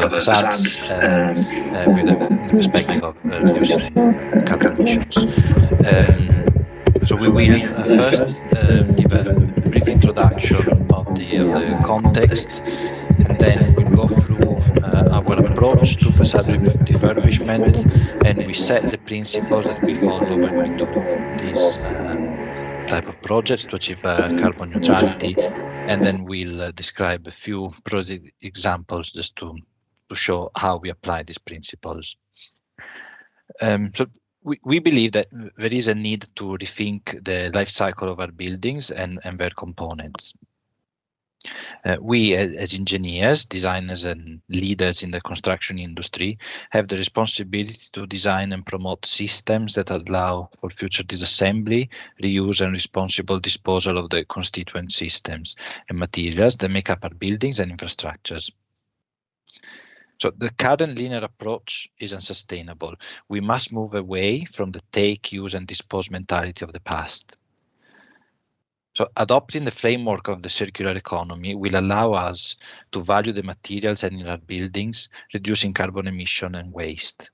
Facades with the perspective of reducing carbon emissions. So we will first give a brief introduction of the context, and then we'll go through our approach to facade refurbishment, and we set the principles that we follow when we do these type of projects to achieve carbon neutrality, and then we'll describe a few project examples just to show how we apply these principles. So we believe that there is a need to rethink the life cycle of our buildings and their components. We, as engineers, designers, and leaders in the construction industry, have the responsibility to design and promote systems that allow for future disassembly, reuse, and responsible disposal of the constituent systems and materials that make up our buildings and infrastructures. So the current linear approach is unsustainable. We must move away from the take, use, and dispose mentality of the past. So adopting the framework of the circular economy will allow us to value the materials in our buildings, reducing carbon emission and waste.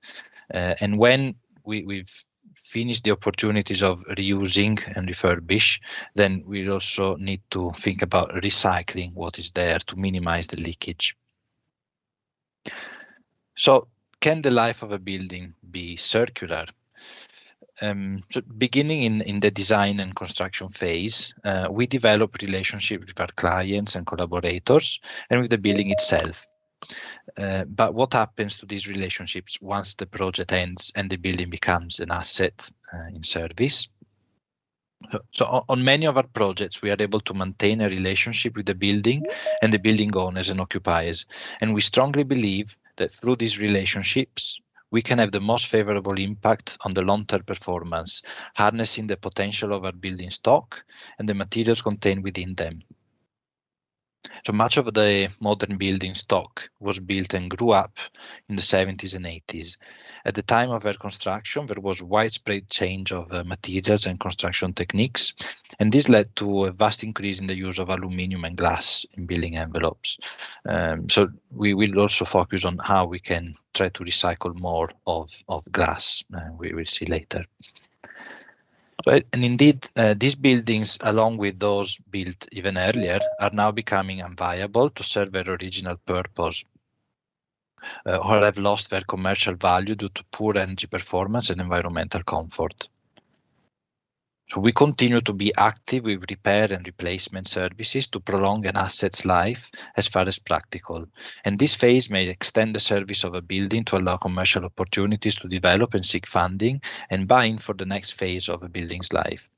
And when we've finished the opportunities of reusing and refurbish, then we also need to think about recycling what is there to minimize the leakage. So can the life of a building be circular? So beginning in the design and construction phase, we develop relationships with our clients and collaborators and with the building itself. But what happens to these relationships once the project ends and the building becomes an asset in service? So on many of our projects, we are able to maintain a relationship with the building and the building owners and occupiers. And we strongly believe that through these relationships, we can have the most favorable impact on the long-term performance, harnessing the potential of our building stock and the materials contained within them. So much of the modern building stock was built and grew up in the 70s and 80s. At the time of their construction, there was widespread change of materials and construction techniques, and this led to a vast increase in the use of aluminium and glass in building envelopes. So we will also focus on how we can try to recycle more of glass. We will see later. Right. And indeed, these buildings, along with those built even earlier, are now becoming unviable to serve their original purpose, or have lost their commercial value due to poor energy performance and environmental comfort. So we continue to be active with repair and replacement services to prolong an asset's life as far as practical. And this phase may extend the service of a building to allow commercial opportunities to develop and seek funding and buy-in for the next phase of a building's life.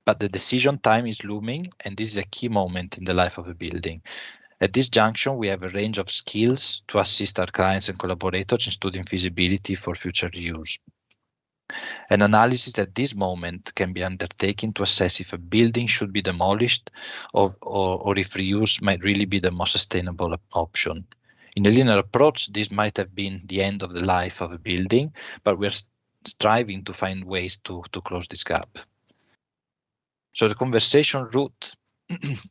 But the decision time is looming, and this is a key moment in the life of a building. At this junction, we have a range of skills to assist our clients and collaborators in studying feasibility for future use. An analysis at this moment can be undertaken to assess if a building should be demolished or if reuse might really be the most sustainable option. In a linear approach, this might have been the end of the life of a building, but we're striving to find ways to close this gap. So the conservation route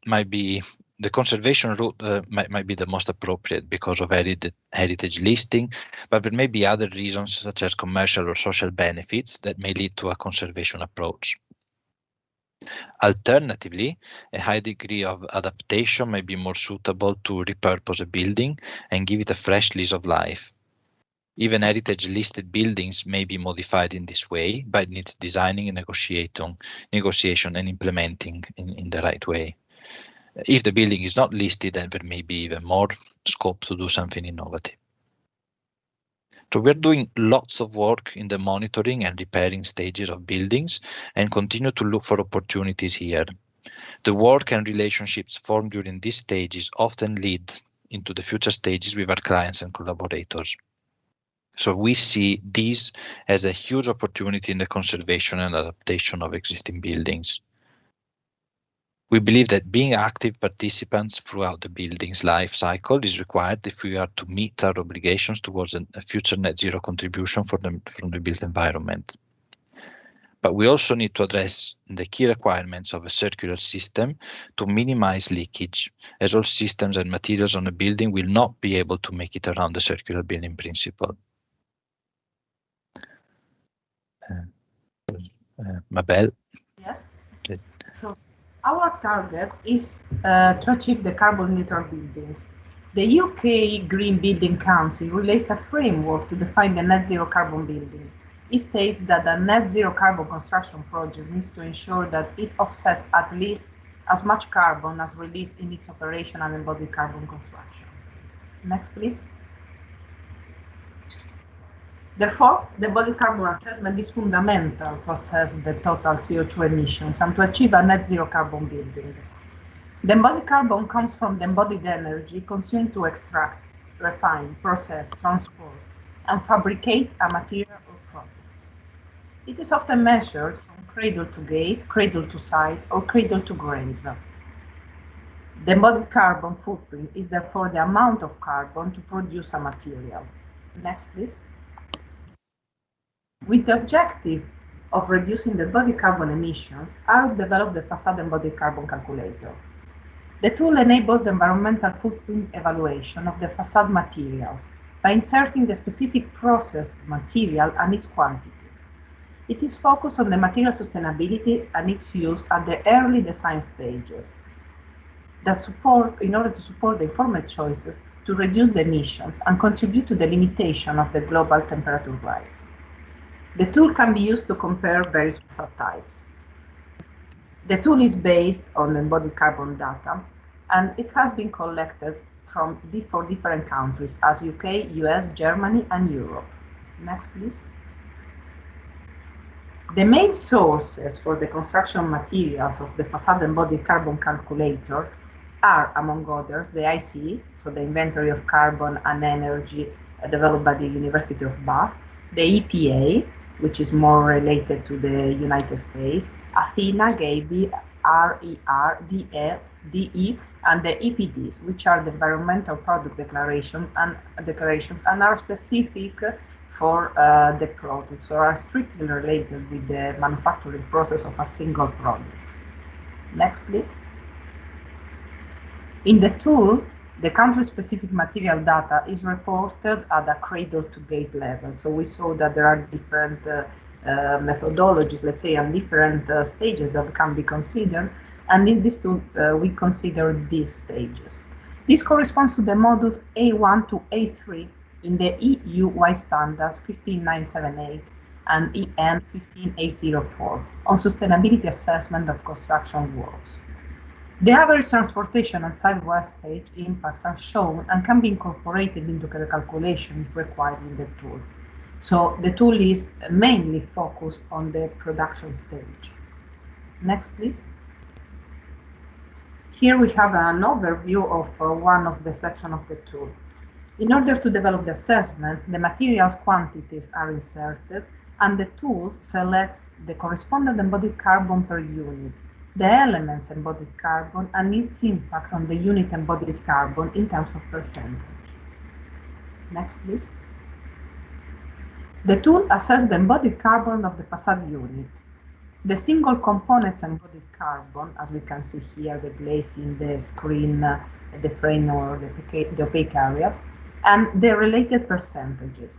might be the most appropriate because of heritage listing, but there may be other reasons such as commercial or social benefits that may lead to a conservation approach. Alternatively, a high degree of adaptation may be more suitable to repurpose a building and give it a fresh lease of life. Even heritage-listed buildings may be modified in this way, but it needs designing and negotiation and implementing in the right way. If the building is not listed, then there may be even more scope to do something innovative. So we're doing lots of work in the monitoring and repairing stages of buildings and continue to look for opportunities here. The work and relationships formed during these stages often lead into the future stages with our clients and collaborators. So we see these as a huge opportunity in the conservation and adaptation of existing buildings. We believe that being active participants throughout the building's life cycle is required if we are to meet our obligations towards a future net zero contribution from the built environment. But we also need to address the key requirements of a circular system to minimize leakage, as all systems and materials on a building will not be able to make it around the circular building principle. Mabel? Yes. So our target is to achieve the carbon neutral buildings. The UK Green Building Council released a framework to define the net zero carbon building. It states that a net zero carbon construction project needs to ensure that it offsets at least as much carbon as released in its operation and embodied carbon construction. Next, please. Therefore, the embodied carbon assessment is fundamental to assess the total CO2 emissions and to achieve a net zero carbon building. The embodied carbon comes from the embodied energy consumed to extract, refine, process, transport, and fabricate a material or product. It is often measured from cradle to gate, cradle to site, or cradle to grave. The embodied carbon footprint is therefore the amount of carbon to produce a material. Next, please. With the objective of reducing the embodied carbon emissions, ARC developed the Facade Embodied Carbon Calculator. The tool enables the environmental footprint evaluation of the facade materials by inserting the specific processed material and its quantity. It is focused on the material sustainability and its use at the early design stages in order to support the informed choices to reduce the emissions and contribute to the limitation of the global temperature rise. The tool can be used to compare various facade types. The tool is based on embodied carbon data, and it has been collected for different countries as UK, US, Germany, and Europe. Next, please. The main sources for the construction materials of the Facade Embodied Carbon Calculator are, among others, the ICE, so the Inventory of Carbon and Energy developed by the University of Bath, the EPA, which is more related to the United States, Athena, GABI, RER, DE, and the EPDs, which are the Environmental Product Declarations and are specific for the products, or are strictly related with the manufacturing process of a single product. Next, please. In the tool, the country-specific material data is reported at a cradle-to-gate level. So we saw that there are different methodologies, let's say, and different stages that can be considered. And in this tool, we consider these stages. This corresponds to the modules A1 to A3 in the EU-wide standards 15978 and EN 15804 on sustainability assessment of construction works. The average transportation and site wastage impacts are shown and can be incorporated into the calculation if required in the tool. So the tool is mainly focused on the production stage. Next, please. Here we have an overview of one of the sections of the tool. In order to develop the assessment, the materials quantities are inserted and the tool selects the corresponding embodied carbon per unit, the element's embodied carbon and its impact on the unit embodied carbon in terms of percentage. Next, please. The tool assesses the embodied carbon of the facade unit. The single component's embodied carbon, as we can see here, the glazing, the screen, the frame or the opaque areas, and the related percentages.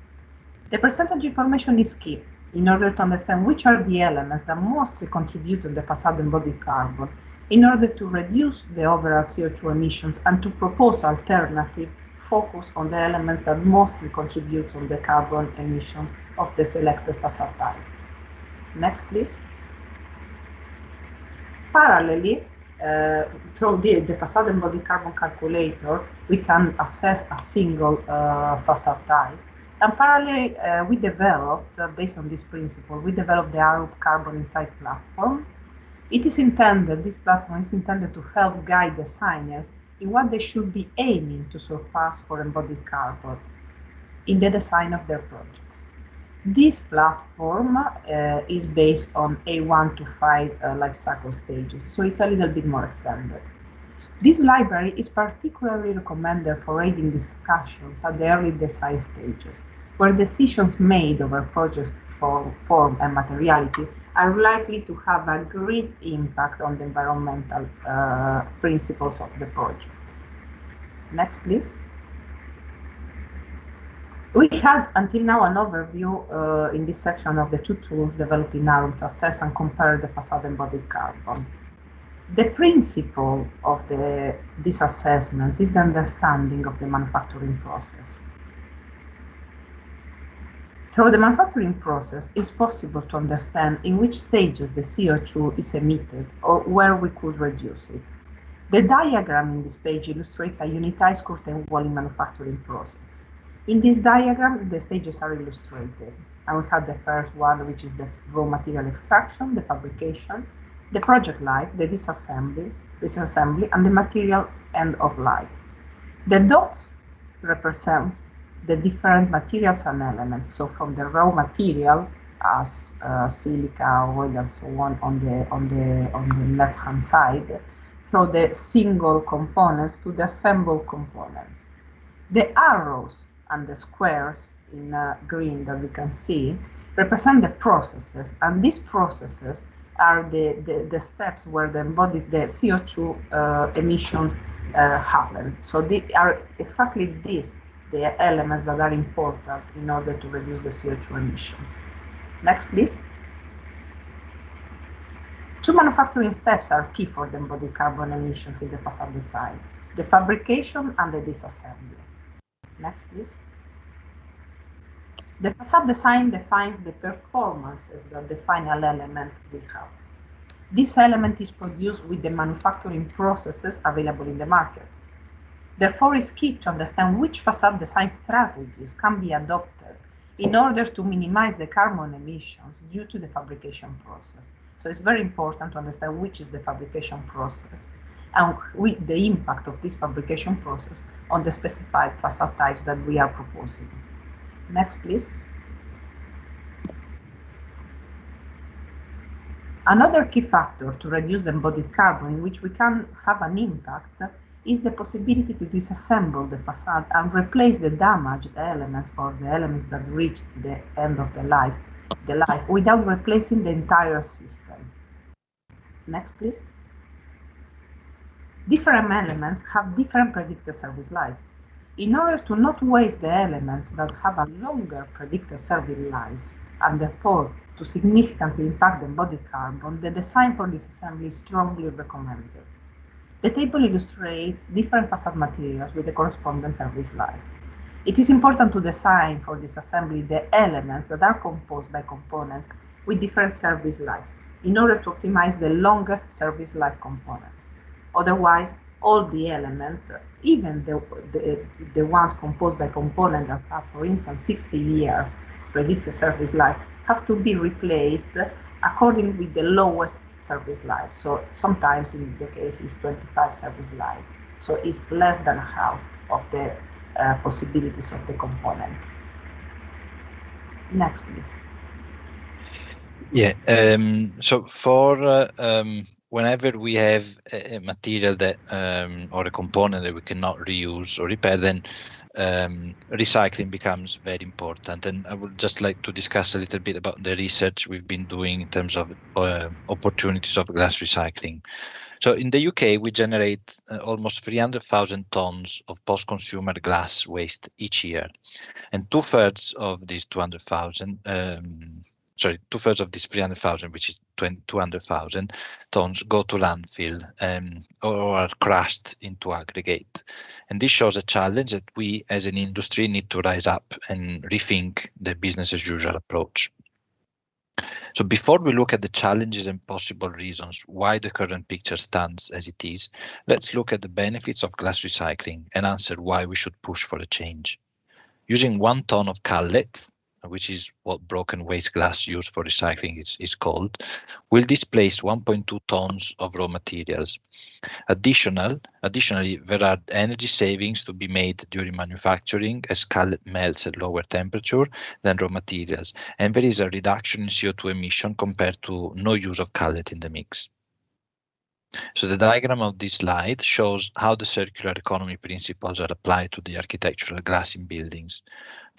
The percentage information is key in order to understand which are the elements that mostly contribute to the facade embodied carbon, in order to reduce the overall CO2 emissions and to propose alternative focus on the elements that mostly contribute on the carbon emissions of the selected facade type. Next, please. Parallelly, through the facade embodied carbon calculator, we can assess a single facade type. And parallelly, we developed, based on this principle, we developed the BouT Carbon Insight platform. It is intended, this platform is intended to help guide designers in what they should be aiming to surpass for embodied carbon in the design of their projects. This platform is based on A1 to 5 life cycle stages, so it's a little bit more extended. This library is particularly recommended for aiding discussions at the early design stages, where decisions made over project form and materiality are likely to have a great impact on the environmental principles of the project. Next, please. We had until now an overview in this section of the two tools developed in ARUM to assess and compare the facade embodied carbon. The principle of these assessments is the understanding of the manufacturing process. Through the manufacturing process, it's possible to understand in which stages the CO2 is emitted or where we could reduce it. The diagram in this page illustrates a unitized curtain walling manufacturing process. In this diagram, the stages are illustrated, and we have the first one, which is the raw material extraction, the fabrication, the project life, the disassembly, and the material's end of life. The dots represent the different materials and elements. So from the raw material, as silica, oil, and so on the left-hand side, through the single components to the assembled components. The arrows and the squares in green that we can see represent the processes, and these processes are the steps where the CO2 emissions happen. So they are exactly these, the elements that are important in order to reduce the CO2 emissions. Next, please. Two manufacturing steps are key for the embodied carbon emissions in the facade design: the fabrication and the disassembly. Next, please. The facade design defines the performances that the final element will have. This element is produced with the manufacturing processes available in the market. Therefore, it's key to understand which facade design strategies can be adopted in order to minimize the carbon emissions due to the fabrication process. So it's very important to understand which is the fabrication process and with the impact of this fabrication process on the specified facade types that we are proposing. Next, please. Another key factor to reduce the embodied carbon in which we can have an impact is the possibility to disassemble the facade and replace the damaged elements or the elements that reach the end of the life without replacing the entire system. Next, please. Different elements have different predicted service life. In order to not waste the elements that have a longer predicted service lives and therefore to significantly impact the embodied carbon, the design for this assembly is strongly recommended. The table illustrates different facade materials with the corresponding service life. It is important to design for this assembly the elements that are composed by components with different service lives in order to optimize the longest service life components. Otherwise, all the elements, even the ones composed by components that have, for instance, 60 years predicted service life, have to be replaced according with the lowest service life. So sometimes in the case is 25 service life. So it's less than half of the possibilities of the component. Next, please. Yeah, so for whenever we have a material that or a component that we cannot reuse or repair, then recycling becomes very important. And I would just like to discuss a little bit about the research we've been doing in terms of opportunities of glass recycling. So in the UK, we generate almost 300,000 tons of post-consumer glass waste each year, and two-thirds of these 200,000, two-thirds of these 300,000, which is 200,000 tons, go to landfill or are crushed into aggregate. And this shows a challenge that we as an industry need to rise up and rethink the business as usual approach. So before we look at the challenges and possible reasons why the current picture stands as it is, let's look at the benefits of glass recycling and answer why we should push for a change. Using 1 ton of cullet, which is what broken waste glass used for recycling is called, will displace 1.2 tons of raw materials. Additionally, there are energy savings to be made during manufacturing as cullet melts at lower temperature than raw materials, and there is a reduction in CO2 emission compared to no use of cullet in the mix. So the diagram of this slide shows how the circular economy principles are applied to the architectural glass in buildings.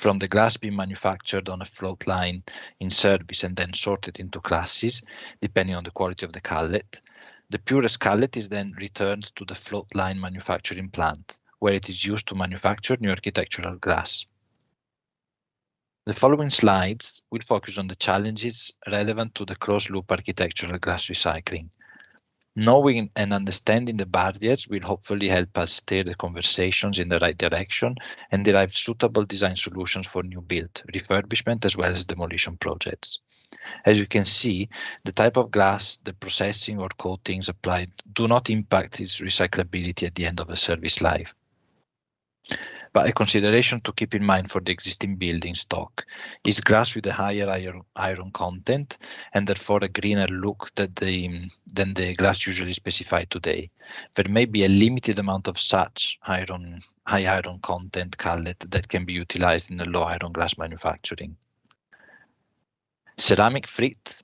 From the glass being manufactured on a float line in service and then sorted into classes, depending on the quality of the cullet, the purest cullet is then returned to the float line manufacturing plant, where it is used to manufacture new architectural glass. The following slides will focus on the challenges relevant to the closed-loop architectural glass recycling. Knowing and understanding the barriers will hopefully help us steer the conversations in the right direction and derive suitable design solutions for new build, refurbishment, as well as demolition projects. As you can see, the type of glass, the processing or coatings applied do not impact its recyclability at the end of the service life. But a consideration to keep in mind for the existing building stock is glass with a higher iron content and therefore a greener look than the glass usually specified today. There may be a limited amount of such high iron content cullet that can be utilized in a low iron glass manufacturing. Ceramic frit,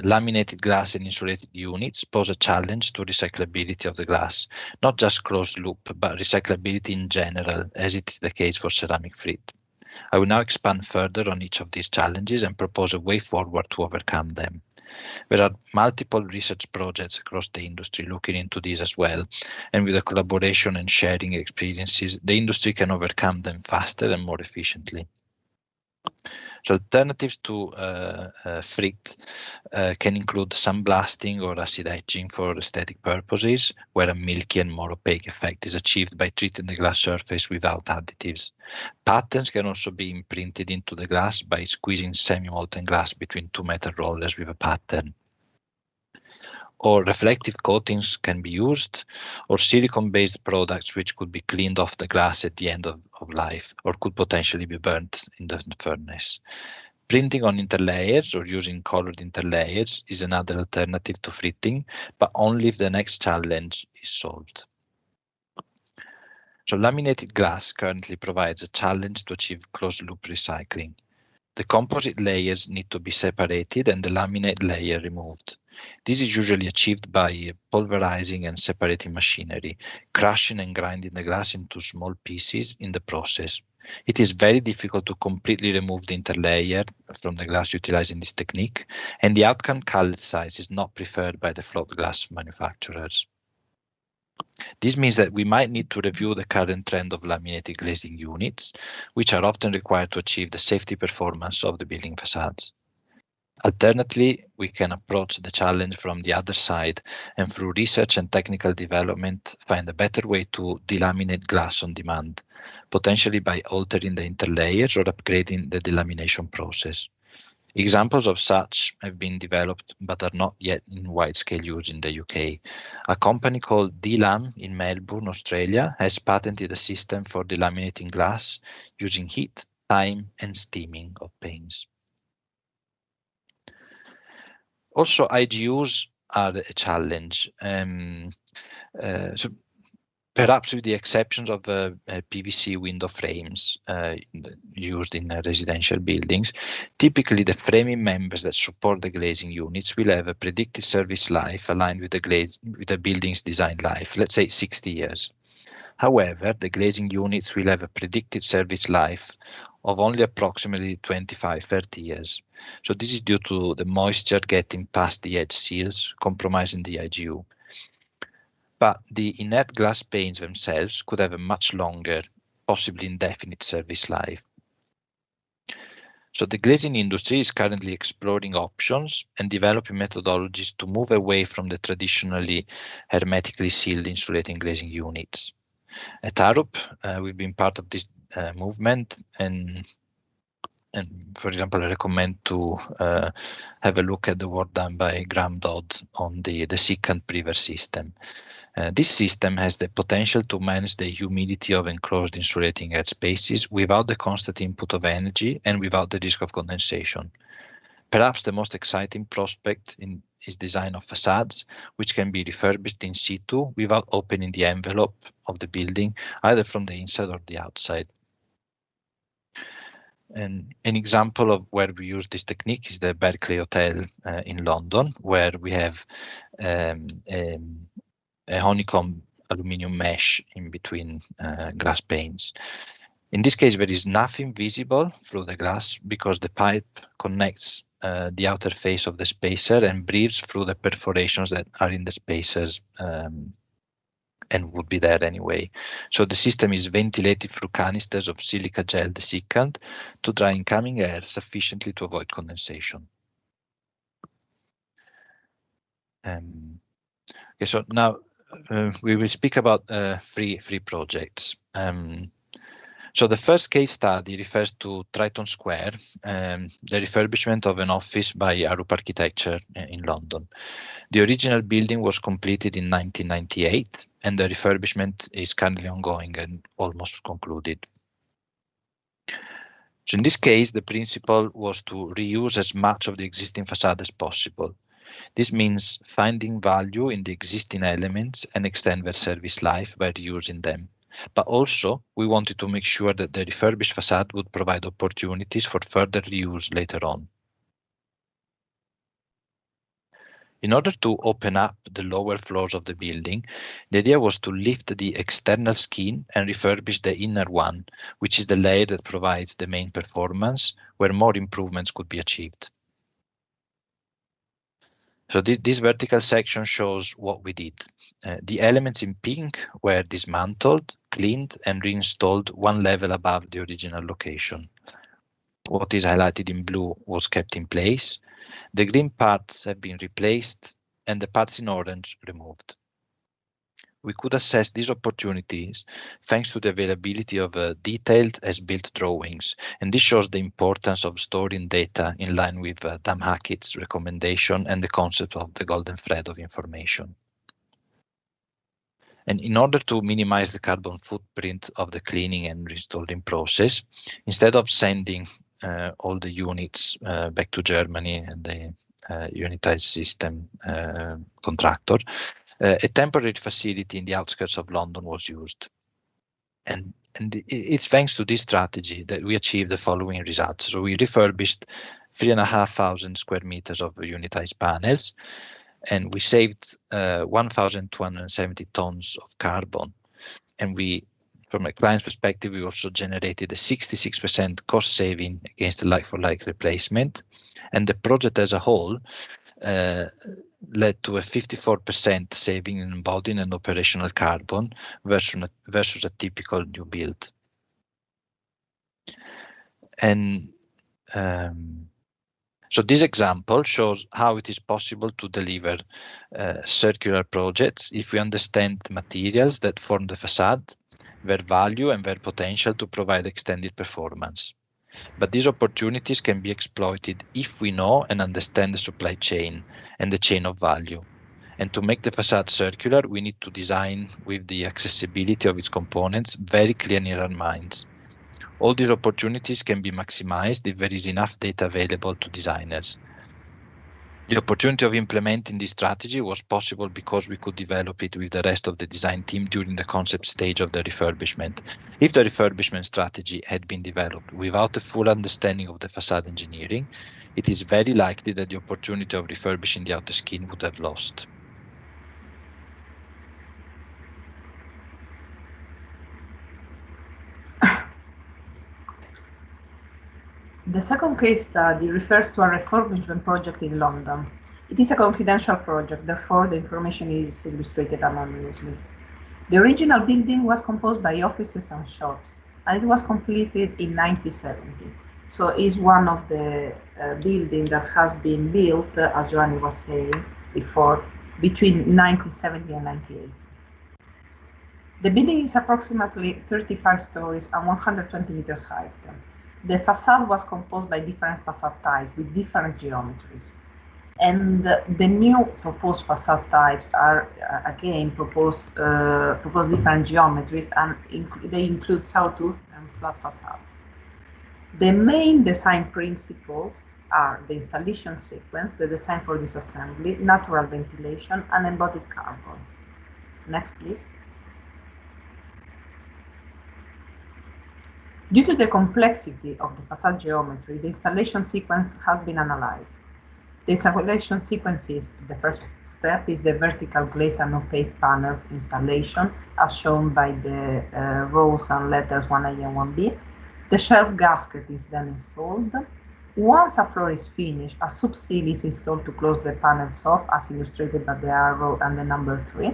laminated glass and insulated units pose a challenge to recyclability of the glass, not just closed loop, but recyclability in general, as it is the case for ceramic frit. I will now expand further on each of these challenges and propose a way forward to overcome them. There are multiple research projects across the industry looking into this as well, and with the collaboration and sharing experiences, the industry can overcome them faster and more efficiently. So alternatives to frit can include sandblasting or acid etching for aesthetic purposes, where a milky and more opaque effect is achieved by treating the glass surface without additives. Patterns can also be imprinted into the glass by squeezing semi-molten glass between 2 metal rollers with a pattern. Or reflective coatings can be used, or silicone-based products which could be cleaned off the glass at the end of life, or could potentially be burnt in the furnace. Printing on interlayers or using colored interlayers is another alternative to fritting, but only if the next challenge is solved. So laminated glass currently provides a challenge to achieve closed-loop recycling. The composite layers need to be separated and the laminate layer removed. This is usually achieved by pulverizing and separating machinery, crushing and grinding the glass into small pieces in the process. It is very difficult to completely remove the interlayer from the glass utilizing this technique, and the outcome cullet size is not preferred by the float glass manufacturers. This means that we might need to review the current trend of laminated glazing units, which are often required to achieve the safety performance of the building facades. Alternatively, we can approach the challenge from the other side and through research and technical development find a better way to delaminate glass on demand, potentially by altering the interlayers or upgrading the delamination process. Examples of such have been developed but are not yet in wide-scale use in the UK. A company called DLAM in Melbourne, Australia, has patented a system for delaminating glass using heat, time, and steaming of paints. Also, IGUs are a challenge. So perhaps with the exceptions of PVC window frames used in residential buildings, typically the framing members that support the glazing units will have a predicted service life aligned with the building's design life, let's say 60 years. However, the glazing units will have a predicted service life of only approximately 25-30 years. So this is due to the moisture getting past the edge seals, compromising the IGU. But the inert glass panes themselves could have a much longer, possibly indefinite service life. So the glazing industry is currently exploring options and developing methodologies to move away from the traditionally hermetically sealed insulating glazing units. At Arup, we've been part of this movement, and for example, I recommend to have a look at the work done by Graham Dodd on the secant prever system. This system has the potential to manage the humidity of enclosed insulating air spaces without the constant input of energy and without the risk of condensation. Perhaps the most exciting prospect is design of facades, which can be refurbished in situ without opening the envelope of the building, either from the inside or the outside. And an example of where we use this technique is the Berkeley Hotel in London, where we have a honeycomb aluminium mesh in between glass panes. In this case, there is nothing visible through the glass because the pipe connects the outer face of the spacer and breathes through the perforations that are in the spacers and would be there anyway. So the system is ventilated through canisters of silica gel desiccant to dry incoming air sufficiently to avoid condensation. Okay, so now we will speak about three projects. So the first case study refers to Triton Square, the refurbishment of an office by Arup Architecture in London. The original building was completed in 1998, and the refurbishment is currently ongoing and almost concluded. So in this case, the principle was to reuse as much of the existing facade as possible. This means finding value in the existing elements and extend their service life by reusing them. But also, we wanted to make sure that the refurbished facade would provide opportunities for further reuse later on. In order to open up the lower floors of the building, the idea was to lift the external skin and refurbish the inner one, which is the layer that provides the main performance, where more improvements could be achieved. So this vertical section shows what we did. The elements in pink were dismantled, cleaned, and reinstalled one level above the original location. What is highlighted in blue was kept in place. The green parts have been replaced and the parts in orange removed. We could assess these opportunities thanks to the availability of detailed as-built drawings, and this shows the importance of storing data in line with Dan Hackett's recommendation and the concept of the golden thread of information. And in order to minimize the carbon footprint of the cleaning and reinstalling process, instead of sending all the units back to Germany and the unitized system contractor, a temporary facility in the outskirts of London was used. And it's thanks to this strategy that we achieved the following results. So we refurbished 3,500 square meters of unitized panels, and we saved 1,270 tons of carbon. And from a client's perspective, we also generated a 66% cost saving against the like-for-like replacement. And the project as a whole led to a 54% saving in embodied and operational carbon versus a typical new build. And So this example shows how it is possible to deliver circular projects if we understand materials that form the facade, their value and their potential to provide extended performance. But these opportunities can be exploited if we know and understand the supply chain and the chain of value. And to make the facade circular, we need to design with the accessibility of its components very clear in our minds. All these opportunities can be maximized if there is enough data available to designers. The opportunity of implementing this strategy was possible because we could develop it with the rest of the design team during the concept stage of the refurbishment. If the refurbishment strategy had been developed without a full understanding of the facade engineering, it is very likely that the opportunity of refurbishing the outer skin would have lost. The second case study refers to a refurbishment project in London. It is a confidential project, therefore the information is illustrated anonymously. The original building was composed by offices and shops, and it was completed in 1970. So it is one of the buildings that has been built, as Giovanni was saying before, between 1970 and 1980. The building is approximately 35 stories and 120 meters high. The facade was composed by different facade types with different geometries. And the new proposed facade types are, again, propose different geometries, and they include sawtooth and flat facades. The main design principles are the installation sequence, the design for disassembly, natural ventilation, and embodied carbon. Next, please. Due to the complexity of the facade geometry, the installation sequence has been analyzed. The installation sequence is, the first step is the vertical glaze and opaque panels installation, as shown by the rows and letters 1A and 1B. The shelf gasket is then installed. Once a floor is finished, a subseal is installed to close the panels off, as illustrated by the arrow and the number 3.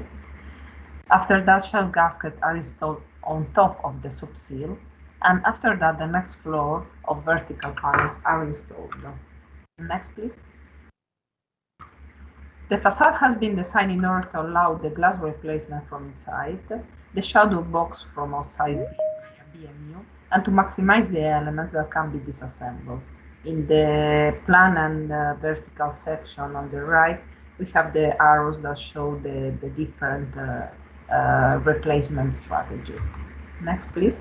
After that, shelf gaskets are installed on top of the subseal. And after that, the next floor of vertical panels are installed. Next, please. The facade has been designed in order to allow the glass replacement from inside, the shadow box from outside via BMU, and to maximize the elements that can be disassembled. In the plan and vertical section on the right, we have the arrows that show the different replacement strategies. Next, please.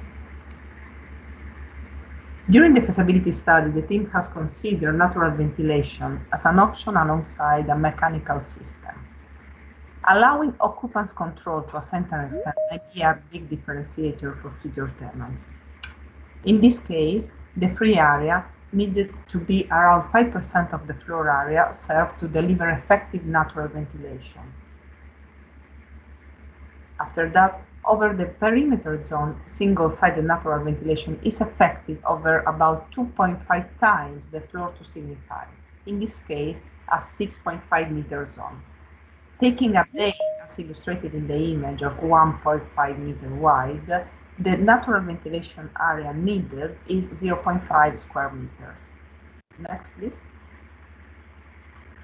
During the feasibility study, the team has considered natural ventilation as an option alongside a mechanical system. Allowing occupants control to a certain extent may be a big differentiator for future tenants. In this case, the free area needed to be around 5% of the floor area served to deliver effective natural ventilation. After that, over the perimeter zone, single-sided natural ventilation is effective over about 2.5 times the floor to ceiling height, in this case, a 6.5 meter zone. Taking a bay, as illustrated in the image, of 1.5 meter wide, the natural ventilation area needed is 0.5 square meters. Next, please.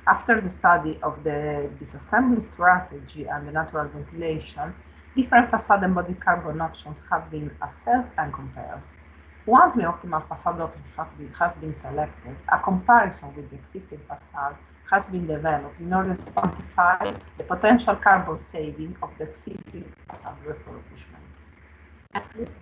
After the study of the disassembly strategy and the natural ventilation, different facade embodied carbon options have been assessed and compared. Once the optimal facade option has been selected, a comparison with the existing facade has been developed in order to quantify the potential carbon saving of the existing facade refurbishment. Next, please.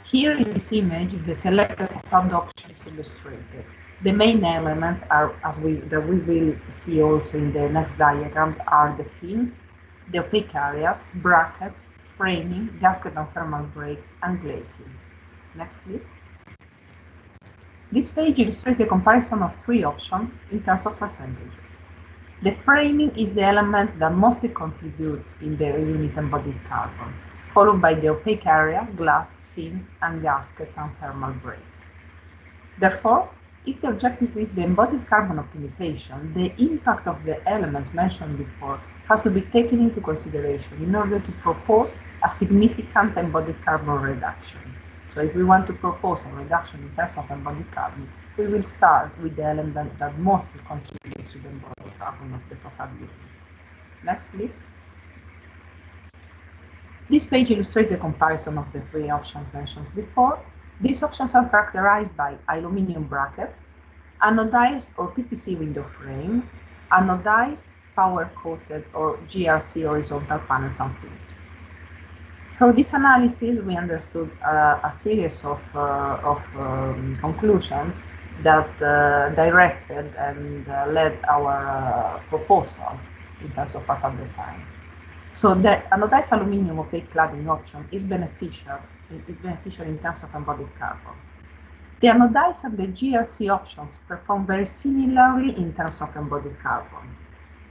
Here in this image, the selected facade option is illustrated. The main elements are, that we will see also in the next diagrams, are the fins, the opaque areas, brackets, framing, gasket and thermal brakes, and glazing. Next, please. This page illustrates the comparison of 3 options in terms of percentages. The framing is the element that mostly contributes in the unit embodied carbon, followed by the opaque area, glass, fins, and gaskets and thermal brakes. Therefore, if the objective is the embodied carbon optimization, the impact of the elements mentioned before has to be taken into consideration in order to propose a significant embodied carbon reduction. So if we want to propose a reduction in terms of embodied carbon, we will start with the element that mostly contributes to the embodied carbon of the facade unit. Next, please. This page illustrates the comparison of the three options mentioned before. These options are characterized by aluminum brackets, anodized or PPC window frame, anodized, power-coated or GRC horizontal panels and fins. Through this analysis, we understood a series of conclusions that directed and led our proposals in terms of facade design. So the anodized aluminum opaque cladding option is beneficial in terms of embodied carbon. The anodized and the GRC options perform very similarly in terms of embodied carbon.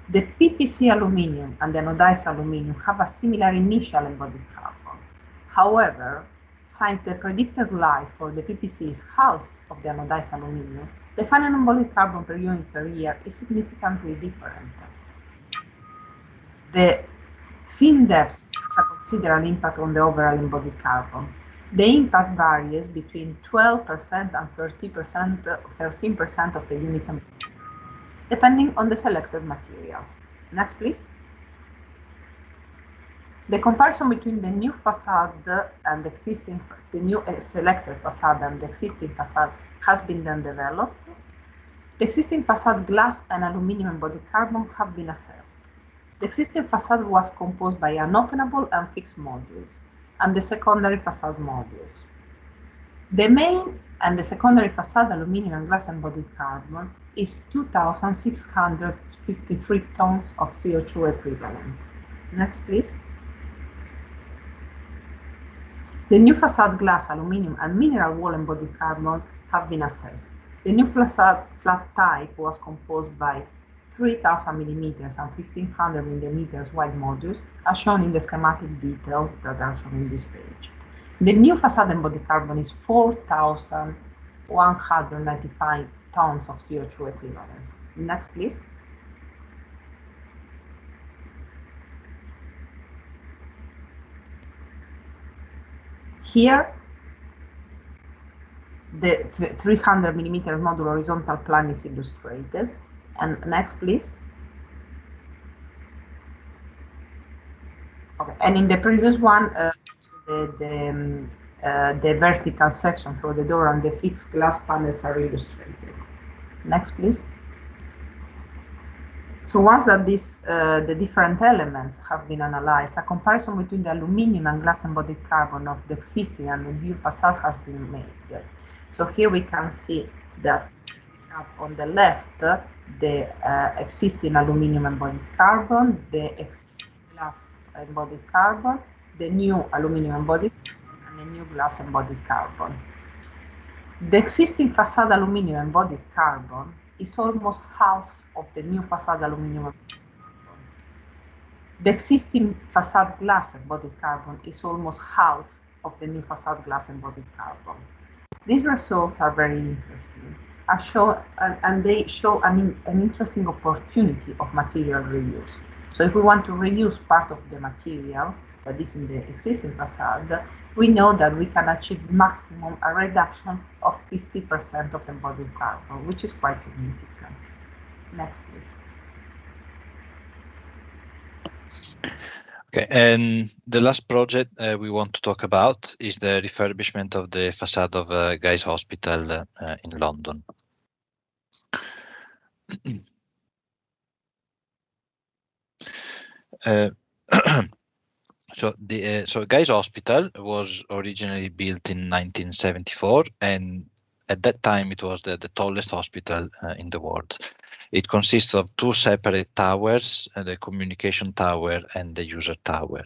The PPC aluminum and the anodized aluminum have a similar initial embodied carbon. However, since the predicted life for the PPC is half of the anodized aluminum, the final embodied carbon per unit per year is significantly different. The fin depth has a considerable impact on the overall embodied carbon. The impact varies between 12% and 13% of the units embodied, depending on the selected materials. Next, please. The comparison between the new facade and the new selected facade and the existing facade has been then developed. The existing facade glass and aluminum embodied carbon have been assessed. The existing facade was composed by unopenable and fixed modules, and the secondary facade modules. The main and the secondary facade aluminum and glass embodied carbon is 2,653 tons of CO2 equivalent. Next, please. The new facade glass, aluminum, and mineral wool embodied carbon have been assessed. The new facade flat type was composed by 3,000 millimeters and 1,500 millimeters wide modules, as shown in the schematic details that are shown in this page. The new facade embodied carbon is 4,195 tons of CO2 equivalents. Next, please. Here, the 300 millimeter module horizontal plan is illustrated. And next, please. Okay. And in the previous one, the vertical section for the door and the fixed glass panels are illustrated. Next, please. So once that the different elements have been analyzed, a comparison between the aluminum and glass embodied carbon of the existing and the new facade has been made. So here we can see that on the left, the existing aluminum embodied carbon, the existing glass embodied carbon, the new aluminum embodied carbon, and the new glass embodied carbon. The existing facade aluminum embodied carbon is almost half of the new facade aluminum embodied carbon. The existing facade glass embodied carbon is almost half of the new facade glass embodied carbon. These results are very interesting. And they show an interesting opportunity of material reuse. So if we want to reuse part of the material that is in the existing facade, we know that we can achieve maximum a reduction of 50% of the embodied carbon, which is quite significant. Next, please. Okay, and the last project we want to talk about is the refurbishment of the facade of Guy's Hospital in London. So Guy's Hospital was originally built in 1974, and at that time it was the tallest hospital in the world. It consists of two separate towers, the communication tower and the user tower.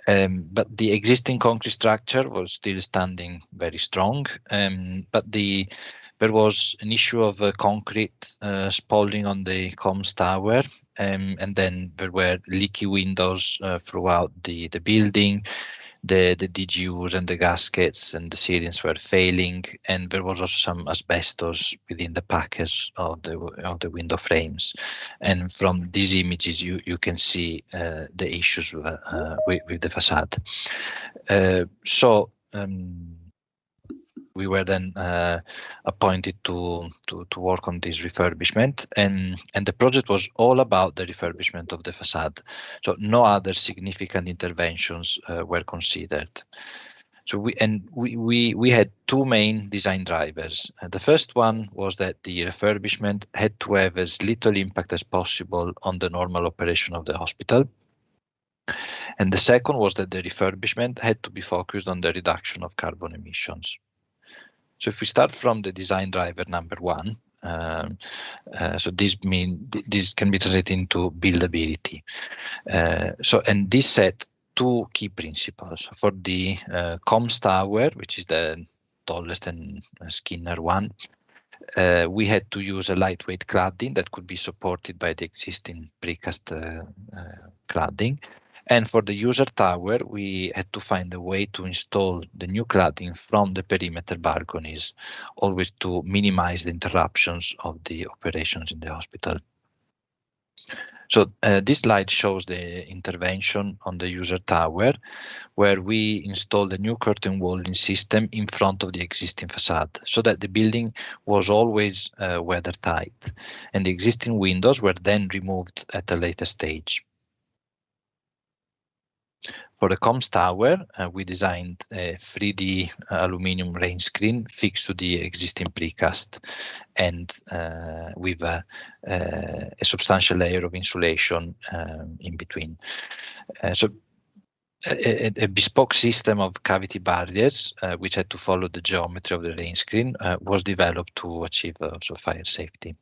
But the existing concrete structure was still standing very strong, but there was an issue of concrete spalling on the comms tower, and then there were leaky windows throughout the building. The DGUs and the gaskets and the ceilings were failing, and there was also some asbestos within the package of the window frames. And from these images, you can see the issues with the facade. we were then appointed to work on this refurbishment, and the project was all about the refurbishment of the facade. So no other significant interventions were considered. So we had two main design drivers. The first one was that the refurbishment had to have as little impact as possible on the normal operation of the hospital. And the second was that the refurbishment had to be focused on the reduction of carbon emissions. So if we start from the design driver number one, so this can be translated into buildability. And this set two key principles for the comms tower, which is the tallest and skinnier one. We had to use a lightweight cladding that could be supported by the existing precast cladding. And for the user tower, we had to find a way to install the new cladding from the perimeter balconies, always to minimize the interruptions of the operations in the hospital. So this slide shows the intervention on the user tower, where we installed a new curtain walling system in front of the existing facade, so that the building was always weathertight, and the existing windows were then removed at a later stage. For the comms tower, we designed a 3D aluminum rain screen fixed to the existing precast, and with a substantial layer of insulation in between. So a bespoke system of cavity barriers, which had to follow the geometry of the rain screen, was developed to achieve also fire safety.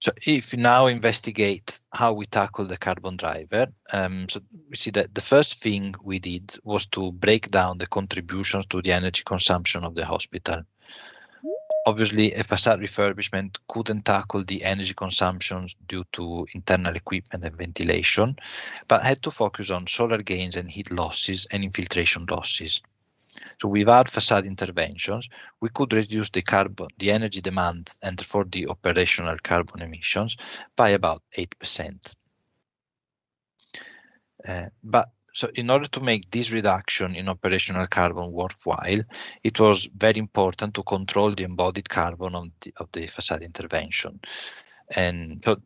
So if we now investigate how we tackle the carbon driver, so we see that the first thing we did was to break down the contributions to the energy consumption of the hospital. Obviously, a facade refurbishment couldn't tackle the energy consumptions due to internal equipment and ventilation, but had to focus on solar gains and heat losses and infiltration losses. So without facade interventions, we could reduce the energy demand and therefore the operational carbon emissions by about 8%. So in order to make this reduction in operational carbon worthwhile, it was very important to control the embodied carbon of the facade intervention. And so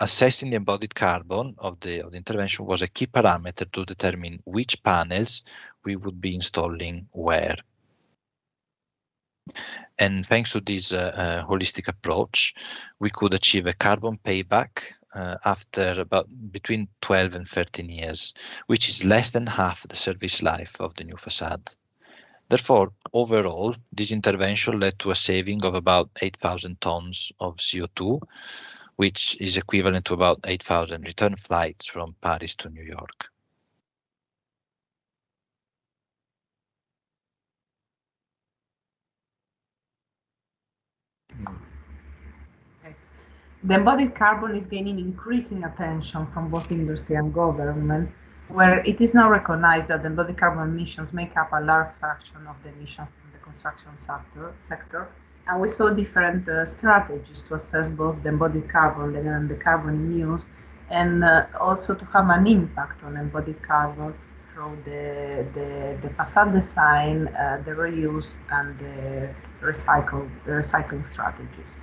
assessing the embodied carbon of the intervention was a key parameter to determine which panels we would be installing where. And thanks to this holistic approach, we could achieve a carbon payback after about between 12 and 13 years, which is less than half the service life of the new facade. Therefore, overall, this intervention led to a saving of about 8,000 tons of CO2, which is equivalent to about 8,000 return flights from Paris to New York. Okay. The embodied carbon is gaining increasing attention from both industry and government, where it is now recognized that the embodied carbon emissions make up a large fraction of the emissions from the construction sector. And we saw different strategies to assess both the embodied carbon and the carbon in use, and also to have an impact on embodied carbon through the facade design, the reuse, and the recycling strategies.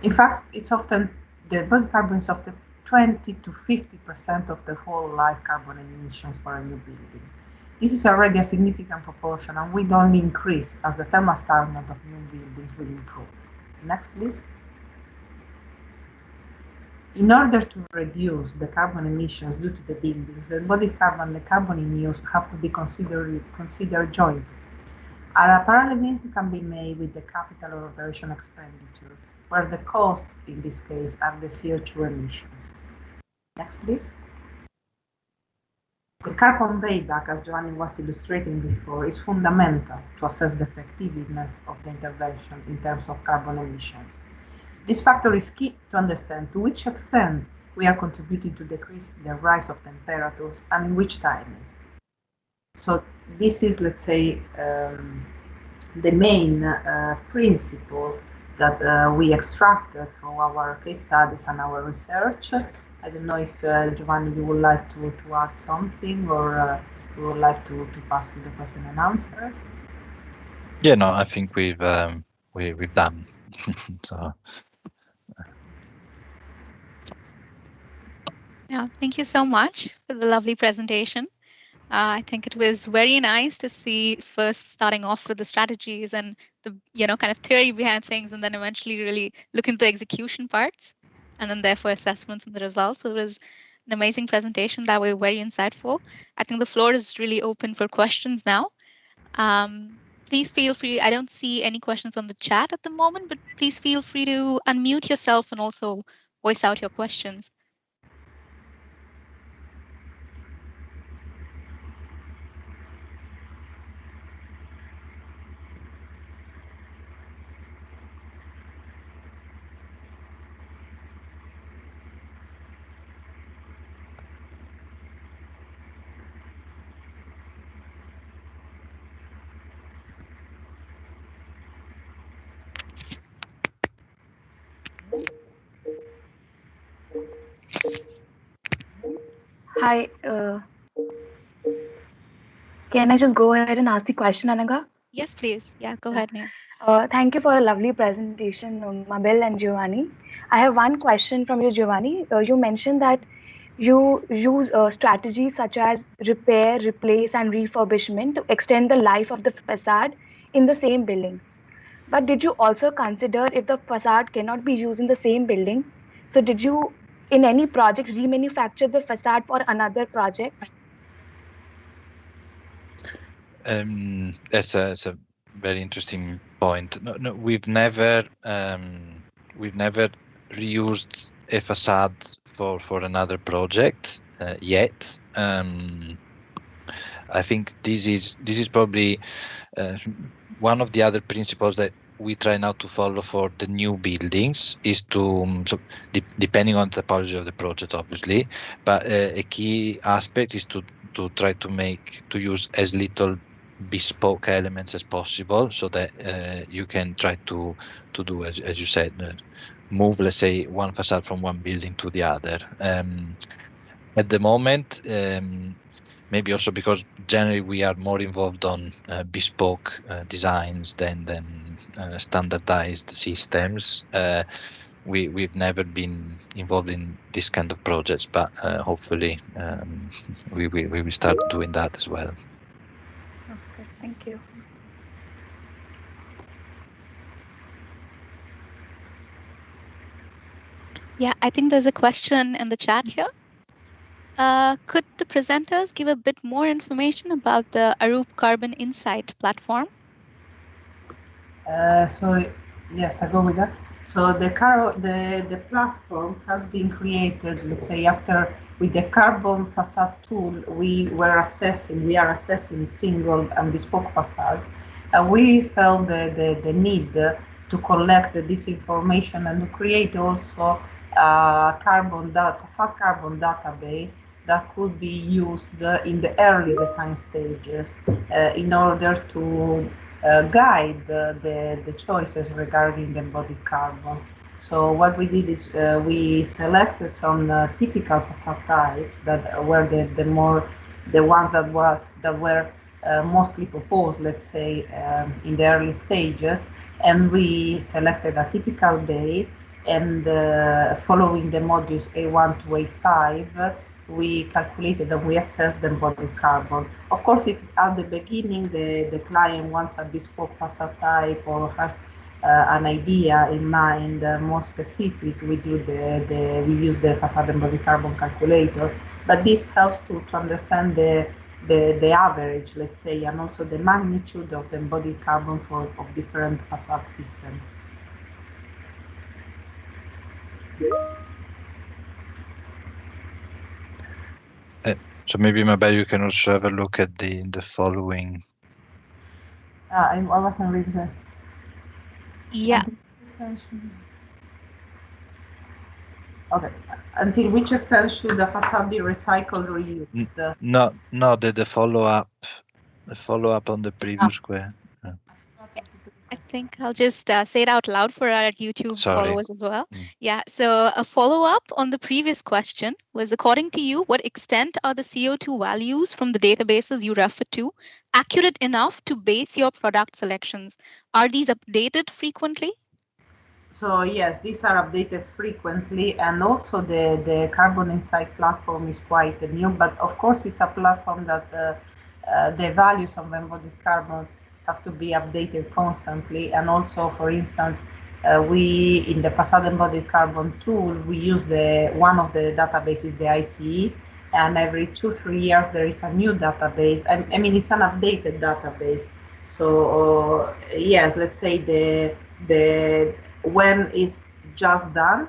In fact, the embodied carbon is often 20 to 50% of the whole life carbon emissions for a new building. This is already a significant proportion and will only increase as the thermal standard of new buildings will improve. Next, please. In order to reduce the carbon emissions due to the buildings, the embodied carbon and the carbon in use have to be considered jointly. A parallelism can be made with the capital or operation expenditure, where the costs in this case are the CO2 emissions. Next, please. The carbon payback, as Giovanni was illustrating before, is fundamental to assess the effectiveness of the intervention in terms of carbon emissions. This factor is key to understand to which extent we are contributing to decrease the rise of temperatures and in which timing. So this is, let's say, the main principles that we extracted through our case studies and our research. I don't know if Giovanni, you would like to add something, or we would like to pass to the question and answers. Yeah, no, I think we've done. So. Yeah, thank you so much for the lovely presentation. I think it was very nice to see first starting off with the strategies and the kind of theory behind things, and then eventually really look into the execution parts, and then therefore assessments and the results. So it was an amazing presentation that were very insightful. I think the floor is really open for questions now. Please feel free. I don't see any questions on the chat at the moment, but please feel free to unmute yourself and also voice out your questions. Hi, can I just go ahead and ask the question, Anaga? Yes, please. Yeah, go ahead, Neil. Thank you for a lovely presentation, Mabel and Giovanni. I have one question from you, Giovanni. You mentioned that you use strategies such as repair, replace, and refurbishment to extend the life of the facade in the same building. But did you also consider if the facade cannot be used in the same building? So did you, in any project, remanufacture the facade for another project? That's a very interesting point. No, we've never reused a facade for another project yet. I think this is probably one of the other principles that we try now to follow for the new buildings is to depending on the topology of the project, obviously, but a key aspect is to try to use as little bespoke elements as possible, so that you can try to do as you said, move, let's say, one facade from one building to the other. At the moment, maybe also because generally we are more involved on bespoke designs than standardized systems. We've never been involved in this kind of projects, but hopefully we will start doing that as well. Okay, thank you. Yeah, I think there's a question in the chat here. Could the presenters give a bit more information about the Embodied Carbon Insight platform? So yes, I go with that. So the platform has been created, let's say, after with the carbon facade tool, we are assessing single and bespoke facades. And we felt the need to collect this information and to create also a facade carbon database that could be used in the early design stages in order to guide the choices regarding the embodied carbon. So what we did is we selected some typical facade types that were the ones that were mostly proposed, let's say, in the early stages, and we selected a typical bay, and following the modules A1 to A5, we calculated and we assessed the embodied carbon. Of course, if at the beginning the client wants a bespoke facade type or has an idea in mind more specific, we use the facade embodied carbon calculator. But this helps to understand the average, let's say, and also the magnitude of the embodied carbon of different facade systems. So maybe, Mabel, you can also have a look at the following. I wasn't reading that. Yeah. Okay. Until which extent should the facade be recycled, reused? No, the follow up on the previous question. I think I'll just say it out loud for our YouTube followers as well. Yeah, so a follow-up on the previous question was, according to you, what extent are the CO2 values from the databases you refer to accurate enough to base your product selections? Are these updated frequently? So yes, these are updated frequently, and also the Carbon Insight platform is quite new, but of course it's a platform that the values of embodied carbon have to be updated constantly. And also, for instance, we in the Facade Embodied Carbon tool, we use one of the databases, the ICE, and every 2-3 years there is a new database. I mean, it's an updated database. So yes, let's say the when it's just done,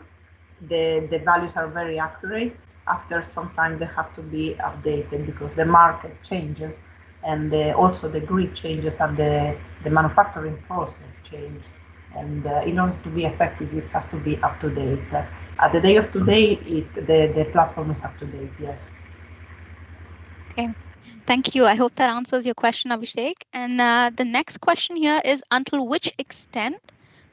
the values are very accurate. After some time, they have to be updated because the market changes, and also the grid changes, and the manufacturing process changes. And in order to be effective, it has to be up to date. At the day of today, the platform is up to date, yes. Okay, thank you. I hope that answers your question, Abhishek. And the next question here is, until which extent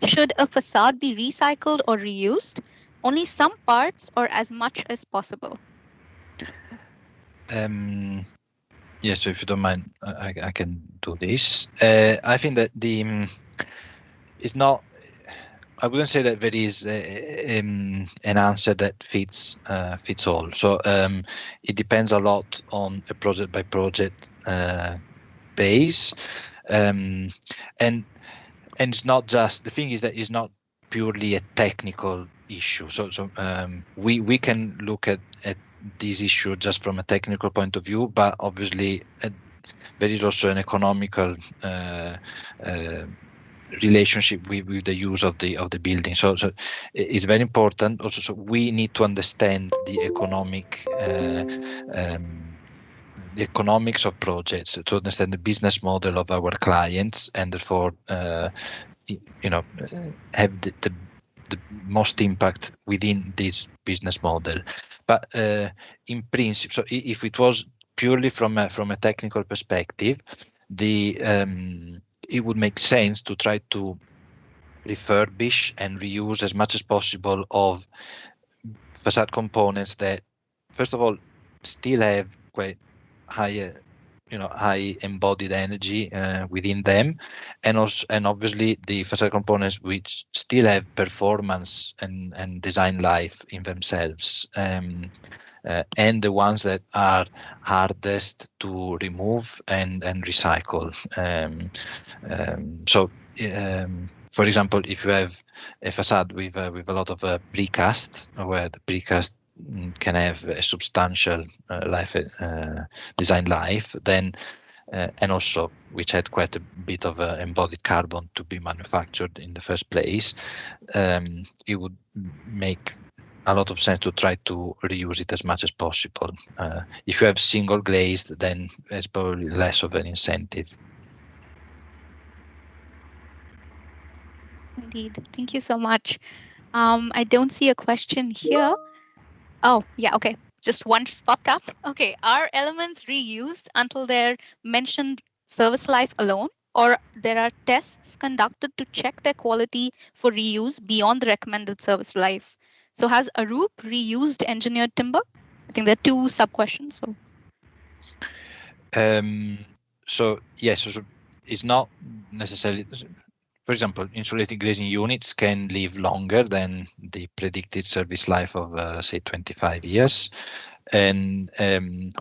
should a facade be recycled or reused? Only some parts or as much as possible? Yeah, so if you don't mind, I can do this. I think that it's not. I wouldn't say that there is an answer that fits all. So it depends a lot on a project by project base, and it's not just, the thing is that it's not purely a technical issue. So we can look at this issue just from a technical point of view, but obviously there is also an economical relationship with the use of the building. So it's very important also. So we need to understand the economics of projects, to understand the business model of our clients, and therefore have the most impact within this business model. But in principle, so if it was purely from a technical perspective, it would make sense to try to refurbish and reuse as much as possible of facade components that, first of all, still have quite high embodied energy within them, and obviously the facade components which still have performance and design life in themselves, and the ones that are hardest to remove and recycle. For example, if you have a facade with a lot of precast, where the precast can have a substantial design life, then and also which had quite a bit of embodied carbon to be manufactured in the first place, it would make a lot of sense to try to reuse it as much as possible. If you have single glazed, then it's probably less of an incentive. Indeed. Thank you so much. I don't see a question here. Oh, yeah, okay. Just one just popped up. Okay, are elements reused until their mentioned service life alone, or there are tests conducted to check their quality for reuse beyond the recommended service life? So has Arup reused engineered timber? I think there are two sub-questions. So yes, so it's not necessarily. For example, insulated glazing units can live longer than the predicted service life of, say, 25 years. And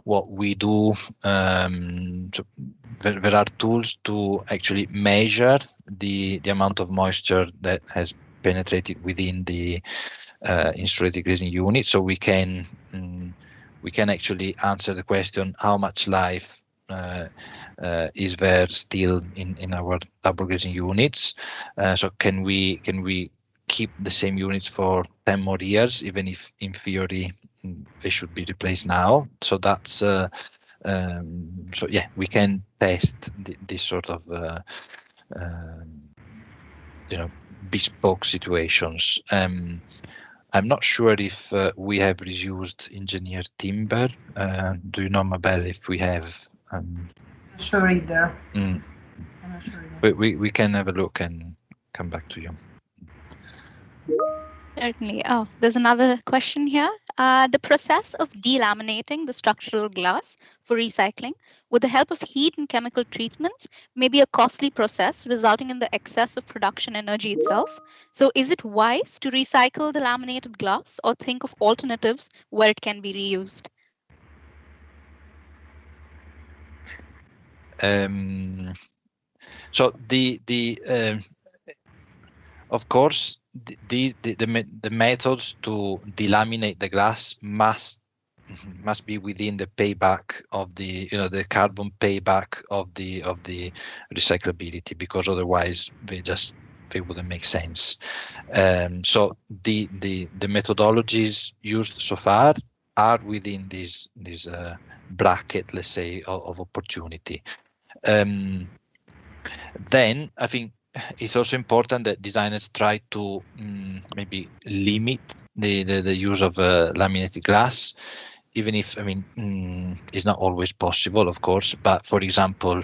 what we do, so there are tools to actually measure the amount of moisture that has penetrated within the insulated glazing unit. So we can actually answer the question, how much life is there still in our double glazing units? So can we keep the same units for 10 more years, even if in theory they should be replaced now? So that's so yeah, we can test this sort of bespoke situations. I'm not sure if we have reused engineered timber. Do you know, Mabel, if we have? Sure either. I'm not sure. We can have a look and come back to you. Certainly. Oh, there's another question here. The process of delaminating the structural glass for recycling with the help of heat and chemical treatments may be a costly process, resulting in the excess of production energy itself. So is it wise to recycle the laminated glass or think of alternatives where it can be reused? So of course, the methods to delaminate the glass must be within the payback of the the carbon payback of the recyclability, because otherwise they wouldn't make sense. So the methodologies used so far are within this bracket, let's say, of opportunity. Then I think it's also important that designers try to maybe limit the use of laminated glass, even if it's not always possible, of course. But for example,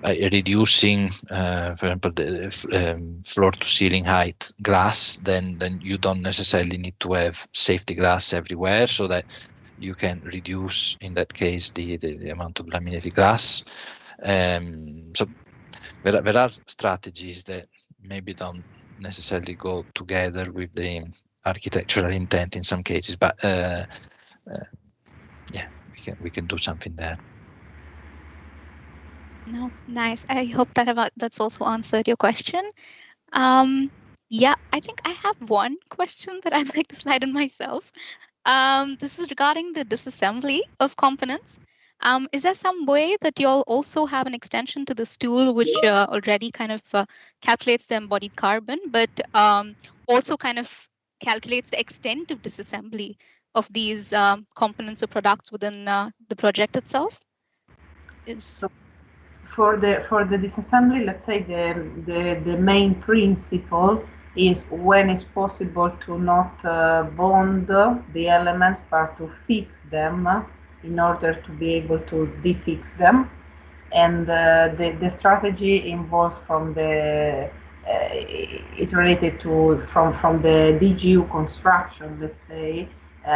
reducing, for example, the floor to ceiling height glass, then you don't necessarily need to have safety glass everywhere, so that you can reduce, in that case, the amount of laminated glass. So there are strategies that maybe don't necessarily go together with the architectural intent in some cases, but yeah, we can do something there. No, nice. I hope that's also answered your question. Yeah, I think I have one question that I'd like to slide in myself. This is regarding the disassembly of components. Is there some way that you'll also have an extension to this tool which already kind of calculates the embodied carbon, but also kind of calculates the extent of disassembly of these components or products within the project itself? So for the disassembly, let's say the main principle is when it's possible to not bond the elements, but to fix them in order to be able to defix them. And the strategy involves from the is related to from the DGU construction, let's say,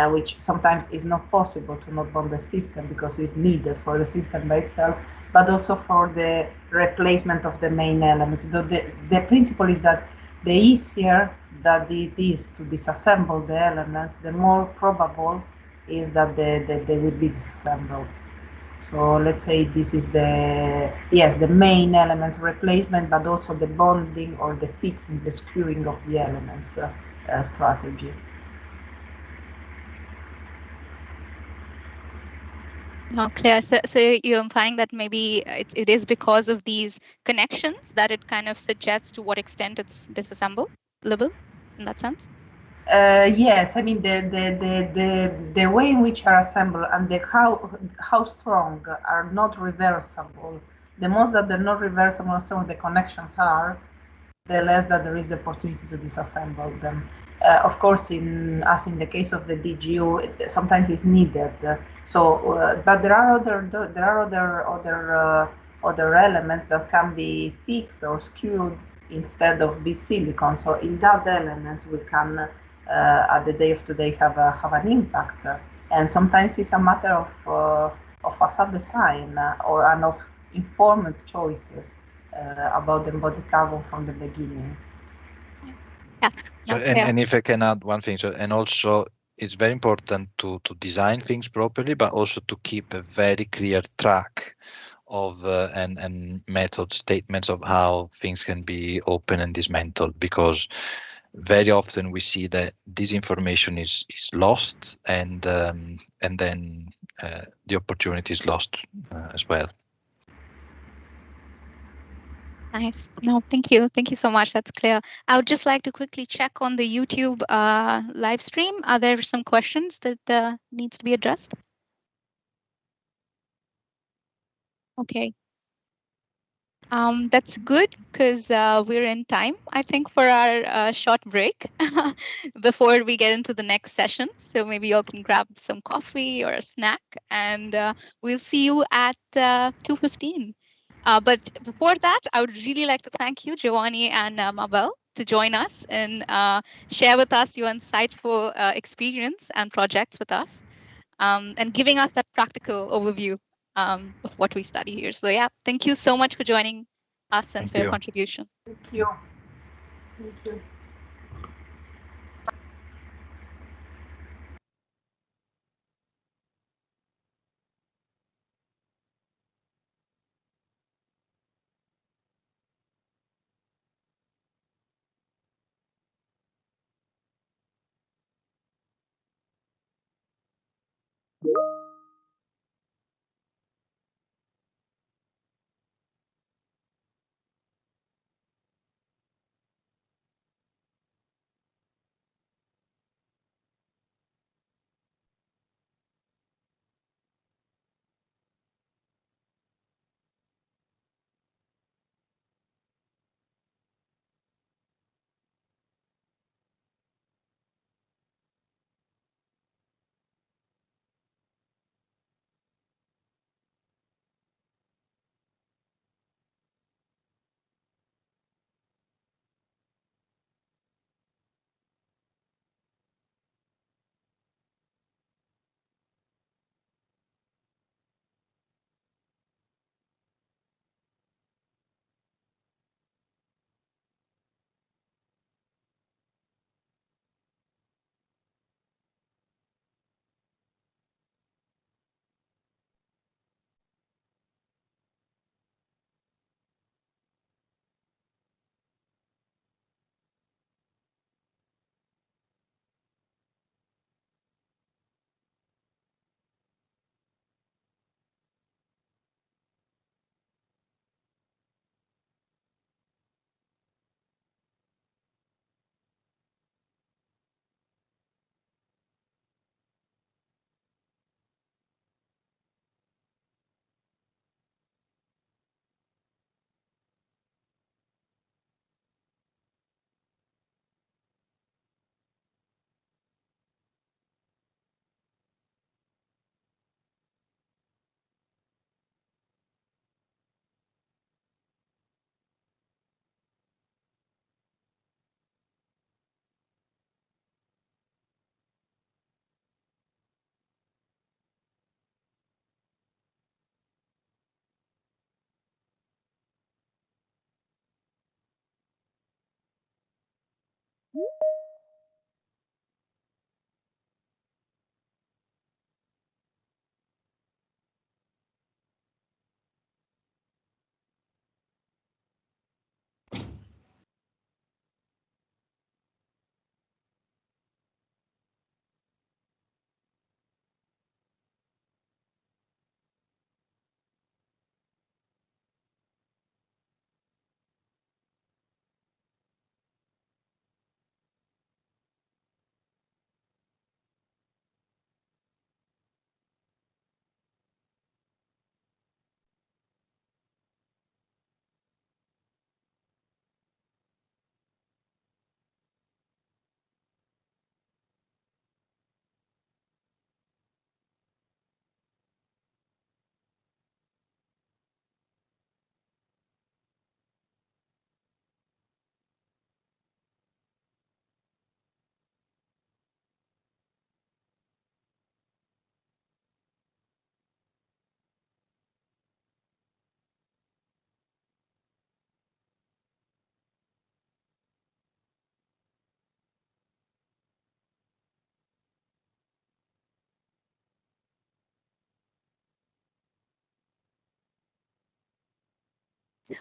which sometimes is not possible to not bond the system because it's needed for the system by itself, but also for the replacement of the main elements. So the principle is that the easier that it is to disassemble the elements, the more probable is that they will be disassembled. So let's say this is the main elements replacement, but also the bonding or the fixing, the screwing of the elements strategy. No, clear. So you're implying that maybe it is because of these connections that it kind of suggests to what extent it's disassemblable in that sense? Yes, I mean the way in which are assembled and how strong are not reversible. The most that they're not reversible, and strong the connections are, the less that there is the opportunity to disassemble them. Of course, as in the case of the DGU, sometimes it's needed. But there are other elements that can be fixed or screwed instead of be silicon. So in that elements we can at the day of today have an impact. And sometimes it's a matter of facade design or of informed choices about the embodied carbon from the beginning. Yeah. So, and if I can add one thing, so and also it's very important to design things properly, but also to keep a very clear track of and method statements of how things can be opened and dismantled, because very often we see that this information is lost, and then the opportunity is lost as well. Nice. No, thank you. Thank you so much. That's clear. I would just like to quickly check on the YouTube live stream. Are there some questions that needs to be addressed? Okay. That's good, because we're in time, I think, for our short break before we get into the next session. So maybe you all can grab some coffee or a snack, and we'll see you at 2:15. But before that, I would really like to thank you, Giovanni and Mabel, to join us and share with us your insightful experience and projects with us, and giving us that practical overview of what we study here. So yeah, thank you so much for joining us and for your contribution. Thank you. Thank you.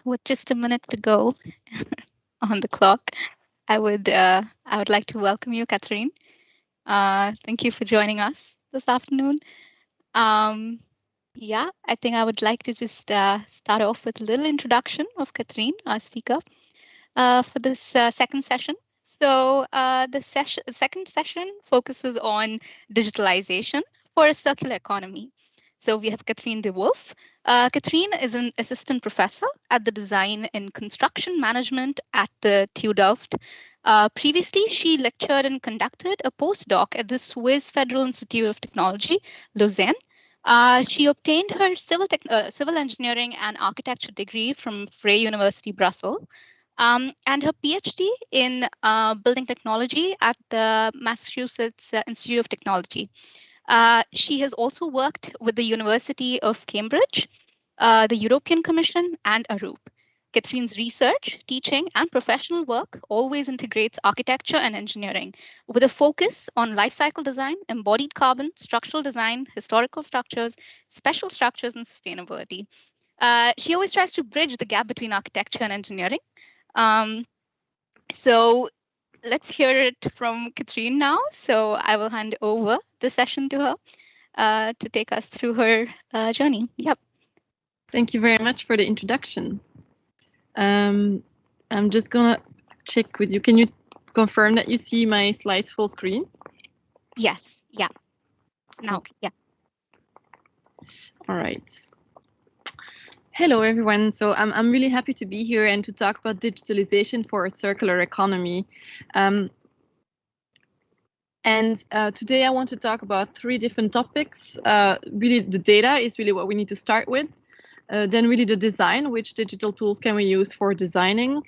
With just a minute to go on the clock, I would like to welcome you, Catherine. Thank you for joining us this afternoon. Yeah, I think I would like to just start off with a little introduction of Catherine, our speaker, for this second session. So the second session focuses on digitalization for a circular economy. So we have Catherine de Wolf. Catherine is an assistant professor at the Design and Construction Management at the TU Delft. Previously, she lectured and conducted a postdoc at the Swiss Federal Institute of Technology, Lausanne, She obtained her civil engineering and architecture degree from Frey University, Brussels, and her PhD in building technology at the Massachusetts Institute of Technology. She has also worked with the University of Cambridge, the European Commission, and Arup. Catherine's research, teaching, and professional work always integrates architecture and engineering with a focus on life cycle design, embodied carbon, structural design, historical structures, special structures, and sustainability. She always tries to bridge the gap between architecture and engineering. So let's hear it from Catherine now. So I will hand over the session to her to take us through her journey. Yep. Thank you very much for the introduction. I'm just gonna check with you. Can you confirm that you see my slides full screen? Yes. Yeah. Now. Okay. Yeah. All right. Hello, everyone. So I'm really happy to be here and to talk about digitalization for a circular economy. Today I want to talk about 3 different topics. Really, the data is really what we need to start with. Then really the design, which digital tools can we use for designing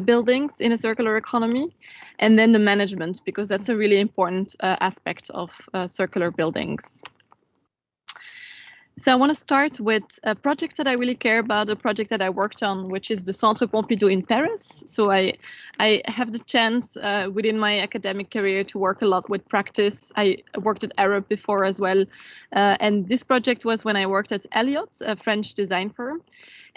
buildings in a circular economy, and then the management, because that's a really important aspect of circular buildings. So I want to start with a project that I really care about, a project that I worked on, which is the Centre Pompidou in Paris. So I have the chance within my academic career to work a lot with practice. I worked at Arup before as well. And this project was when I worked at Elliott, a French design firm.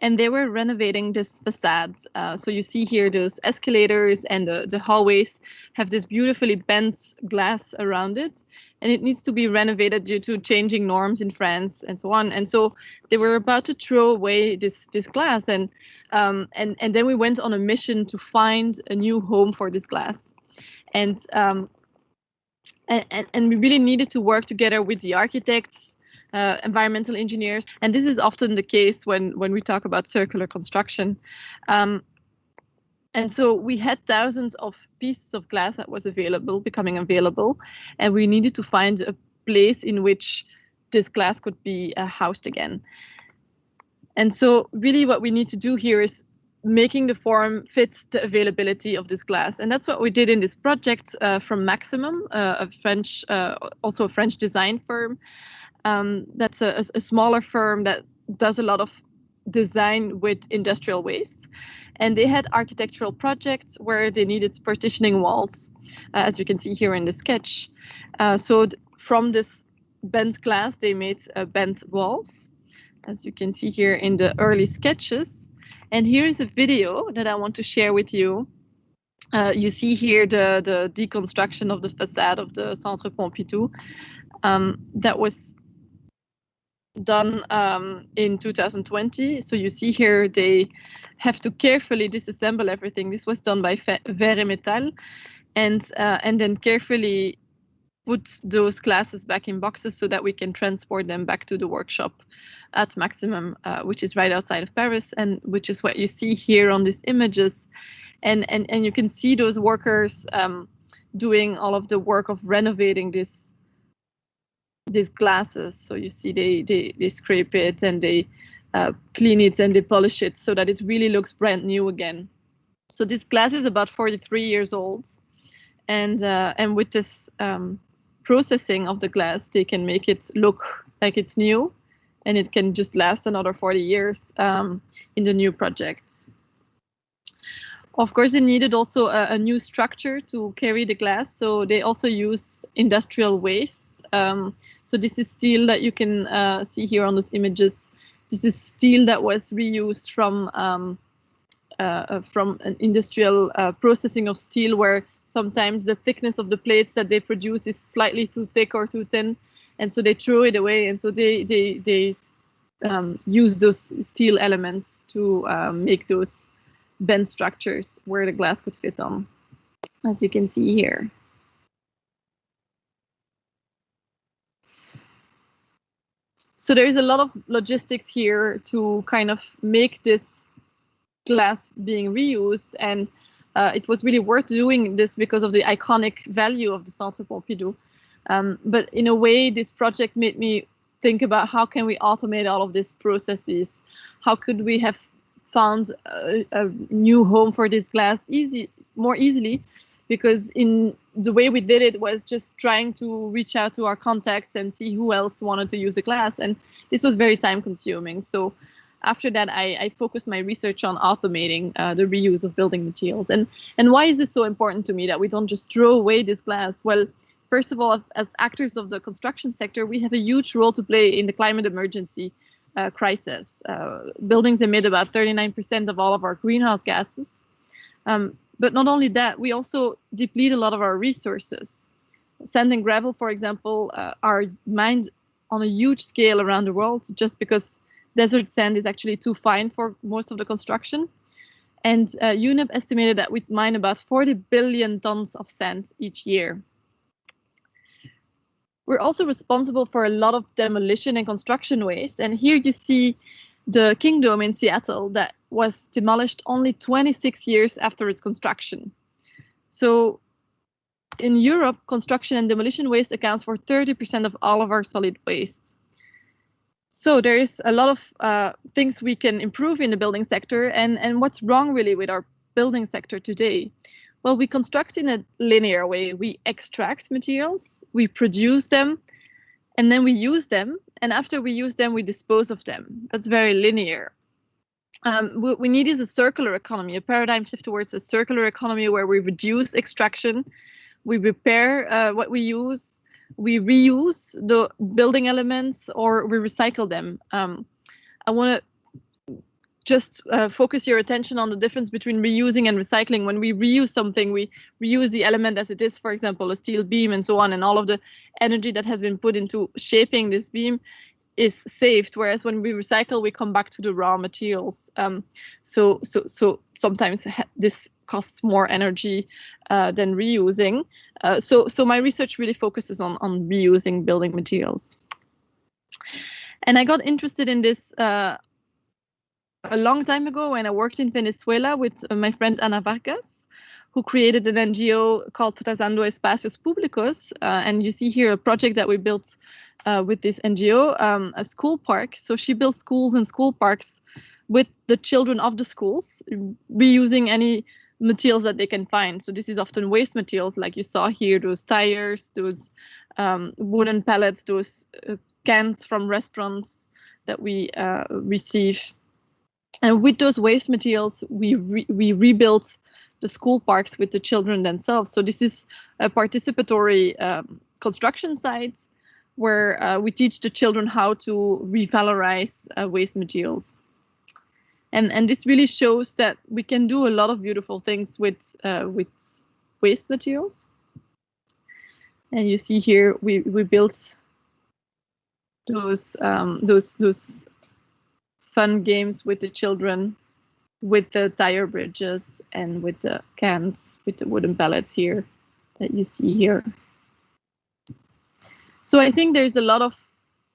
And they were renovating this facade. So you see here those escalators and the hallways have this beautifully bent glass around it. And it needs to be renovated due to changing norms in France and so on. And so they were about to throw away this glass. And then we went on a mission to find a new home for this glass. And we really needed to work together with the architects, environmental engineers, and this is often the case when we talk about circular construction. And so we had thousands of pieces of glass that was becoming available, and we needed to find a place in which this glass could be housed again. And so really what we need to do here is making the form fit the availability of this glass. And that's what we did in this project from Maximum, also a French design firm. That's a smaller firm that does a lot of design with industrial waste. And they had architectural projects where they needed partitioning walls, as you can see here in the sketch. So from this bent glass, they made bent walls, as you can see here in the early sketches. And here is a video that I want to share with you. You see here the deconstruction of the facade of the Centre Pompidou that was done in 2020. So you see here they have to carefully disassemble everything. This was done by Verre Metal, and then carefully put those glasses back in boxes so that we can transport them back to the workshop at Maximum, which is right outside of Paris, and which is what you see here on these images. And you can see those workers doing all of the work of renovating these glasses. So you see they scrape it and they clean it and they polish it so that it really looks brand new again. So this glass is about 43 years old, and with this processing of the glass, they can make it look like it's new, and it can just last another 40 years in the new projects. Of course, they needed also a new structure to carry the glass, so they also use industrial waste. So this is steel that you can see here on those images. This is steel that was reused from an industrial processing of steel, where sometimes the thickness of the plates that they produce is slightly too thick or too thin, and so they throw it away. And so they use those steel elements to make those bent structures where the glass could fit on, as you can see here. So there is a lot of logistics here to kind of make this glass being reused, and it was really worth doing this because of the iconic value of the Centre Pompidou. But in a way, this project made me think about how can we automate all of these processes? How could we have found a new home for this glass more easily? Because in the way we did it was just trying to reach out to our contacts and see who else wanted to use the glass, and this was very time consuming. So after that, I focused my research on automating the reuse of building materials. And why is this so important to me that we don't just throw away this glass? Well, first of all, as actors of the construction sector, we have a huge role to play in the climate emergency crisis. Buildings emit about 39% of all of our greenhouse gases. But not only that, we also deplete a lot of our resources. Sand and gravel, for example, are mined on a huge scale around the world just because desert sand is actually too fine for most of the construction. And UNEP estimated that we mine about 40 billion tons of sand each year. We're also responsible for a lot of demolition and construction waste. And here you see the Kingdom in Seattle that was demolished only 26 years after its construction. So in Europe, construction and demolition waste accounts for 30% of all of our solid waste. So there is a lot of things we can improve in the building sector. And what's wrong really with our building sector today? Well, we construct in a linear way. We extract materials, we produce them, and then we use them. And after we use them, we dispose of them. That's very linear. What we need is a circular economy, a paradigm shift towards a circular economy where we reduce extraction, we repair what we use, we reuse the building elements, or we recycle them. I want to just focus your attention on the difference between reusing and recycling. When we reuse something, we reuse the element as it is, for example, a steel beam and so on, and all of the energy that has been put into shaping this beam is saved, whereas when we recycle, we come back to the raw materials. So sometimes this costs more energy than reusing. So my research really focuses on reusing building materials. And I got interested in this a long time ago when I worked in Venezuela with my friend Ana Vargas, who created an NGO called Trazando Espacios Públicos. And you see here a project that we built with this NGO, a school park. So she built schools and school parks with the children of the schools, reusing any materials that they can find. So this is often waste materials, like you saw here, those tires, those wooden pallets, those cans from restaurants that we receive. And with those waste materials, we rebuilt the school parks with the children themselves. So this is a participatory construction site where we teach the children how to revalorize waste materials. And this really shows that we can do a lot of beautiful things with waste materials. And you see here we built those fun games with the children, with the tire bridges and with the cans, with the wooden pallets here that you see here. So I think there's a lot of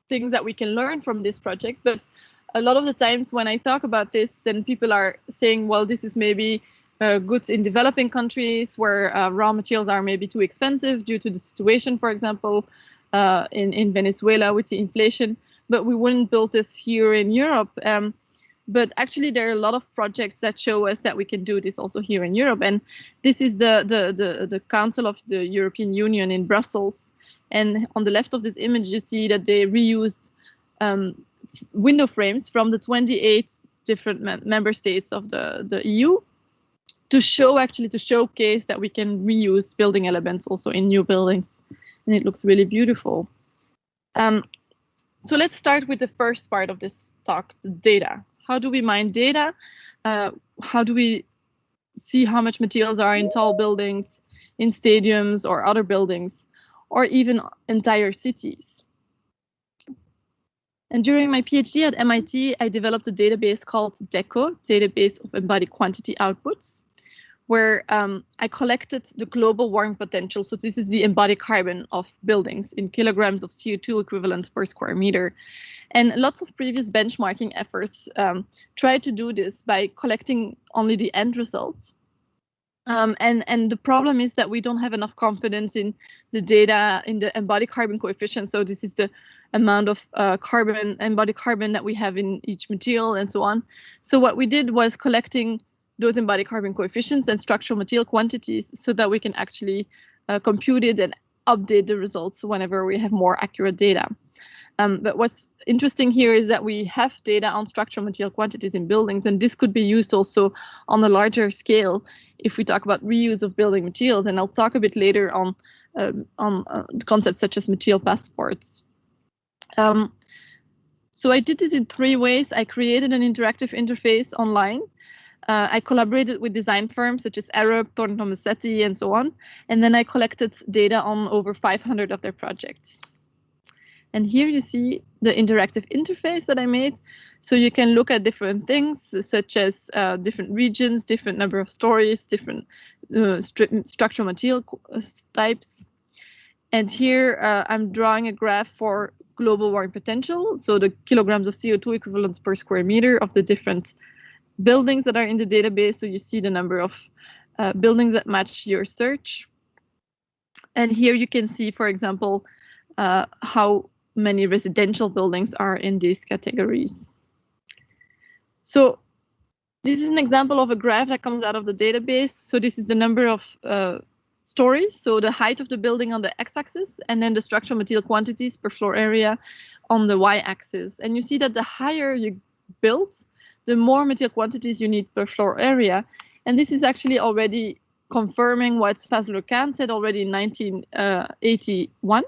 things that we can learn from this project, but a lot of the times when I talk about this, then people are saying, well, this is maybe good in developing countries where raw materials are maybe too expensive due to the situation, for example, in Venezuela with the inflation, but we wouldn't build this here in Europe. But actually, there are a lot of projects that show us that we can do this also here in Europe. And this is the Council of the European Union in Brussels. And on the left of this image, you see that they reused window frames from the 28 different member states of the EU to showcase that we can reuse building elements also in new buildings. And it looks really beautiful. So let's start with the first part of this talk, the data. How do we mine data? How do we see how much materials are in tall buildings, in stadiums or other buildings, or even entire cities? And during my PhD at MIT, I developed a database called DECO, Database of Embodied Quantity Outputs, where I collected the global warming potential. So this is the embodied carbon of buildings in kilograms of CO2 equivalent per square meter. And lots of previous benchmarking efforts tried to do this by collecting only the end results. And the problem is that we don't have enough confidence in the data, in the embodied carbon coefficient. So this is the amount of carbon, embodied carbon that we have in each material and so on. So what we did was collecting those embodied carbon coefficients and structural material quantities so that we can actually compute it and update the results whenever we have more accurate data. But what's interesting here is that we have data on structural material quantities in buildings, and this could be used also on a larger scale if we talk about reuse of building materials. And I'll talk a bit later on concepts such as material passports. So I did this in 3 ways. I created an interactive interface online. I collaborated with design firms such as Arup, Thornton Tomasetti, and so on. And then I collected data on over 500 of their projects. And here you see the interactive interface that I made. So you can look at different things, such as different regions, different number of stories, different structural material types. And here I'm drawing a graph for global warming potential. So the kilograms of CO2 equivalents per square meter of the different buildings that are in the database. So you see the number of buildings that match your search. And here you can see, for example, how many residential buildings are in these categories. So this is an example of a graph that comes out of the database. So this is the number of stories, so the height of the building on the x-axis, and then the structural material quantities per floor area on the y-axis. And you see that the higher you build, the more material quantities you need per floor area. And this is actually already confirming what Fazlur Khan said already in 1981.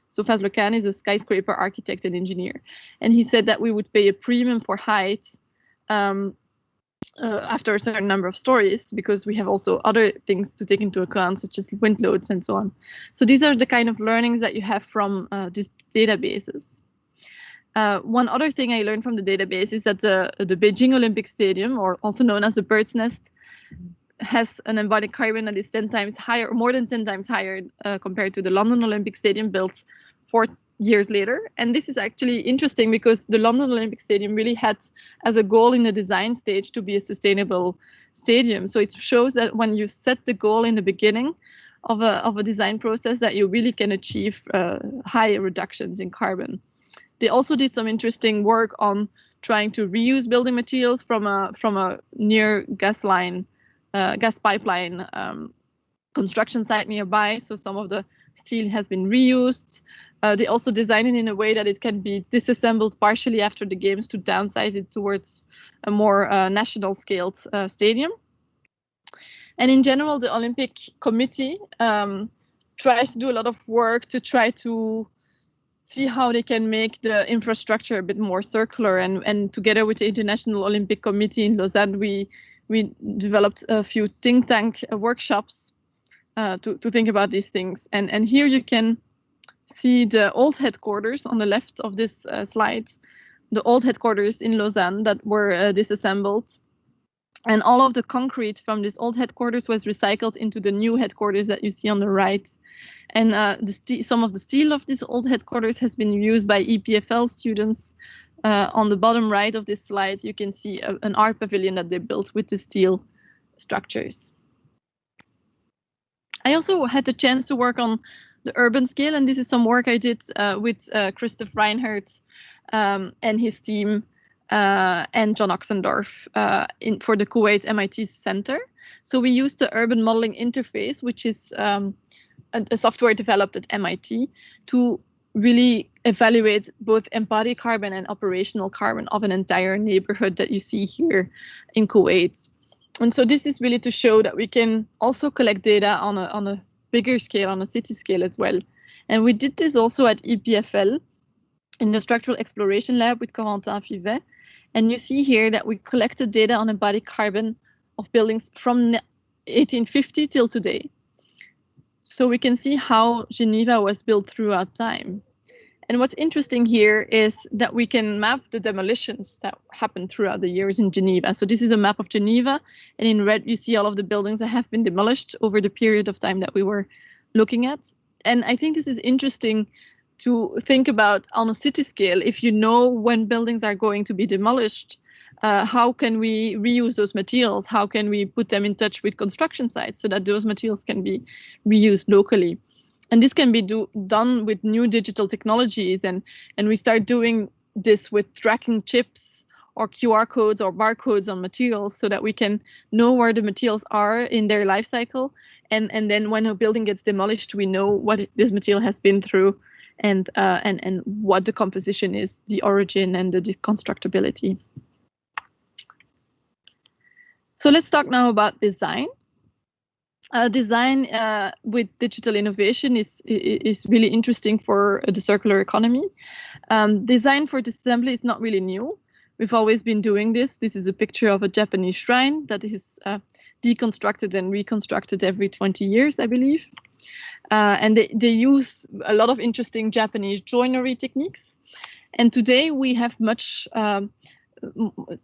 So Fazlur Khan is a skyscraper architect and engineer. And he said that we would pay a premium for height after a certain number of stories, because we have also other things to take into account, such as wind loads and so on. So these are the kind of learnings that you have from these databases. One other thing I learned from the database is that the Beijing Olympic Stadium, or also known as the Bird's Nest, has an embodied carbon that is 10 times higher, more than 10 times higher compared to the London Olympic Stadium built 4 years later. And this is actually interesting because the London Olympic Stadium really had as a goal in the design stage to be a sustainable stadium. So it shows that when you set the goal in the beginning of a design process, that you really can achieve high reductions in carbon. They also did some interesting work on trying to reuse building materials from a near gas pipeline construction site nearby. So some of the steel has been reused. They also designed it in a way that it can be disassembled partially after the games to downsize it towards a more national scaled stadium. And in general, the Olympic Committee tries to do a lot of work to try to see how they can make the infrastructure a bit more circular. And together with the International Olympic Committee in Lausanne, we developed a few think tank workshops to think about these things. And here you can see the old headquarters on the left of this slide, the old headquarters in Lausanne that were disassembled. And all of the concrete from this old headquarters was recycled into the new headquarters that you see on the right. And some of the steel of this old headquarters has been used by EPFL students. On the bottom right of this slide, you can see an art pavilion that they built with the steel structures. I also had the chance to work on the urban scale, and this is some work I did with Christoph Reinhardt and his team and John Oxendorf for the Kuwait MIT Center. So we used the urban modeling interface, which is a software developed at MIT to really evaluate both embodied carbon and operational carbon of an entire neighborhood that you see here in Kuwait. And so this is really to show that we can also collect data on a bigger scale, on a city scale as well. And we did this also at EPFL in the Structural Exploration Lab with Corentin Fivet. And you see here that we collected data on embodied carbon of buildings from 1850 till today. So we can see how Geneva was built throughout time. And what's interesting here is that we can map the demolitions that happened throughout the years in Geneva. So this is a map of Geneva, and in red you see all of the buildings that have been demolished over the period of time that we were looking at. And I think this is interesting to think about on a city scale. If you know when buildings are going to be demolished, how can we reuse those materials? How can we put them in touch with construction sites so that those materials can be reused locally? And this can be done with new digital technologies, and we start doing this with tracking chips or QR codes or barcodes on materials, so that we can know where the materials are in their life cycle. And then when a building gets demolished, we know what this material has been through, and what the composition is, the origin, and the deconstructability. So let's talk now about design. Design with digital innovation is really interesting for the circular economy. Design for disassembly is not really new. We've always been doing this. This is a picture of a Japanese shrine that is deconstructed and reconstructed every 20 years, I believe. And they use a lot of interesting Japanese joinery techniques. And today we have much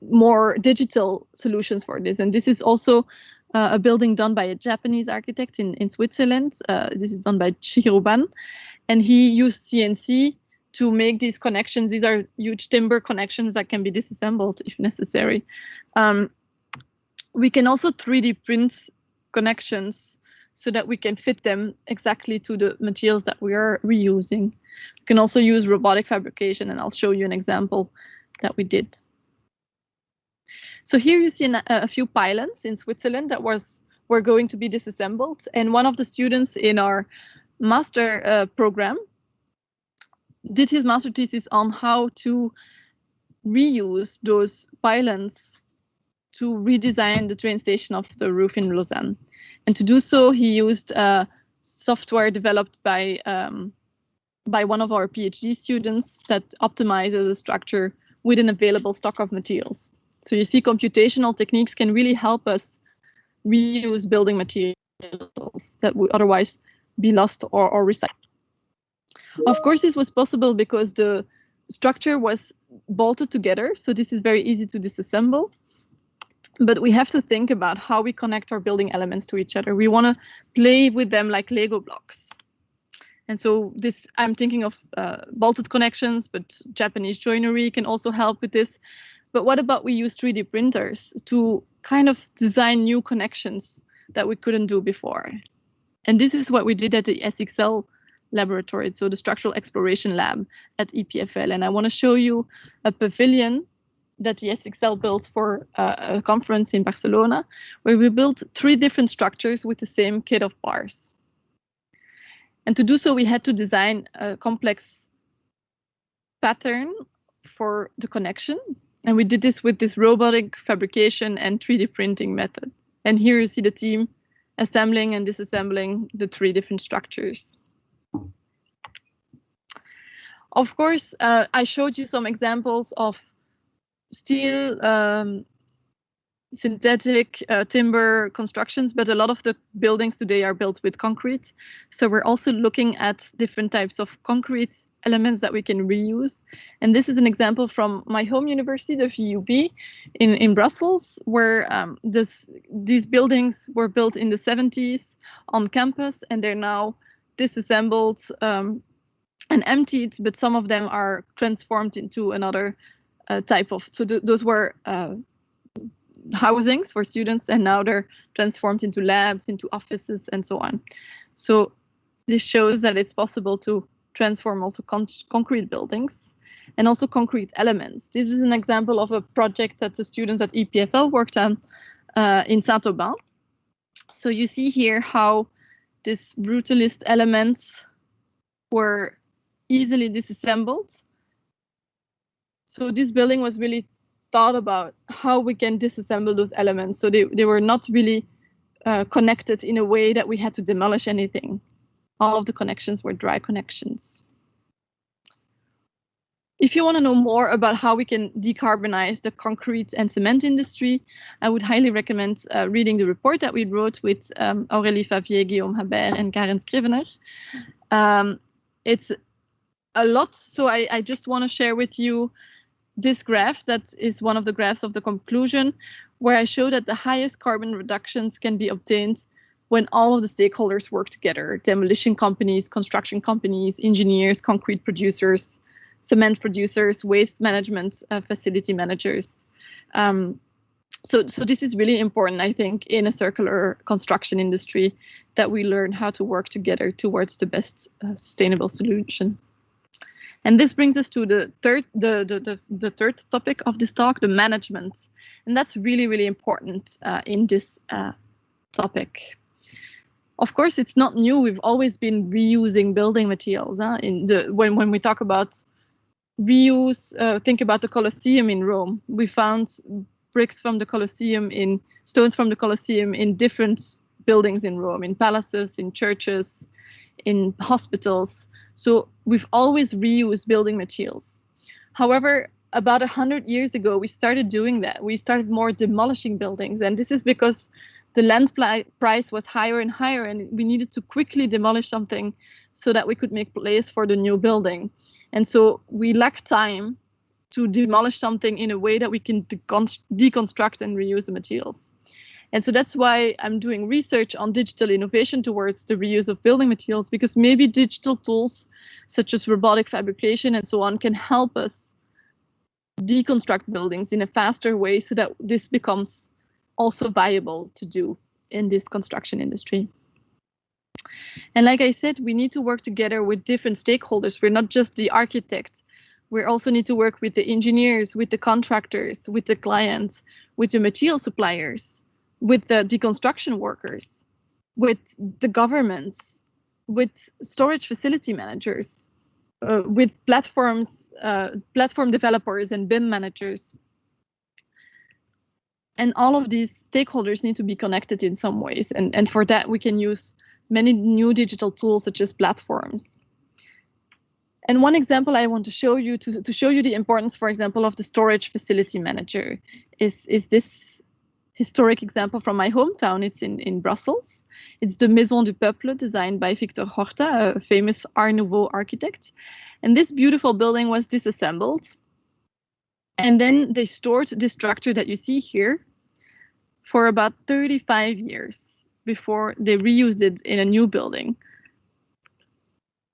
more digital solutions for this. And this is also a building done by a Japanese architect in Switzerland. This is done by Chihiro Ban. And he used CNC to make these connections. These are huge timber connections that can be disassembled if necessary. We can also 3D print connections so that we can fit them exactly to the materials that we are reusing. We can also use robotic fabrication, and I'll show you an example that we did. So here you see a few pylons in Switzerland that were going to be disassembled, and one of the students in our master program did his master thesis on how to reuse those pylons to redesign the train station of the roof in Lausanne. And to do so, he used software developed by one of our PhD students that optimizes the structure with an available stock of materials. So you see, computational techniques can really help us reuse building materials that would otherwise be lost or recycled. Of course, this was possible because the structure was bolted together, so this is very easy to disassemble. But we have to think about how we connect our building elements to each other. We want to play with them like Lego blocks. And so this, I'm thinking of bolted connections, but Japanese joinery can also help with this. But what about we use 3D printers to kind of design new connections that we couldn't do before? And this is what we did at the SXL laboratory, so the Structural Exploration Lab at EPFL. And I want to show you a pavilion that the SXL built for a conference in Barcelona, where we built 3 different structures with the same kit of bars. And to do so, we had to design a complex pattern for the connection. And we did this with this robotic fabrication and 3D printing method. And here you see the team assembling and disassembling the 3 different structures. Of course, I showed you some examples of steel, synthetic, timber constructions, but a lot of the buildings today are built with concrete. So we're also looking at different types of concrete elements that we can reuse. And this is an example from my home university, the VUB in Brussels, where these buildings were built in the 70s on campus, and they're now disassembled and emptied, but some of them are transformed into another type of, so those were housings for students, and now they're transformed into labs, into offices, and so on. So this shows that it's possible to transform also concrete buildings and also concrete elements. This is an example of a project that the students at EPFL worked on in Saint-Aubin. So you see here how these brutalist elements were easily disassembled. So this building was really thought about how we can disassemble those elements. So they were not really connected in a way that we had to demolish anything. All of the connections were dry connections. If you want to know more about how we can decarbonize the concrete and cement industry, I would highly recommend reading the report that we wrote with Aurélie Favier, Guillaume Habert, and Karen Scrivener. It's a lot, so I just want to share with you this graph that is one of the graphs of the conclusion, where I show that the highest carbon reductions can be obtained when all of the stakeholders work together: demolition companies, construction companies, engineers, concrete producers, cement producers, waste management facility managers. So this is really important, I think, in a circular construction industry, that we learn how to work together towards the best sustainable solution. And this brings us to the third topic of this talk, the management. And that's really, really important in this topic. Of course, it's not new. We've always been reusing building materials. When we talk about reuse, think about the Colosseum in Rome. We found bricks from the Colosseum, stones from the Colosseum in different buildings in Rome, in palaces, in churches, in hospitals. So we've always reused building materials. However, about 100 years ago, we started doing that. We started more demolishing buildings. And this is because the land price was higher and higher, and we needed to quickly demolish something so that we could make place for the new building. And so we lacked time to demolish something in a way that we can deconstruct and reuse the materials. And so that's why I'm doing research on digital innovation towards the reuse of building materials, because maybe digital tools such as robotic fabrication and so on can help us deconstruct buildings in a faster way so that this becomes also viable to do in this construction industry. And like I said, we need to work together with different stakeholders. We're not just the architect. We also need to work with the engineers, with the contractors, with the clients, with the material suppliers, with the deconstruction workers, with the governments, with storage facility managers, with platform developers and BIM managers. And all of these stakeholders need to be connected in some ways. And for that, we can use many new digital tools such as platforms. And one example I want to show you to show you the importance, for example, of the storage facility manager is this historic example from my hometown. It's in Brussels. It's the Maison du Peuple, designed by Victor Horta, a famous Art Nouveau architect. And this beautiful building was disassembled. And then they stored this structure that you see here for about 35 years before they reused it in a new building,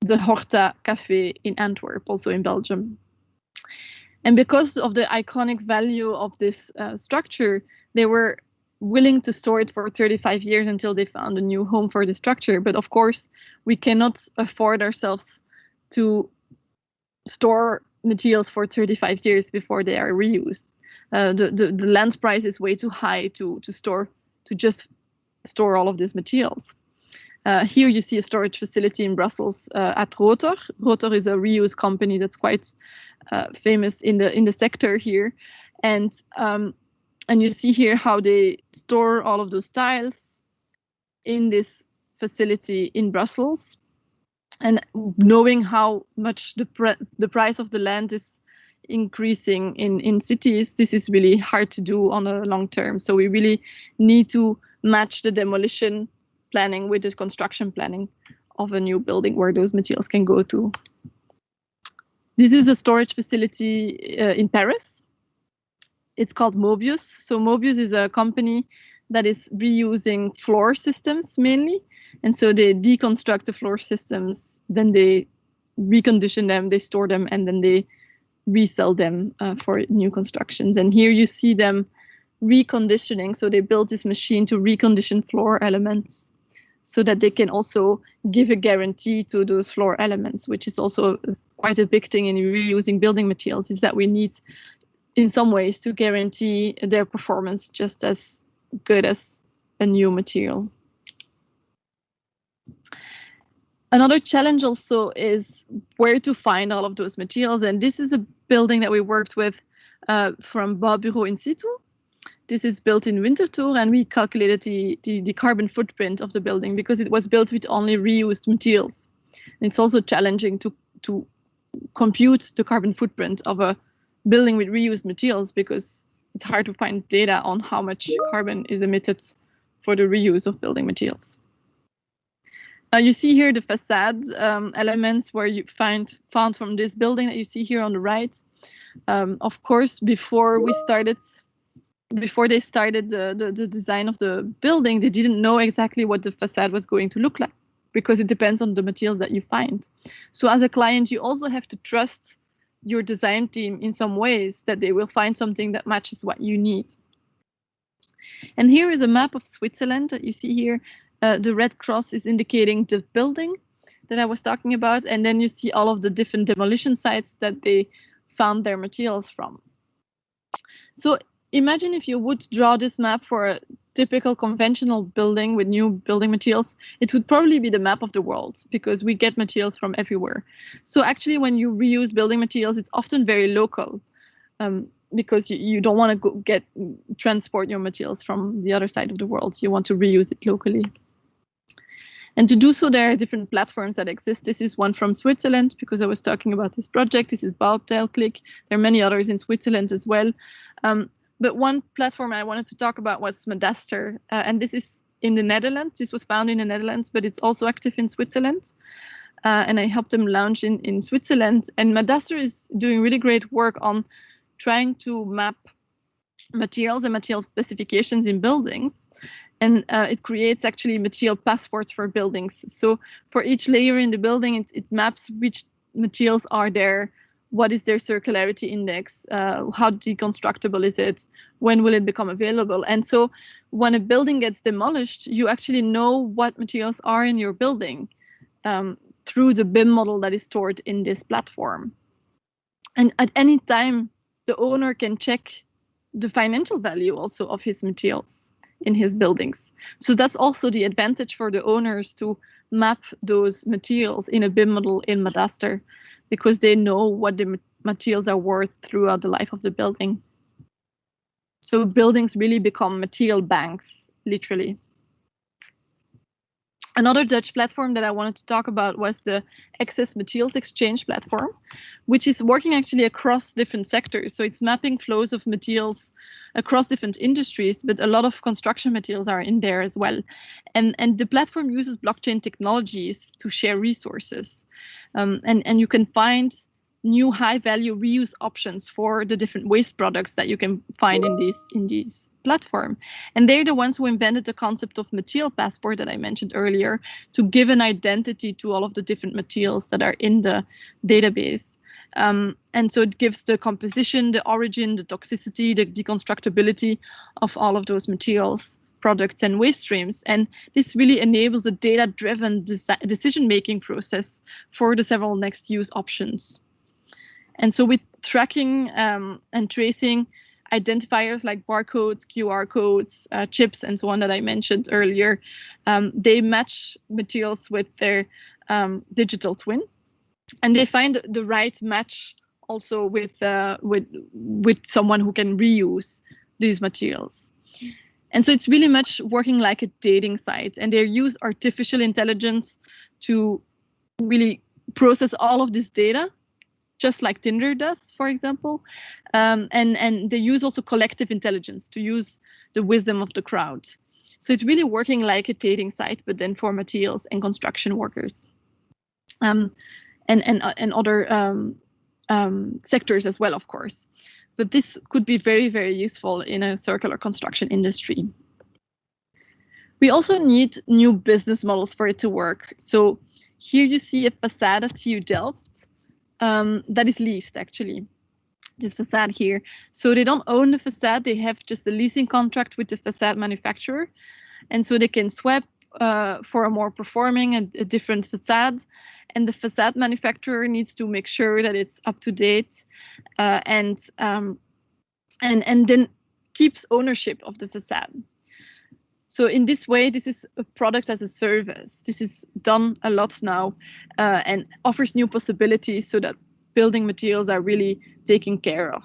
the Horta Café in Antwerp, also in Belgium. And because of the iconic value of this structure, they were willing to store it for 35 years until they found a new home for the structure. But of course, we cannot afford ourselves to store materials for 35 years before they are reused. The land price is way too high to just store all of these materials. Here you see a storage facility in Brussels at Rotor. Rotor is a reuse company that's quite famous in the sector here, and you see here how they store all of those tiles in this facility in Brussels. And knowing how much the price of the land is increasing in cities, this is really hard to do on a long term. So we really need to match the demolition planning with the construction planning of a new building where those materials can go to. This is a storage facility in Paris. It's called Mobius. So Mobius is a company that is reusing floor systems mainly. And so they deconstruct the floor systems, then they recondition them, they store them, and then they resell them for new constructions. And here you see them reconditioning. So they built this machine to recondition floor elements so that they can also give a guarantee to those floor elements, which is also quite a big thing in reusing building materials, is that we need in some ways to guarantee their performance just as good as a new material. Another challenge also is where to find all of those materials. And this is a building that we worked with from BouT in situ. This is built in Winterthur, and we calculated the carbon footprint of the building because it was built with only reused materials. And it's also challenging to compute the carbon footprint of a building with reused materials because it's hard to find data on how much carbon is emitted for the reuse of building materials. You see here the facade elements where you found from this building that you see here on the right. Of course, before they started the design of the building, they didn't know exactly what the facade was going to look like because it depends on the materials that you find. So as a client, you also have to trust your design team in some ways that they will find something that matches what you need. And here is a map of Switzerland that you see here. The red cross is indicating the building that I was talking about, and then you see all of the different demolition sites that they found their materials from. So imagine if you would draw this map for a typical conventional building with new building materials, it would probably be the map of the world, because we get materials from everywhere. So actually, when you reuse building materials, it's often very local, because you don't want to transport your materials from the other side of the world. You want to reuse it locally. And to do so, there are different platforms that exist. This is one from Switzerland, because I was talking about this project. This is BouT. There are many others in Switzerland as well. But one platform I wanted to talk about was Madaster, and this is in the Netherlands. This was found in the Netherlands, but it's also active in Switzerland. And I helped them launch in Switzerland. And Madaster is doing really great work on trying to map materials and material specifications in buildings. And it creates actually material passports for buildings. So for each layer in the building, it maps which materials are there, what is their circularity index, how deconstructible is it, when will it become available. And so when a building gets demolished, you actually know what materials are in your building through the BIM model that is stored in this platform. And at any time, the owner can check the financial value also of his materials in his buildings. So that's also the advantage for the owners to map those materials in a BIM model in Madaster, because they know what the materials are worth throughout the life of the building. So buildings really become material banks, literally. Another Dutch platform that I wanted to talk about was the Excess Materials Exchange platform, which is working actually across different sectors. So it's mapping flows of materials across different industries, but a lot of construction materials are in there as well. And the platform uses blockchain technologies to share resources. And you can find new high-value reuse options for the different waste products that you can find in these platform. And they're the ones who invented the concept of material passport that I mentioned earlier, to give an identity to all of the different materials that are in the database. And so it gives the composition, the origin, the toxicity, the deconstructibility of all of those materials, products, and waste streams. And this really enables a data-driven decision-making process for the several next use options. And so with tracking and tracing, identifiers like barcodes, QR codes, chips, and so on that I mentioned earlier, they match materials with their digital twin, and they find the right match also with someone who can reuse these materials. And so it's really much working like a dating site, and they use artificial intelligence to really process all of this data, just like Tinder does, for example. And they use also collective intelligence to use the wisdom of the crowd. So it's really working like a dating site, but then for materials and construction workers, and other sectors as well, of course. But this could be very, very useful in a circular construction industry. We also need new business models for it to work. So here you see a facade at TU Delft. That is leased, actually, this facade here. So they don't own the facade, they have just a leasing contract with the facade manufacturer. And so they can swap for a more performing and a different facade. And the facade manufacturer needs to make sure that it's up to date and then keeps ownership of the facade. So in this way, this is a product as a service. This is done a lot now and offers new possibilities so that building materials are really taken care of.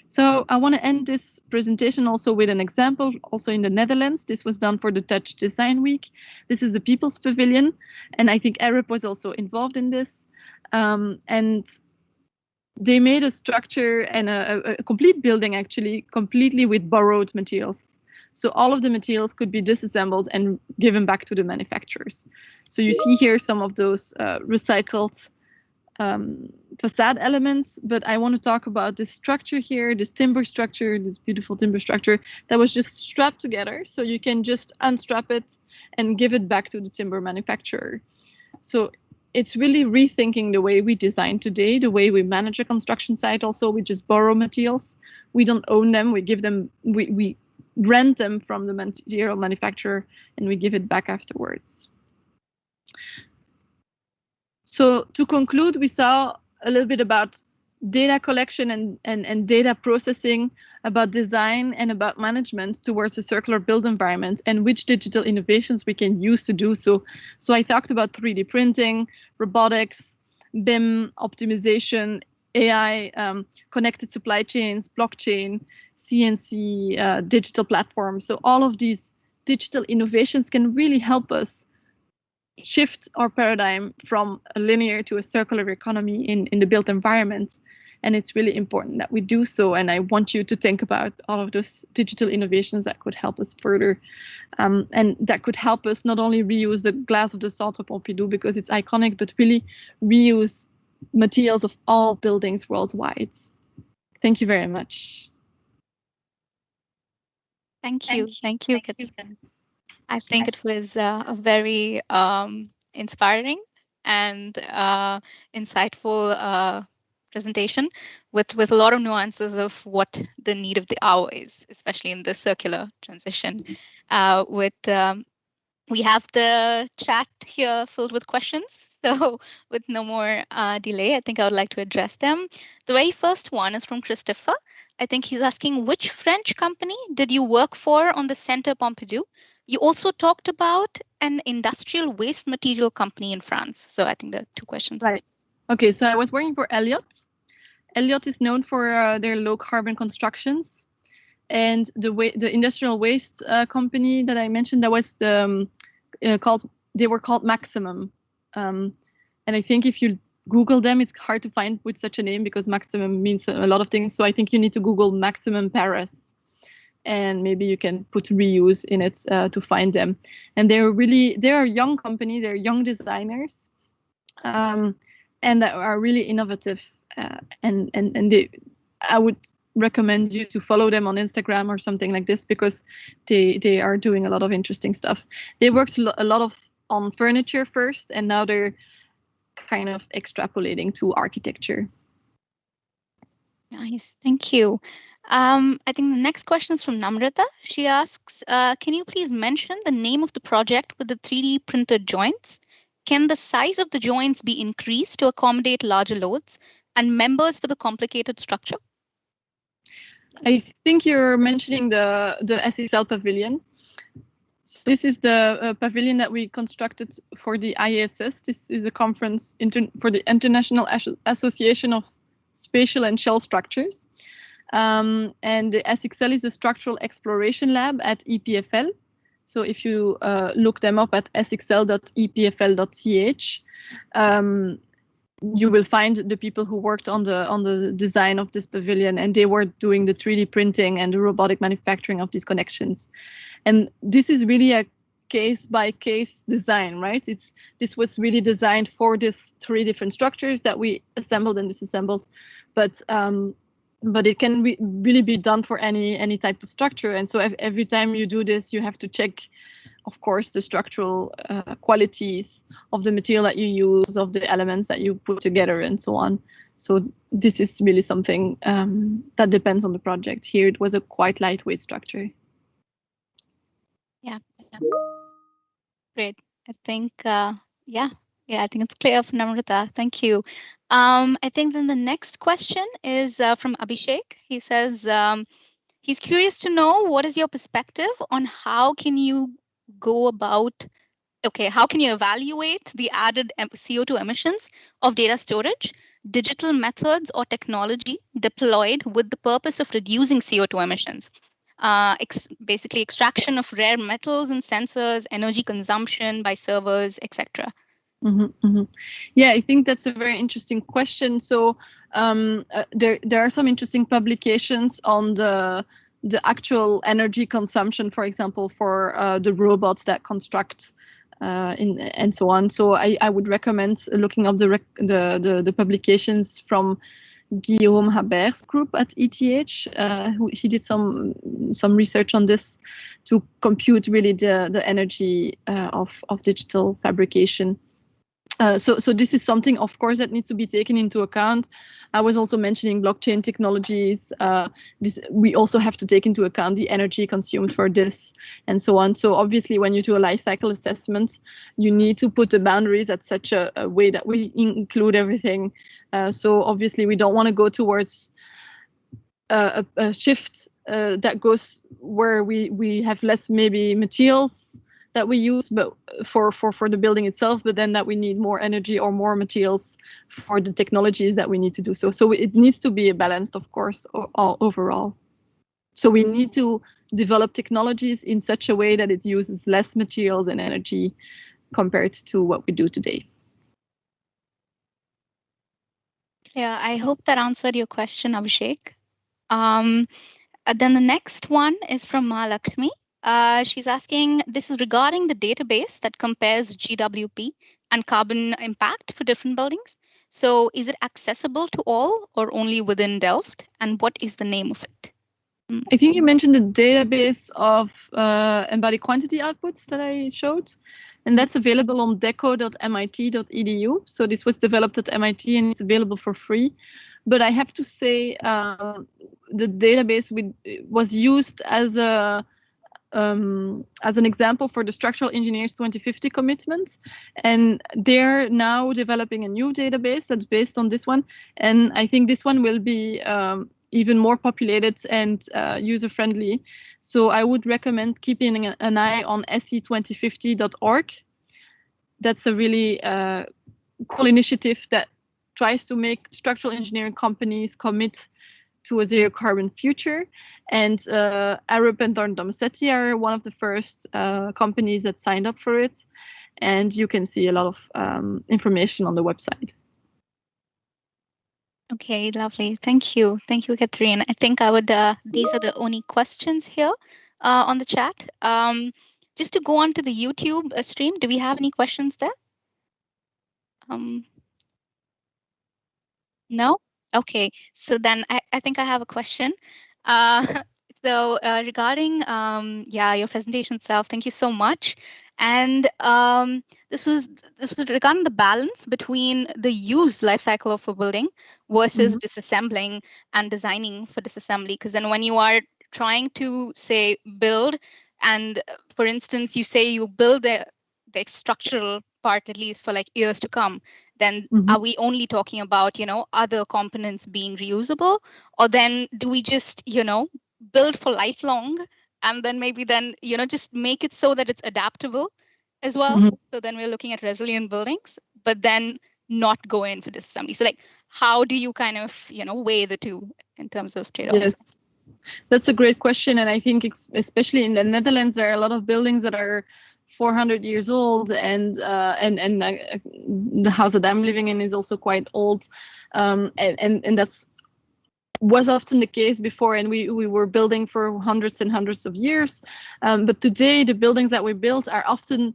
So I want to end this presentation also with an example, also in the Netherlands. This was done for the Dutch Design Week. This is the People's Pavilion, and I think Arab was also involved in this. And they made a structure and a complete building, actually, completely with borrowed materials. So all of the materials could be disassembled and given back to the manufacturers. So you see here some of those recycled facade elements, but I want to talk about this structure here, this timber structure, this beautiful timber structure that was just strapped together. So you can just unstrap it and give it back to the timber manufacturer. So it's really rethinking the way we design today, the way we manage a construction site. Also, we just borrow materials. We don't own them. We give them, we rent them from the material manufacturer and we give it back afterwards. So to conclude, we saw a little bit about data collection and data processing, about design and about management towards a circular built environment, and which digital innovations we can use to do so. So I talked about 3D printing, robotics, BIM optimization, AI, connected supply chains, blockchain, CNC, digital platforms. So all of these digital innovations can really help us shift our paradigm from a linear to a circular economy in the built environment. And it's really important that we do so. And I want you to think about all of those digital innovations that could help us further. And that could help us not only reuse the glass of the Centre Pompidou because it's iconic, but really reuse materials of all buildings worldwide. Thank you very much. Thank you. I think it was a very inspiring and insightful presentation with a lot of nuances of what the need of the hour is, especially in the circular transition. We have the chat here filled with questions. So with no more delay, I think I would like to address them. The very first one is from Christopher. I think he's asking, which French company did you work for on the Centre Pompidou? You also talked about an industrial waste material company in France. So I think there are two questions. Right. Okay, so I was working for Elliott. Elliott is known for their low carbon constructions. And the industrial waste company that I mentioned, that was they were called Maximum. And I think if you Google them, it's hard to find with such a name because Maximum means a lot of things. So I think you need to Google Maximum Paris. And maybe you can put reuse in it to find them. And they're a young company, they're young designers, and that are really innovative. And I would recommend you to follow them on Instagram or something like this because they are doing a lot of interesting stuff. They worked a lot on furniture first, and now they're kind of extrapolating to architecture. Nice, thank you. I think the next question is from Namrata. She asks, can you please mention the name of the project with the 3D printed joints? Can the size of the joints be increased to accommodate larger loads and members for the complicated structure? I think you're mentioning the SXL pavilion. So this is the pavilion that we constructed for the IASS. This is a conference for the International Association of Spatial and Shell Structures. And the SXL is a structural exploration lab at EPFL. So if you look them up at sxl.epfl.ch, you will find the people who worked on the design of this pavilion, and they were doing the 3D printing and the robotic manufacturing of these connections. And this is really a case-by-case design, right? This was really designed for these 3 different structures that we assembled and disassembled, but it can really be done for any type of structure. And so every time you do this, you have to check, of course, the structural qualities of the material that you use, of the elements that you put together, and so on. So this is really something that depends on the project. Here it was a quite lightweight structure. Yeah. Great. I think, I think it's clear from Namrata. Thank you. I think then the next question is from Abhishek. He says, he's curious to know, what is your perspective on how can you evaluate the added CO2 emissions of data storage, digital methods or technology deployed with the purpose of reducing CO2 emissions? Basically extraction of rare metals and sensors, energy consumption by servers, etc. Yeah, I think that's a very interesting question. So there are some interesting publications on the actual energy consumption, for example, for the robots that construct and so on. So I would recommend looking up the publications from Guillaume Habert's group at ETH. He did some research on this to compute really the energy of digital fabrication. So this is something, of course, that needs to be taken into account. I was also mentioning blockchain technologies. We also have to take into account the energy consumed for this and so on. So obviously, when you do a life cycle assessment, you need to put the boundaries at such a way that we include everything. So obviously, we don't want to go towards a shift that goes where we have less maybe materials that we use, but for the building itself, but then that we need more energy or more materials for the technologies that we need to do so. So it needs to be balanced, of course, overall. So we need to develop technologies in such a way that it uses less materials and energy compared to what we do today. Yeah, I hope that answered your question, Abhishek. Then the next one is from Mahalakshmi. She's asking, this is regarding the database that compares GWP and carbon impact for different buildings. So is it accessible to all or only within Delft? And what is the name of it? I think you mentioned the database of embodied quantity outputs that I showed, and that's available on deco.mit.edu. So this was developed at MIT and it's available for free. But I have to say, the database was used as an example for the Structural Engineers 2050 commitment, and they're now developing a new database that's based on this one. And I think this one will be even more populated and user-friendly. So I would recommend keeping an eye on se2050.org. That's a really cool initiative that tries to make structural engineering companies commit to a zero carbon future. And Arup and Don Domasetti are one of the first companies that signed up for it. And you can see a lot of information on the website. Okay, lovely. Thank you. Thank you, Catherine. I think I would, these are the only questions here on the chat. Just to go on to the YouTube stream, do we have any questions there? No? Okay, so then I think I have a question. Regarding your presentation itself, thank you so much. And this was regarding the balance between the use life cycle of a building versus disassembling and designing for disassembly. Because then when you are trying to say build, and for instance, you say you build the structural part at least for like years to come, then are we only talking about, other components being reusable? Or then do we just, build for lifelong and then maybe then, just make it so that it's adaptable as well? So then we're looking at resilient buildings, but then not go in for disassembly. So like, how do you kind of, weigh the two in terms of trade-off? Yes, that's a great question. And I think especially in the Netherlands, there are a lot of buildings that are 400 years old, and the house that I'm living in is also quite old, and that's was often the case before, and we were building for hundreds and hundreds of years, but today the buildings that we build are often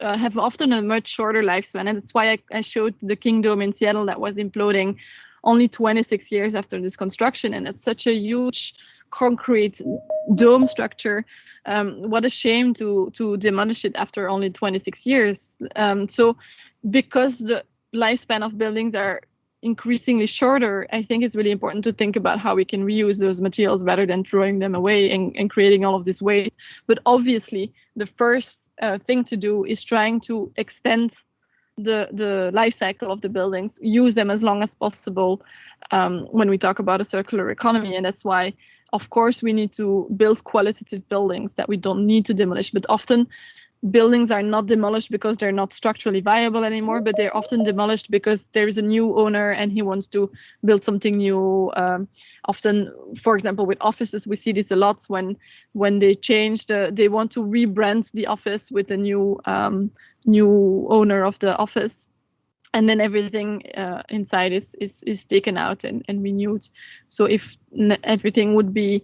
have a much shorter lifespan, and that's why I showed the Kingdom in Seattle that was imploding only 26 years after this construction, and it's such a huge concrete dome structure. What a shame to demolish it after only 26 years. So because the lifespan of buildings are increasingly shorter, I think it's really important to think about how we can reuse those materials rather than throwing them away and creating all of this waste. But obviously, the first thing to do is trying to extend the life cycle of the buildings, use them as long as possible when we talk about a circular economy. And that's why, of course, we need to build qualitative buildings that we don't need to demolish. But often buildings are not demolished because they're not structurally viable anymore, but they're often demolished because there is a new owner and he wants to build something new. Often, for example, with offices, we see this a lot when they change they want to rebrand the office with a new owner of the office, and then everything inside is taken out and renewed. So if everything would be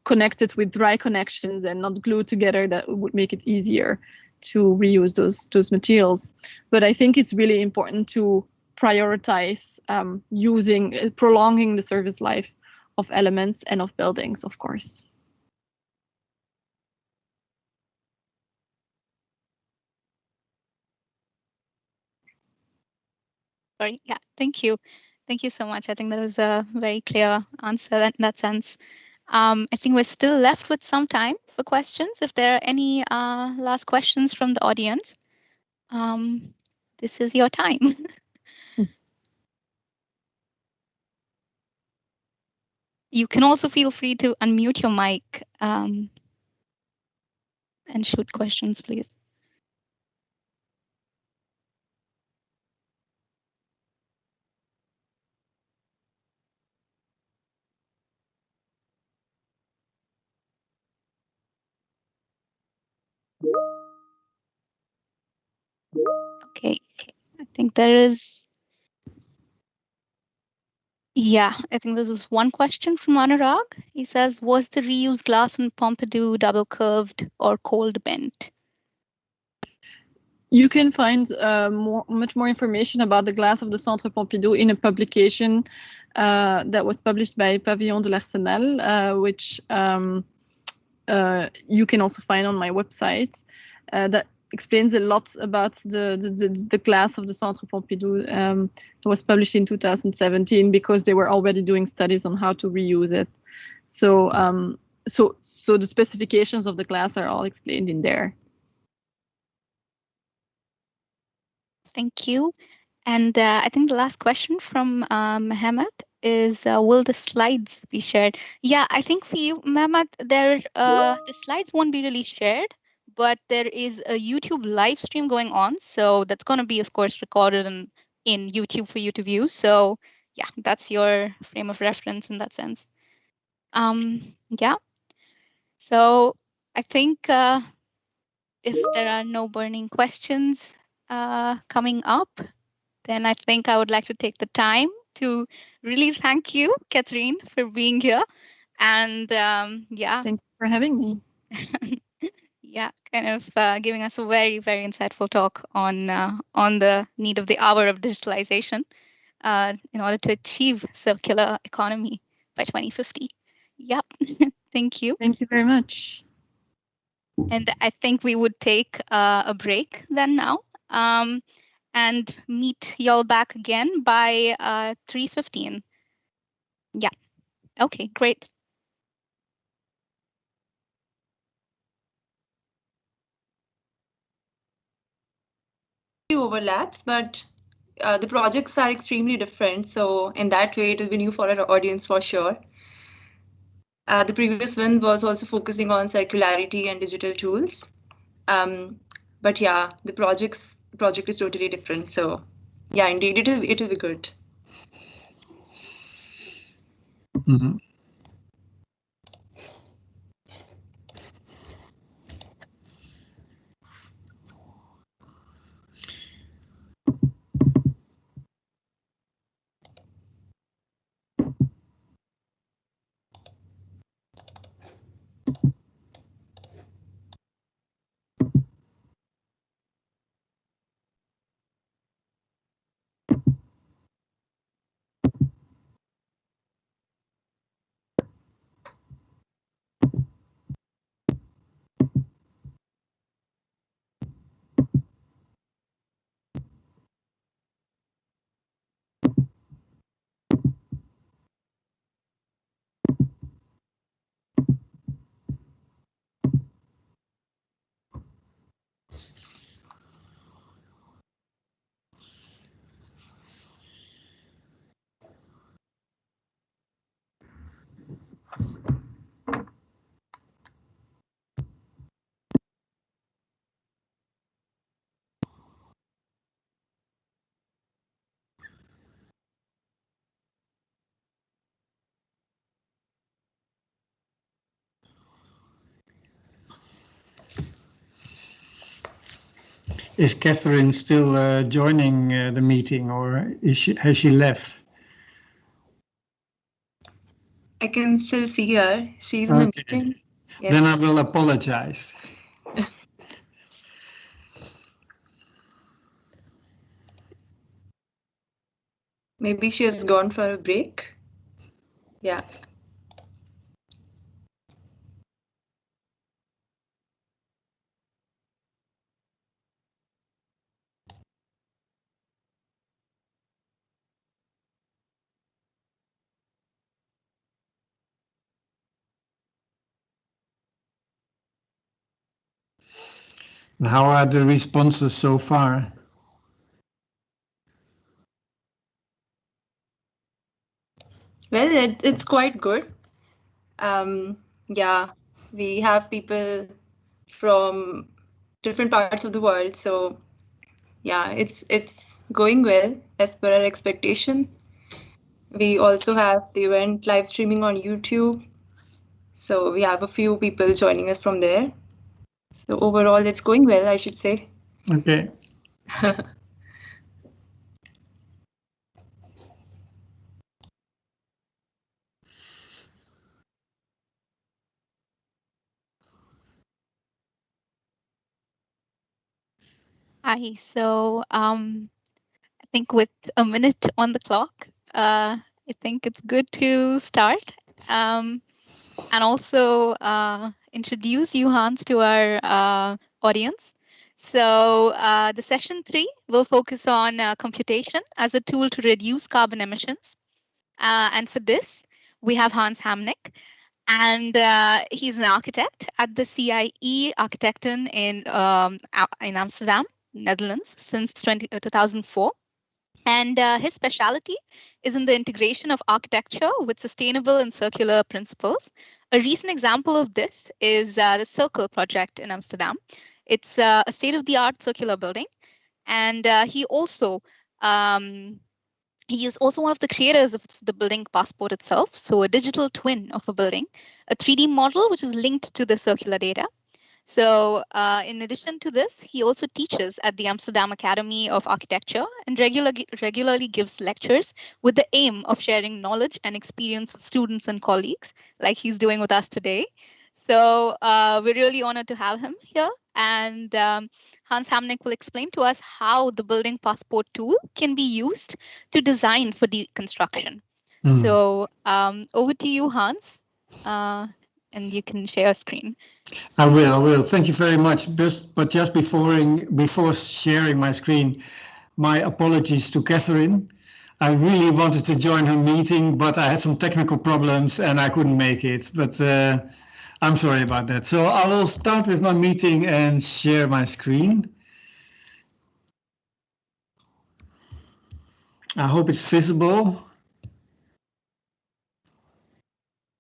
connected with dry connections and not glued together, that would make it easier to reuse those materials. But I think it's really important to prioritize prolonging the service life of elements and of buildings, of course. Sorry. Yeah. Thank you. Thank you so much. I think that was a very clear answer in that sense. I think we're still left with some time for questions. If there are any last questions from the audience, this is your time. You can also feel free to unmute your mic and shoot questions, please. Okay, I think there is. Yeah, I think this is one question from Anurag. He says, was the reused glass in Pompidou double curved or cold bent? You can find much more information about the glass of the Centre Pompidou in a publication that was published by Pavillon de l'Arsenal, which you can also find on my website. That explains a lot about the glass of the Centre Pompidou. It was published in 2017 because they were already doing studies on how to reuse it. So, so the specifications of the glass are all explained in there. Thank you. And I think the last question from Mohammed is, will the slides be shared? Yeah, I think for you, Mohammed, the slides won't be really shared, but there is a YouTube live stream going on. So that's going to be, of course, recorded in YouTube for you to view. So yeah, that's your frame of reference in that sense. Yeah. So I think if there are no burning questions coming up, then I think I would like to take the time to really thank you, Catherine, for being here. And yeah. Thank you for having me. Yeah, kind of giving us a very, very insightful talk on the need of the hour of digitalization in order to achieve circular economy by 2050. Yep. Thank you. Thank you very much. And I think we would take a break then now. And meet y'all back again by 3:15. Yeah. Okay, great. Overlaps, but the projects are extremely different. So in that way, it will be new for our audience for sure. The previous one was also focusing on circularity and digital tools. But yeah, the project is totally different. So yeah, indeed, it will be good. Mm-hmm. Is Catherine still joining the meeting, or has she left? I can still see her. She's in the meeting. Yes. Then I will apologize. Maybe she has gone for a break. Yeah. How are the responses so far? Well, it's quite good. Yeah, we have people from different parts of the world, so yeah, it's going well as per our expectation. We also have the event live streaming on YouTube, so we have a few people joining us from there. So overall, it's going well, I should say. Okay. Hi. So I think with a minute on the clock, I think it's good to start. And also introduce you, Hans, to our audience. So the session 3 will focus on computation as a tool to reduce carbon emissions. And for this, we have Hans Hamnick, and he's an architect at the CIE Architecten in Amsterdam, Netherlands, since 2004. And his specialty is in the integration of architecture with sustainable and circular principles. A recent example of this is the Circle project in Amsterdam. It's a state-of-the-art circular building. And he is also one of the creators of the building passport itself. So a digital twin of a building, a 3D model which is linked to the circular data. So in addition to this, he also teaches at the Amsterdam Academy of Architecture and regularly gives lectures with the aim of sharing knowledge and experience with students and colleagues, like he's doing with us today. So we're really honored to have him here. And Hans Hamnick will explain to us how the building passport tool can be used to design for deconstruction. So over to you, Hans, and you can share a screen. I will. Thank you very much. But just before sharing my screen, my apologies to Catherine. I really wanted to join her meeting, but I had some technical problems and I couldn't make it. But I'm sorry about that. So I will start with my meeting and share my screen. I hope it's visible.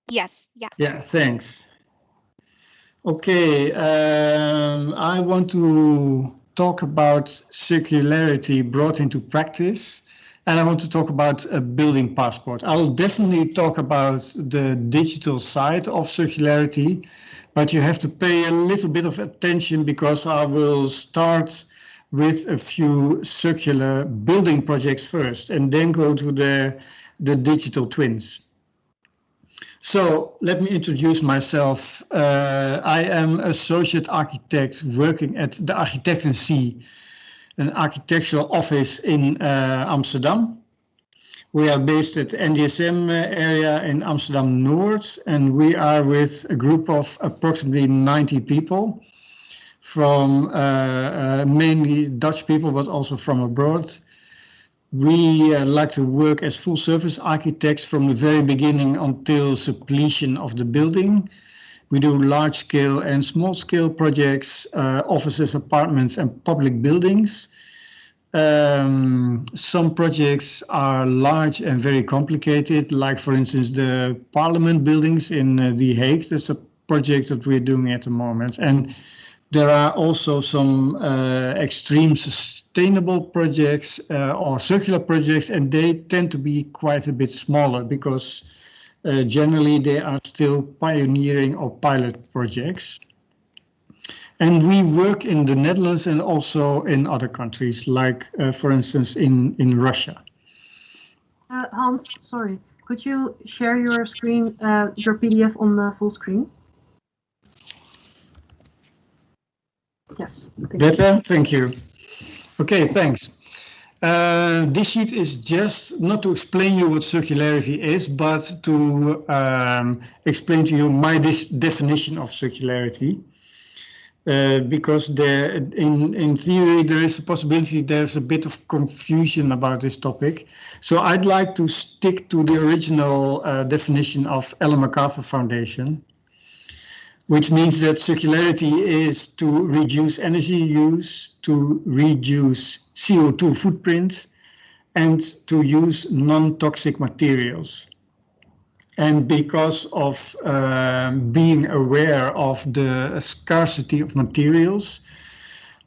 Yes. Yeah. Yeah, thanks. Okay, I want to talk about circularity brought into practice, and I want to talk about a building passport. I will definitely talk about the digital side of circularity, but you have to pay a little bit of attention because I will start with a few circular building projects first and then go to the digital twins. So let me introduce myself. I am associate architect working at the Architectency, an architectural office in Amsterdam. We are based at the NDSM area in Amsterdam North, and we are with a group of approximately 90 people from mainly Dutch people, but also from abroad. We like to work as full service architects from the very beginning until completion of the building. We do large scale and small scale projects, offices, apartments and public buildings. Some projects are large and very complicated, like for instance the parliament buildings in The Hague. That's a project that we're doing at the moment. And there are also some extreme sustainable projects or circular projects, and they tend to be quite a bit smaller because generally they are still pioneering or pilot projects. And we work in the Netherlands and also in other countries, like for instance in Russia. Hans, sorry, could you share your screen, your PDF on the full screen? Yes. Better? Thank you. Okay, thanks. This sheet is just not to explain you what circularity is, but to explain to you my definition of circularity. Because in theory there is a possibility there's a bit of confusion about this topic. So I'd like to stick to the original definition of Ellen MacArthur Foundation, which means that circularity is to reduce energy use, to reduce CO2 footprint, and to use non-toxic materials. And because of being aware of the scarcity of materials,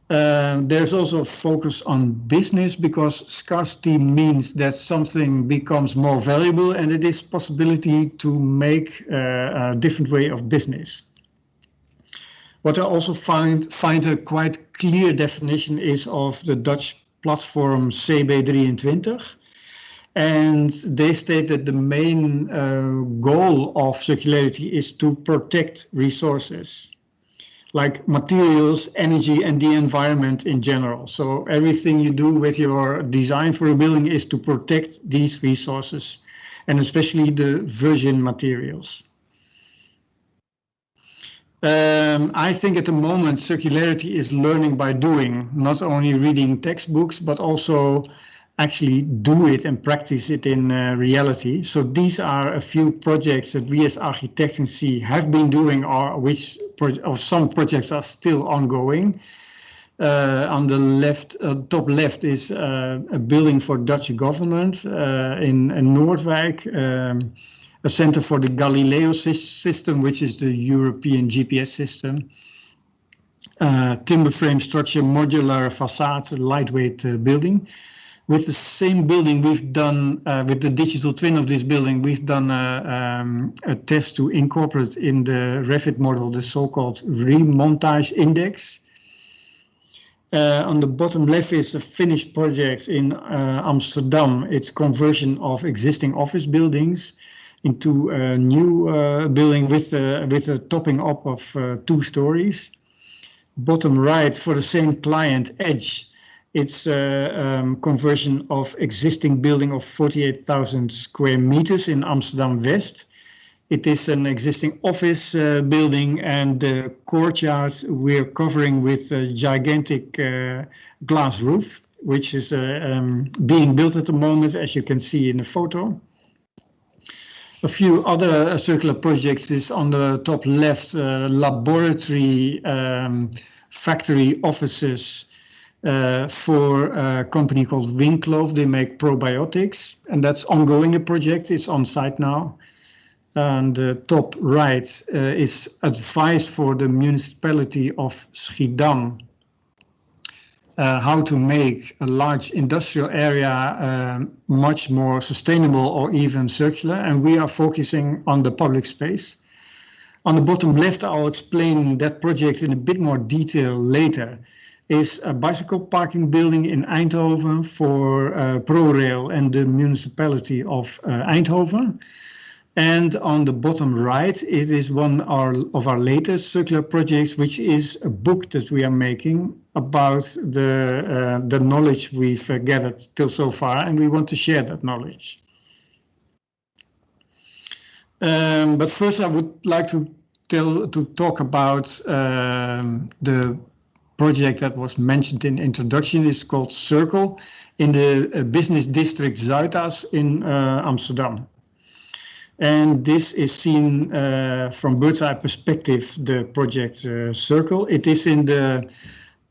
there's also a focus on business, because scarcity means that something becomes more valuable, and it is possibility to make a different way of business. What I also find a quite clear definition is of the Dutch platform CB23. And they state that the main goal of circularity is to protect resources, like materials, energy, and the environment in general. So everything you do with your design for a building is to protect these resources, and especially the virgin materials. I think at the moment circularity is learning by doing, not only reading textbooks, but also actually do it and practice it in reality. So these are a few projects that we as Architectency have been doing, or some projects are still ongoing. On the left, top left is a building for Dutch government in Noordwijk, a center for the Galileo system, which is the European GPS system. Timber frame structure, modular facade, lightweight building. With the same building, we've done, with the digital twin of this building, we've done a test to incorporate in the Revit model the so-called remontage index. On the bottom left is a finished project in Amsterdam. It's conversion of existing office buildings into a new building with a topping up of 2 stories. Bottom right, for the same client, Edge, it's a conversion of existing building of 48,000 square meters in Amsterdam West. It is an existing office building, and the courtyard we're covering with a gigantic glass roof, which is being built at the moment, as you can see in the photo. A few other circular projects is on the top left, laboratory factory offices for a company called Winklof. They make probiotics, and that's ongoing a project. It's on site now. And the top right is advice for the municipality of Schiedam, how to make a large industrial area much more sustainable or even circular, and we are focusing on the public space. On the bottom left, I'll explain that project in a bit more detail later, is a bicycle parking building in Eindhoven for ProRail and the municipality of Eindhoven. And on the bottom right, it is one of our latest circular projects, which is a book that we are making about the knowledge we've gathered till so far, and we want to share that knowledge. But first, I would like to talk about the project that was mentioned in the introduction. It's called Circle in the business district Zuidas in Amsterdam. And this is seen from bird's eye perspective, the project Circle. It is in the,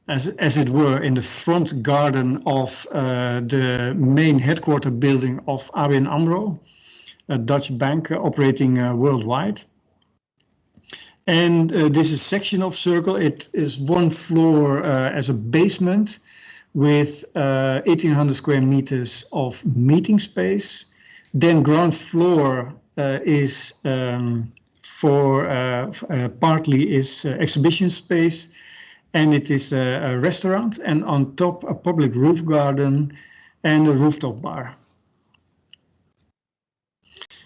as it were, in the front garden of the main headquarter building of ABN AMRO, a Dutch bank operating worldwide. And this is a section of Circle. It is 1 floor as a basement with 1,800 square meters of meeting space. Then ground floor is partly is exhibition space, and it is a restaurant, and on top a public roof garden and a rooftop bar.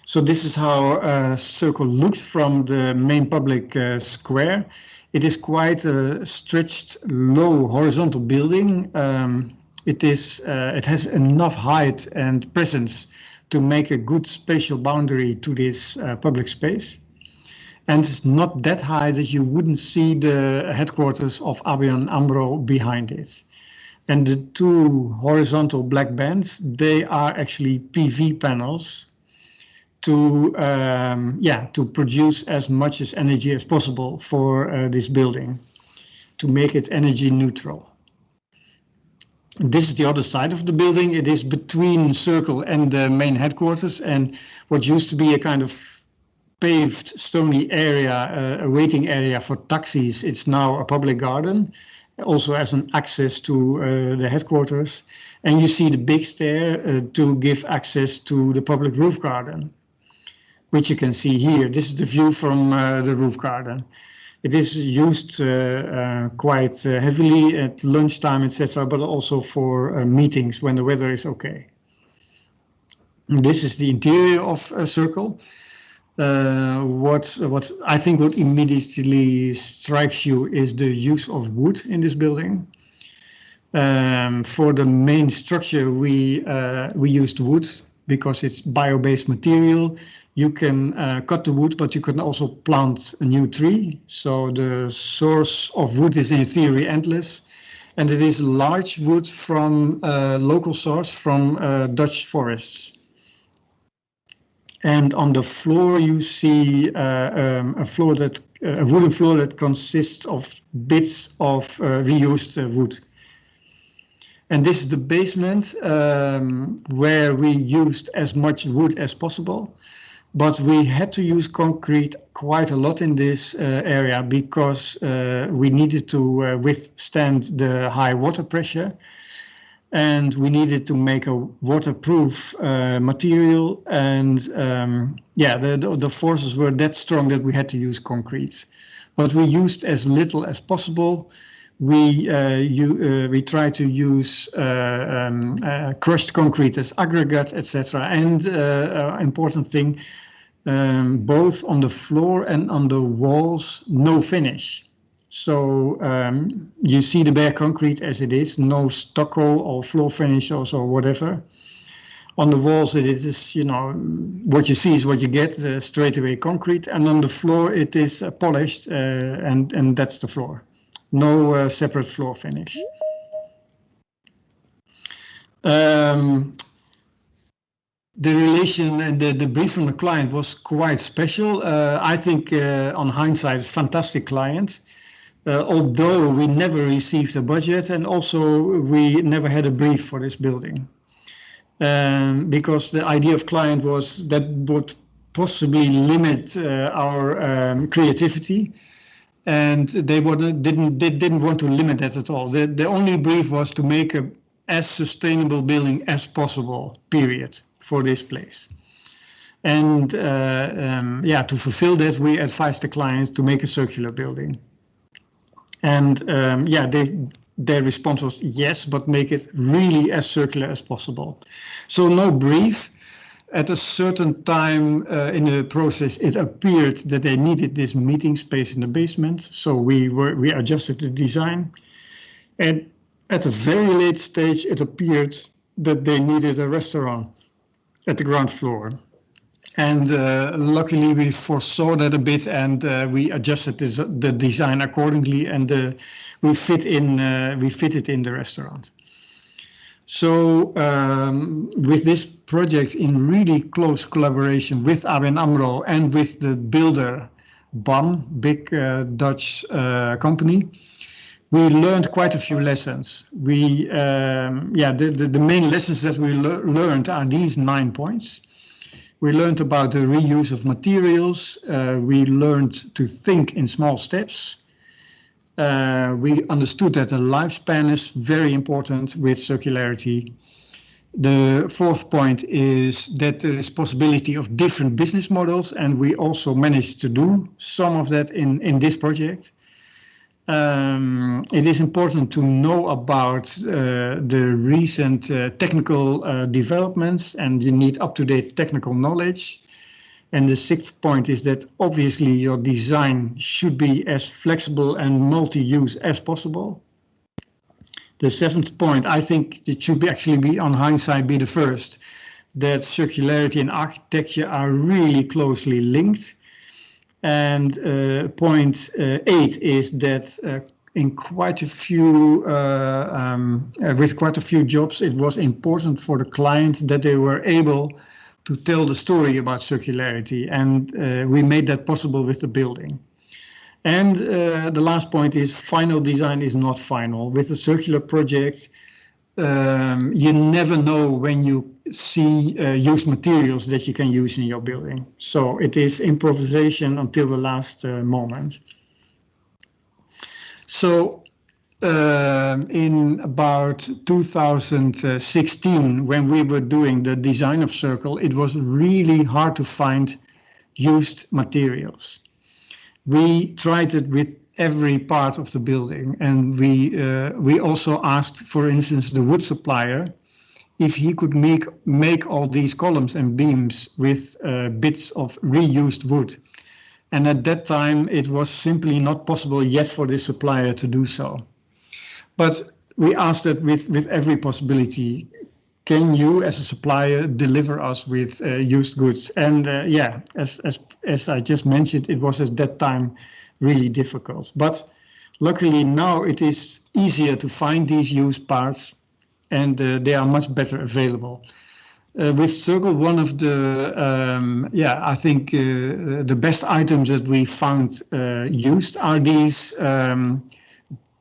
So this is how Circle looks from the main public square. It is quite a stretched, low horizontal building. It has enough height and presence to make a good spatial boundary to this public space. And it's not that high that you wouldn't see the headquarters of ABN AMRO behind it. And the 2 horizontal black bands, they are actually PV panels. to to produce as much as energy as possible for this building, to make it energy neutral. This is the other side of the building. It is between Circle and the main headquarters, and what used to be a kind of paved stony area, a waiting area for taxis, it's now a public garden, also as an access to the headquarters. And you see the big stair to give access to the public roof garden, which you can see here. This is the view from the roof garden. It is used quite heavily at lunchtime, etc., but also for meetings when the weather is okay. And this is the interior of a Circle. What I think what immediately strikes you is the use of wood in this building. For the main structure, we used wood because it's bio-based material. You can cut the wood, but you can also plant a new tree. So the source of wood is in theory endless. And it is large wood from local source from Dutch forests. And on the floor, you see a wooden floor that consists of bits of reused wood. And this is the basement where we used as much wood as possible. But we had to use concrete quite a lot in this area because we needed to withstand the high water pressure. And we needed to make a waterproof material. And the forces were that strong that we had to use concrete. But we used as little as possible. We try to use crushed concrete as aggregate, etc. And important thing, both on the floor and on the walls, no finish. So you see the bare concrete as it is, no stucco or floor finish or whatever. On the walls, it is, what you see is what you get, straight away concrete. And on the floor, it is polished, and that's the floor. No separate floor finish. The relation and the brief from the client was quite special. I think on hindsight, fantastic client. Although we never received a budget and also we never had a brief for this building. Because the idea of client was that would possibly limit our creativity. And they didn't want to limit that at all. The only brief was to make a as sustainable building as possible, period, for this place. And to fulfill that, we advised the client to make a circular building. And their response was yes, but make it really as circular as possible. So no brief. At a certain time in the process, it appeared that they needed this meeting space in the basement. So we adjusted the design. And at a very late stage, it appeared that they needed a restaurant at the ground floor. And luckily, we foresaw that a bit, and we adjusted the design accordingly, and we fitted in the restaurant. So with this project in really close collaboration with ABN AMRO and with the builder BouT, big Dutch company, we learned quite a few lessons. The main lessons that we learned are these 9 points. We learned about the reuse of materials. We learned to think in small steps. We understood that the lifespan is very important with circularity. The 4th point is that there is possibility of different business models, and we also managed to do some of that in this project. It is important to know about the recent technical developments, and you need up-to-date technical knowledge. And the 6th point is that obviously your design should be as flexible and multi-use as possible. The 7th point, I think it should be on hindsight be the first, that circularity and architecture are really closely linked. And point 8 is that in quite a few, with quite a few jobs, it was important for the client that they were able to tell the story about circularity, and we made that possible with the building. And the last point is final design is not final. With a circular project, you never know when you see used materials that you can use in your building. So it is improvisation until the last moment. So in about 2016, when we were doing the design of Circle, it was really hard to find used materials. We tried it with every part of the building, and we also asked, for instance, the wood supplier if he could make all these columns and beams with bits of reused wood. And at that time, it was simply not possible yet for the supplier to do so. But we asked that with every possibility. Can you, as a supplier, deliver us with used goods? And yeah, as I just mentioned, it was at that time really difficult. But luckily now it is easier to find these used parts, and they are much better available. With Circle, one of the, I think the best items that we found used are these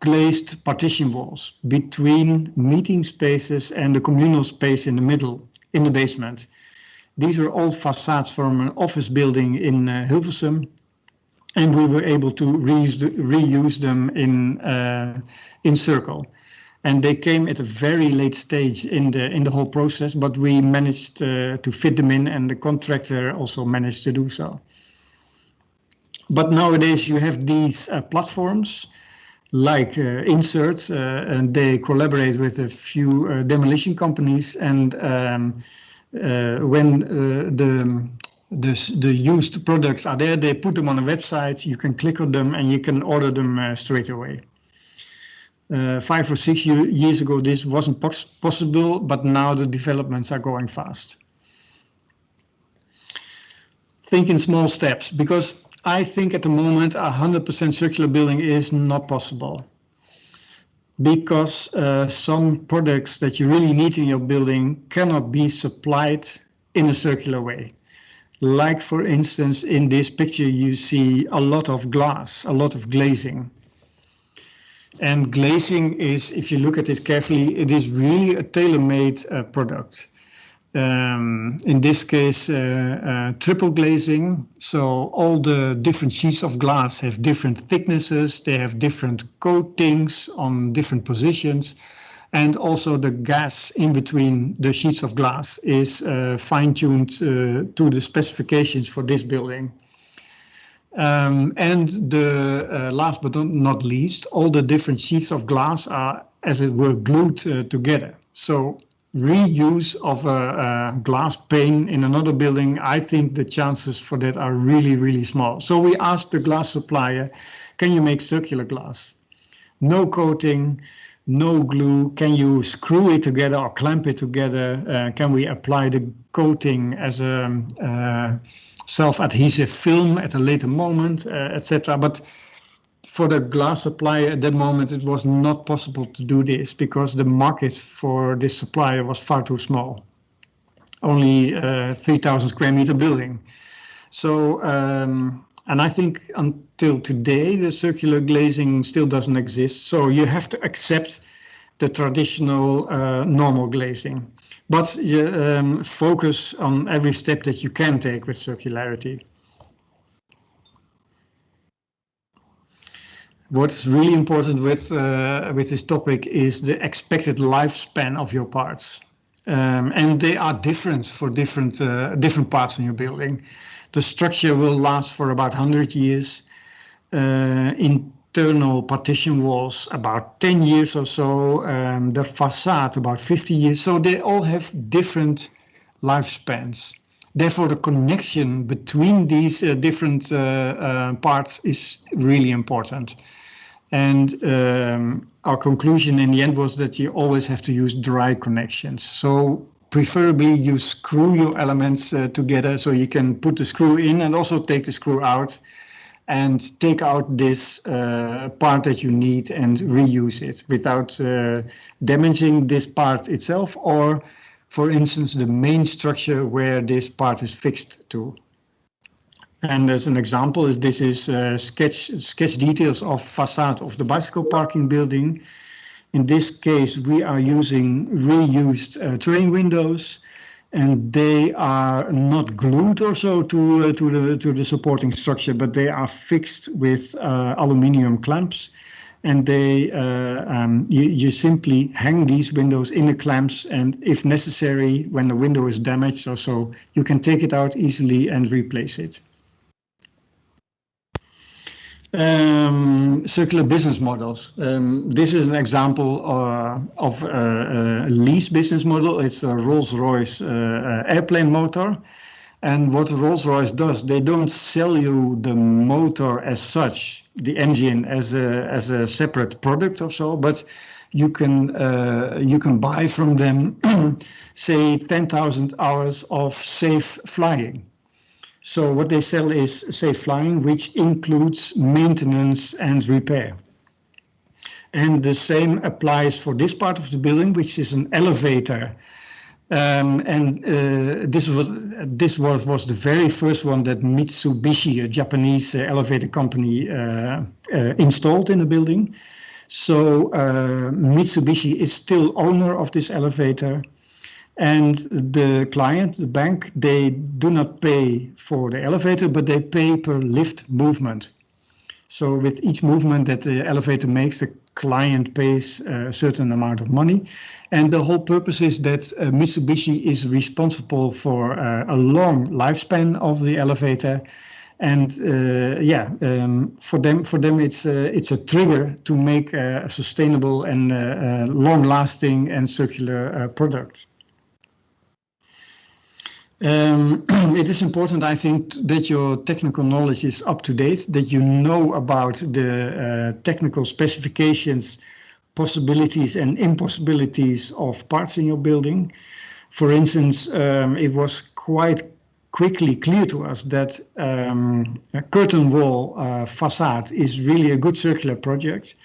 glazed partition walls between meeting spaces and the communal space in the middle, in the basement. These are old facades from an office building in Hilversum, and we were able to reuse them in Circle. And they came at a very late stage in the whole process, but we managed to fit them in, and the contractor also managed to do so. But nowadays you have these platforms like Insert, and they collaborate with a few demolition companies, and when the used products are there, they put them on a website, you can click on them and you can order them straight away. 5 or 6 years ago this wasn't possible, but now the developments are going fast. Think in small steps, because I think at the moment 100% circular building is not possible, because some products that you really need in your building cannot be supplied in a circular way. Like, for instance, in this picture you see a lot of glass, a lot of glazing. And glazing is, if you look at it carefully, it is really a tailor-made product. In this case, triple glazing, so all the different sheets of glass have different thicknesses, they have different coatings on different positions, and also the gas in between the sheets of glass is fine-tuned to the specifications for this building. And the last but not least, all the different sheets of glass are, as it were, glued together. So reuse of a glass pane in another building, I think the chances for that are really, really small. So we asked the glass supplier, can you make circular glass? No coating, no glue. Can you screw it together or clamp it together? Can we apply the coating as a self-adhesive film at a later moment, etc. But for the glass supplier at that moment, it was not possible to do this because the market for this supplier was far too small. Only 3,000 square meter building. So, and I think until today, the circular glazing still doesn't exist. So you have to accept the traditional normal glazing. But focus on every step that you can take with circularity. What's really important with this topic is the expected lifespan of your parts. And they are different for different parts in your building. The structure will last for about 100 years. Internal partition walls about 10 years or so. The facade about 50 years. So they all have different lifespans. Therefore, the connection between these different parts is really important. And our conclusion in the end was that you always have to use dry connections. So preferably you screw your elements together so you can put the screw in and also take the screw out and take out this part that you need and reuse it without damaging this part itself or for instance, the main structure where this part is fixed to. And as an example, this is sketch details of facade of the bicycle parking building. In this case, we are using reused train windows, and they are not glued or so to the supporting structure, but they are fixed with aluminium clamps. And they you simply hang these windows in the clamps, and if necessary, when the window is damaged or so, you can take it out easily and replace it. Circular business models. This is an example of a lease business model. It's a Rolls-Royce airplane motor. And what Rolls-Royce does, they don't sell you the motor as such, the engine as a separate product or so, but you can buy from them, say, 10,000 hours of safe flying. So what they sell is safe flying, which includes maintenance and repair. And the same applies for this part of the building, which is an elevator. This was the very first one that Mitsubishi, a Japanese elevator company, installed in the building. So Mitsubishi is still owner of this elevator. And the client, the bank, they do not pay for the elevator, but they pay per lift movement. So with each movement that the elevator makes, the client pays a certain amount of money. And the whole purpose is that Mitsubishi is responsible for a long lifespan of the elevator. And for them it's a trigger to make a sustainable and long-lasting and circular product. It is important, I think, that your technical knowledge is up to date, that you know about the technical specifications, possibilities and impossibilities of parts in your building. For instance, it was quite quickly clear to us that a curtain wall facade is really a good circular product.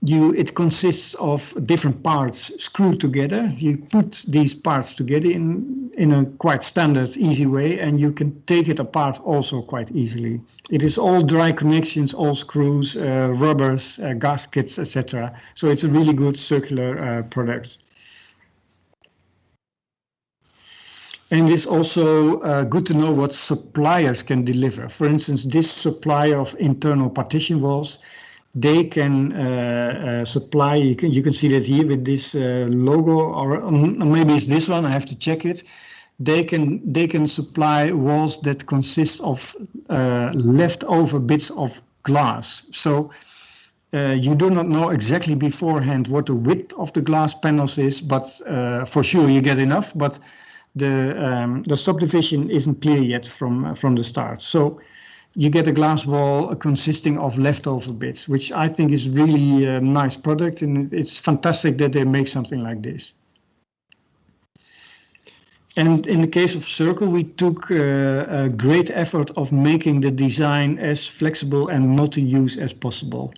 It consists of different parts screwed together. You put these parts together in a quite standard, easy way, and you can take it apart also quite easily. It is all dry connections, all screws, rubbers, gaskets, etc. So it's a really good circular product. And it's also good to know what suppliers can deliver. For instance, this supplier of internal partition walls, they can supply, you can see that here with this logo, or maybe it's this one, I have to check it. They can supply walls that consist of leftover bits of glass. So you do not know exactly beforehand what the width of the glass panels is, but for sure you get enough, but the subdivision isn't clear yet from the start. So you get a glass wall consisting of leftover bits, which I think is really a nice product, and it's fantastic that they make something like this. And in the case of Circle, we took a great effort of making the design as flexible and multi-use as possible.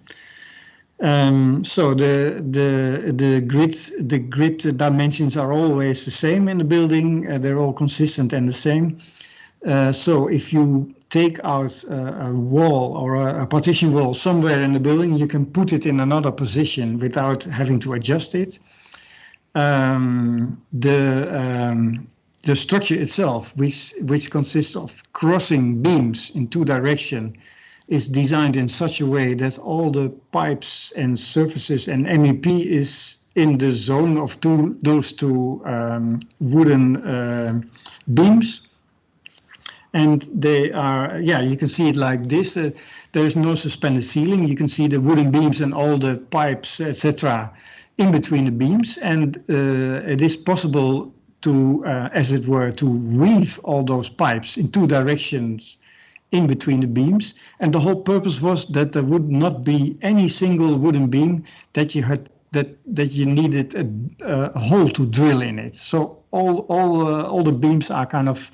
So the grid dimensions are always the same in the building. They're all consistent and the same. So if you take out a wall or a partition wall somewhere in the building, you can put it in another position without having to adjust it. The structure itself, which consists of crossing beams in two directions, is designed in such a way that all the pipes and surfaces and MEP is in the zone of those two wooden beams. And they are, you can see it like this. There is no suspended ceiling. You can see the wooden beams and all the pipes, etc., in between the beams. And it is possible to, as it were, to weave all those pipes in two directions in between the beams. And the whole purpose was that there would not be any single wooden beam that you had that you needed a hole to drill in it. So all the beams are kind of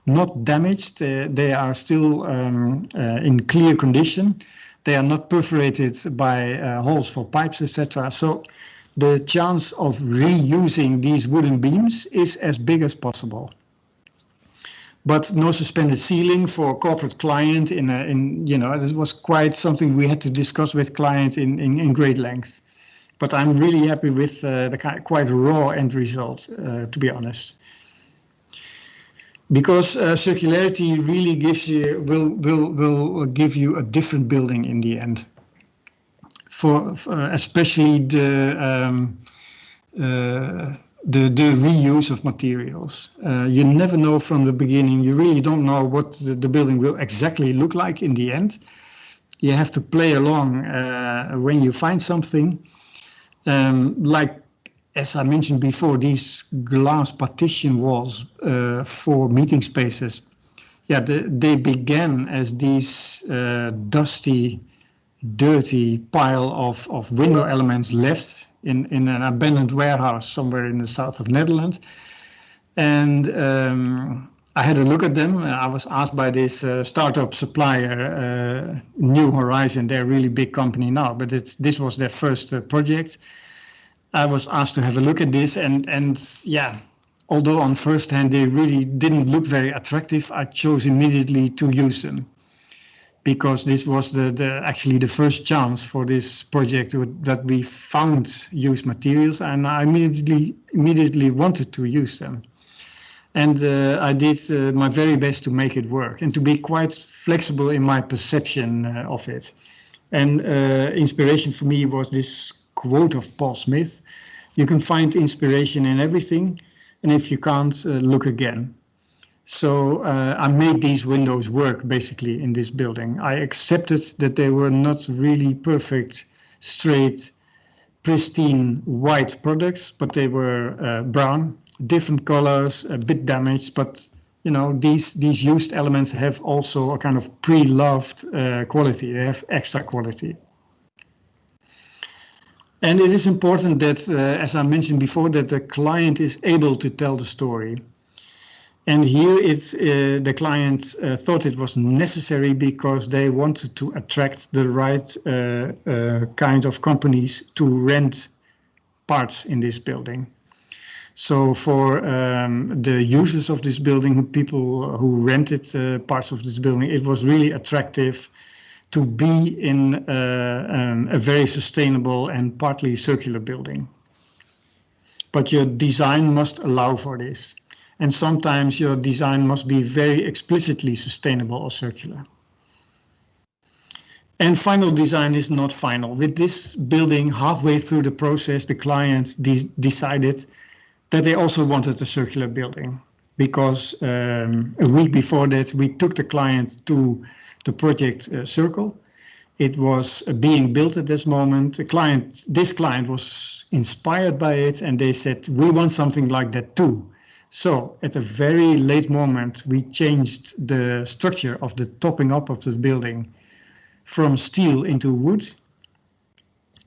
not damaged. They are still in clear condition. They are not perforated by holes for pipes, etc. So the chance of reusing these wooden beams is as big as possible. But no suspended ceiling for a corporate client this was quite something we had to discuss with clients in great length. But I'm really happy with the quite raw end result, to be honest. Because circularity really will give you a different building in the end. For especially the reuse of materials. You never know from the beginning. You really don't know what the building will exactly look like in the end. You have to play along when you find something. Like, as I mentioned before, these glass partition walls for meeting spaces. Yeah, they began as these dusty, dirty pile of window elements left in an abandoned warehouse somewhere in the south of Netherlands. And I had a look at them. I was asked by this startup supplier, New Horizon. They're a really big company now, but this was their first project. I was asked to have a look at this, and yeah, although on first hand they really didn't look very attractive, I chose immediately to use them. Because this was actually the first chance for this project that we found used materials, and I immediately wanted to use them. And I did my very best to make it work and to be quite flexible in my perception of it. And inspiration for me was this quote of Paul Smith: "You can find inspiration in everything, and if you can't, look again." So I made these windows work basically in this building. I accepted that they were not really perfect, straight, pristine white products, but they were brown, different colors, a bit damaged. But you know, these used elements have also a kind of pre-loved quality. They have extra quality. And it is important that, as I mentioned before, that the client is able to tell the story. And here it's the client thought it was necessary because they wanted to attract the right kind of companies to rent parts in this building. So for the users of this building, people who rented parts of this building, it was really attractive to be in a very sustainable and partly circular building. But your design must allow for this. And sometimes your design must be very explicitly sustainable or circular. And final design is not final. With this building, halfway through the process, the client decided that they also wanted a circular building. Because a week before that, we took the client to the project Circle. It was being built at this moment. This client was inspired by it, and they said, "We want something like that too." So at a very late moment, we changed the structure of the topping up of the building from steel into wood.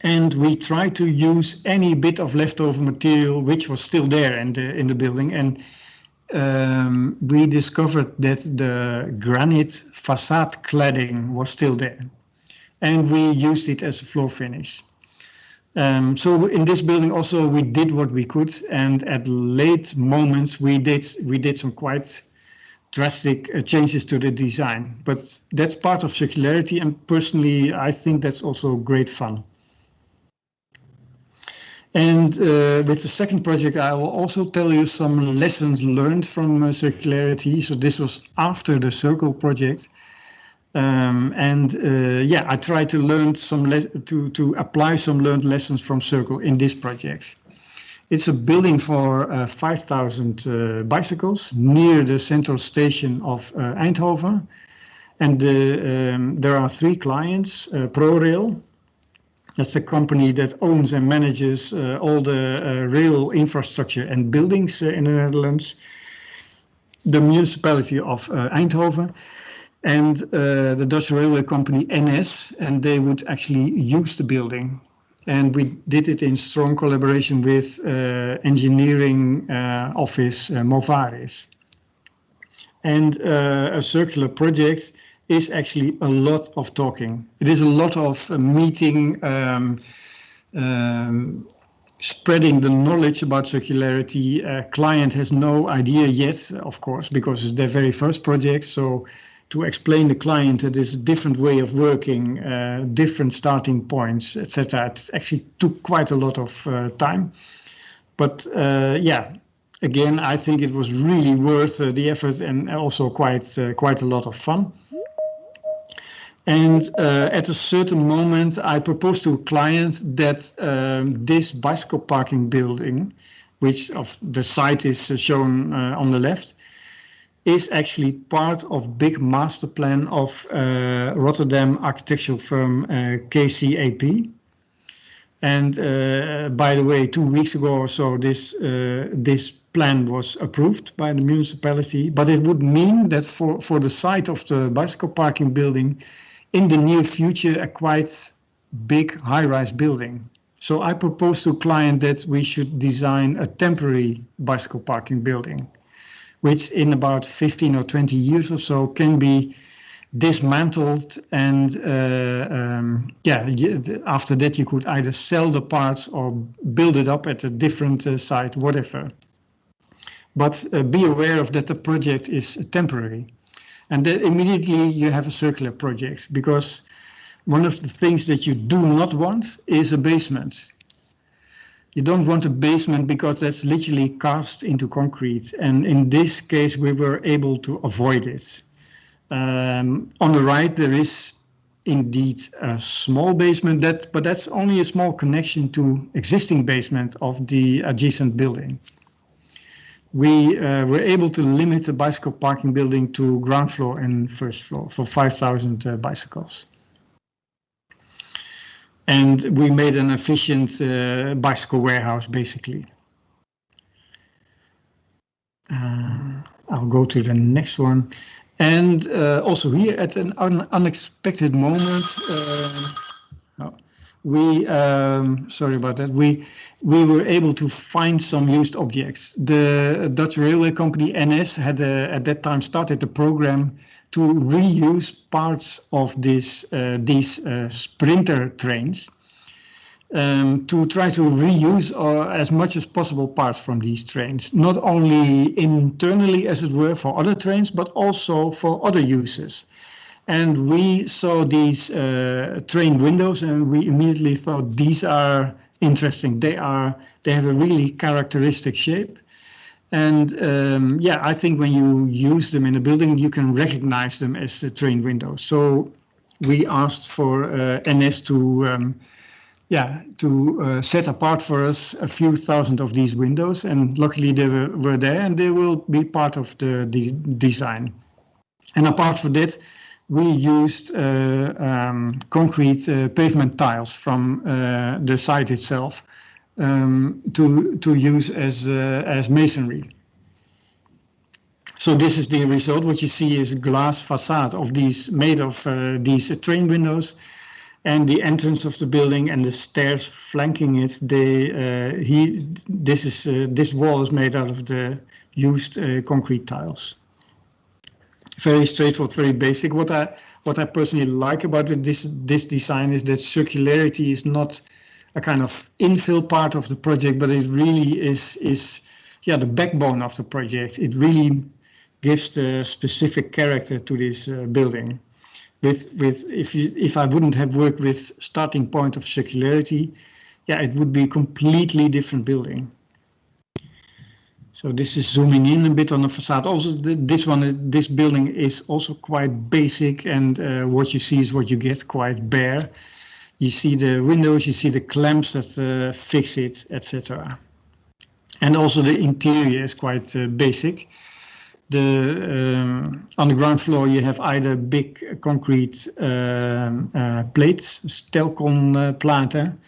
And we tried to use any bit of leftover material which was still there in the building. And we discovered that the granite facade cladding was still there. And we used it as a floor finish. So in this building also we did what we could, and at late moments we did some quite drastic changes to the design. But that's part of circularity, and personally I think that's also great fun. And with the second project, I will also tell you some lessons learned from circularity. So this was after the Circle project. Yeah, I tried to learn to apply some learned lessons from Circle in this project. It's a building for 5,000 bicycles near the central station of Eindhoven. And there are 3 clients, ProRail. That's the company that owns and manages all the rail infrastructure and buildings in the Netherlands. The municipality of Eindhoven. And the Dutch railway company NS, and they would actually use the building. And we did it in strong collaboration with engineering office Movaris. And a circular project is actually a lot of talking. It is a lot of meeting spreading the knowledge about circularity. Client has no idea yet, of course, because it's their very first project. So to explain the client that there's a different way of working, different starting points, etc. It actually took quite a lot of time. But yeah, again, I think it was really worth the effort and also quite a lot of fun. And at a certain moment, I proposed to a client that this bicycle parking building, which of the site is shown on the left, is actually part of big master plan of Rotterdam architectural firm KCAP. And by the way, 2 weeks ago or so, this plan was approved by the municipality. But it would mean that for the site of the bicycle parking building, in the near future, a quite big high-rise building. So I proposed to a client that we should design a temporary bicycle parking building, which in about 15 or 20 years or so can be dismantled, and yeah, after that you could either sell the parts or build it up at a different site, whatever. But be aware of that the project is temporary. And then immediately you have a circular project, because one of the things that you do not want is a basement. You don't want a basement because that's literally cast into concrete. And in this case, we were able to avoid it. On the right, there is indeed a small basement, but that's only a small connection to existing basement of the adjacent building. We were able to limit the bicycle parking building to ground floor and first floor for 5,000 bicycles. And we made an efficient bicycle warehouse, basically. I'll go to the next one. And also here at an unexpected moment, sorry about that, we were able to find some used objects. The Dutch railway company NS had at that time started a program to reuse parts of these sprinter trains, to try to reuse as much as possible parts from these trains, not only internally, as it were, for other trains, but also for other uses. And we saw these train windows, and we immediately thought these are interesting. They have a really characteristic shape. And yeah, I think when you use them in a building, you can recognize them as train windows. So we asked for NS to set apart for us a few thousand of these windows, and luckily they were there, and they will be part of the design. And apart from that, we used concrete pavement tiles from the site itself to use as masonry. So this is the result. What you see is glass facade of these, made of these train windows, and the entrance of the building and the stairs flanking it. This wall is made out of the used concrete tiles. Very straightforward, very basic. What I personally like about this design is that circularity is not a kind of infill part of the project, but it really is the backbone of the project. It really gives the specific character to this building. If I wouldn't have worked with starting point of circularity, yeah, it would be a completely different building. So this is zooming in a bit on the facade. Also, this building is also quite basic, and what you see is what you get, quite bare. You see the windows, you see the clamps that fix it, etc. And also the interior is quite basic. On the ground floor you have either big concrete plates, stelcon platen,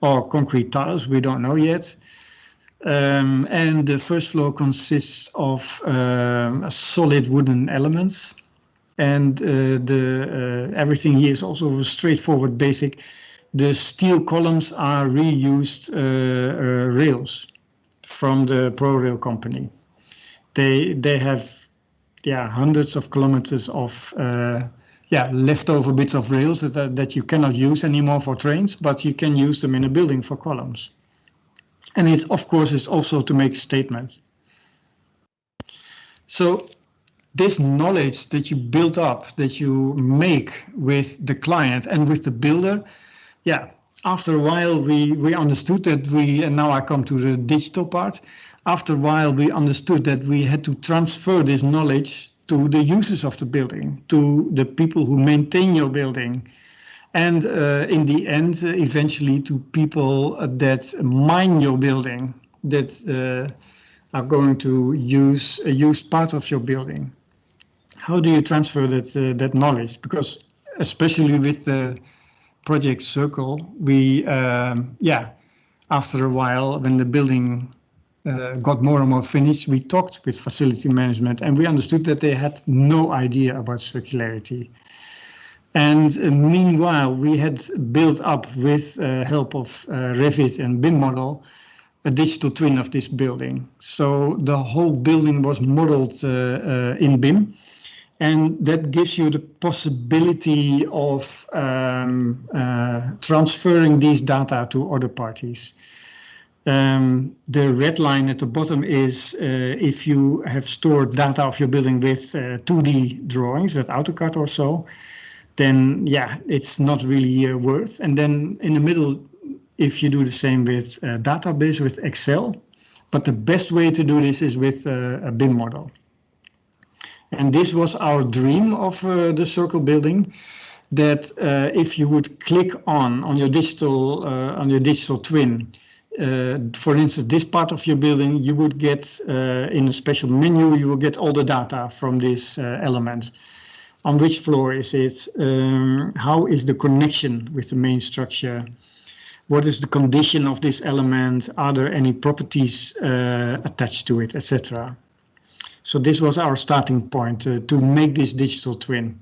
or concrete tiles, we don't know yet. And the first floor consists of solid wooden elements, and everything here is also straightforward, basic. The steel columns are reused rails from the ProRail company. They have hundreds of kilometers of leftover bits of rails that you cannot use anymore for trains, but you can use them in a building for columns. And it's, of course, it's also to make a statement. So this knowledge that you build up, that you make with the client and with the builder, yeah, after a while we understood that and now I come to the digital part, after a while we understood that we had to transfer this knowledge to the users of the building, to the people who maintain your building, and in the end, eventually to people that mine your building, that are going to use part of your building. How do you transfer that knowledge? Because especially with the project Circle, we after a while, when the building got more and more finished, we talked with facility management and we understood that they had no idea about circularity. And meanwhile, we had built up with help of Revit and BIM model a digital twin of this building. So the whole building was modeled in BIM, and that gives you the possibility of transferring these data to other parties. The red line at the bottom is if you have stored data of your building with 2D drawings, with AutoCAD or so, then yeah, it's not really worth. And then in the middle, if you do the same with a database, with Excel, but the best way to do this is with a BIM model. And this was our dream of the Circle building, that if you would click on your digital twin, for instance, this part of your building, you would get in a special menu, you will get all the data from this element. On which floor is it? How is the connection with the main structure? What is the condition of this element? Are there any properties attached to it, etc.? So this was our starting point to make this digital twin.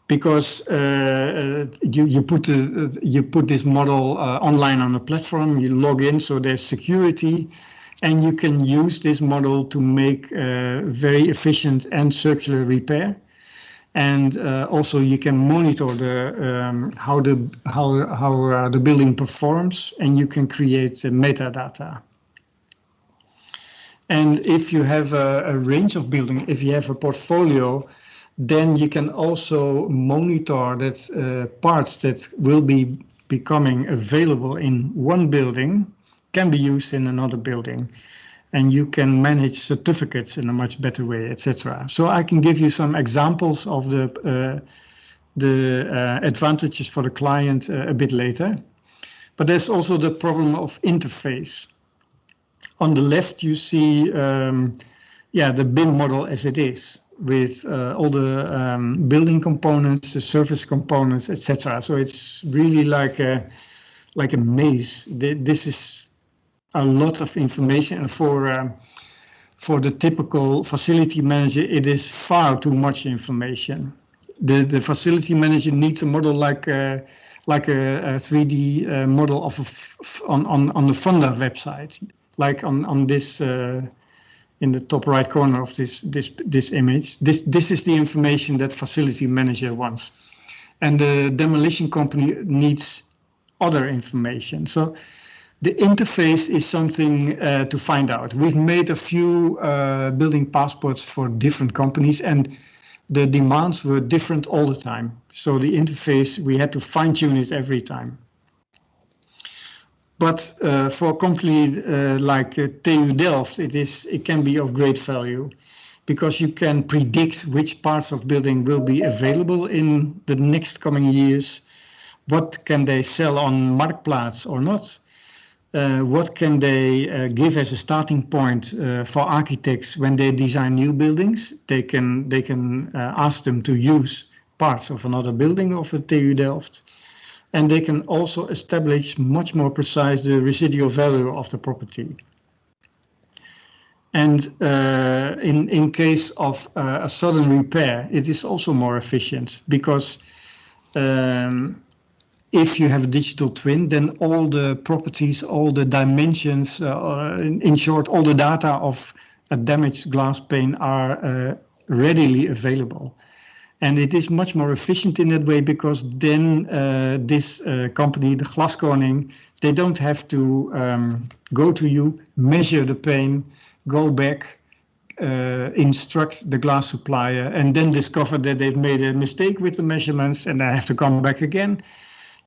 Because you put this model online on a platform, you log in, so there's security, and you can use this model to make very efficient and circular repair. And also you can monitor how the building performs, and you can create metadata. And if you have a range of buildings, if you have a portfolio, then you can also monitor that parts that will be becoming available in one building can be used in another building. And you can manage certificates in a much better way, etc. So I can give you some examples of the advantages for the client a bit later. But there's also the problem of interface. On the left, you see the BIM model as it is, with all the building components, the surface components, etc. So it's really like a maze. This is a lot of information, and for the typical facility manager, it is far too much information. The facility manager needs a model like a 3D model of on the Fonda website, like on this in the top right corner of this image. This is the information that facility manager wants, and the demolition company needs other information. So the interface is something to find out. We've made a few building passports for different companies, and the demands were different all the time. So the interface, we had to fine-tune it every time. But for a company like TU Delft, it can be of great value, because you can predict which parts of building will be available in the next coming years. What can they sell on Marktplaats or not? What can they give as a starting point for architects when they design new buildings? They can ask them to use parts of another building of a TU Delft, and they can also establish much more precise the residual value of the property. And in case of a sudden repair, it is also more efficient, because if you have a digital twin, then all the properties, all the dimensions, in short, all the data of a damaged glass pane are readily available. And it is much more efficient in that way, because then this company, the Glaskoning, they don't have to go to you, measure the pane, go back, instruct the glass supplier, and then discover that they've made a mistake with the measurements and they have to come back again.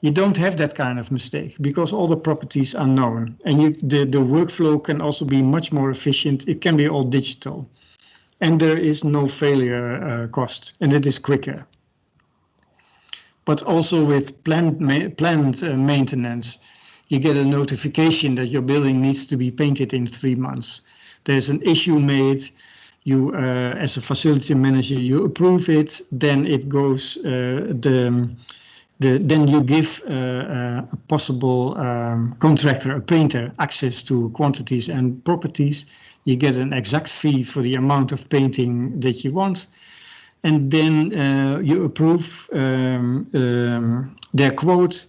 You don't have that kind of mistake, because all the properties are known, and the workflow can also be much more efficient. It can be all digital, and there is no failure cost, and it is quicker. But also with planned maintenance, you get a notification that your building needs to be painted in 3 months. There's an issue made, you as a facility manager, you approve it, then it goes, then you give a possible contractor, a painter, access to quantities and properties. You get an exact fee for the amount of painting that you want. And then you approve their quote,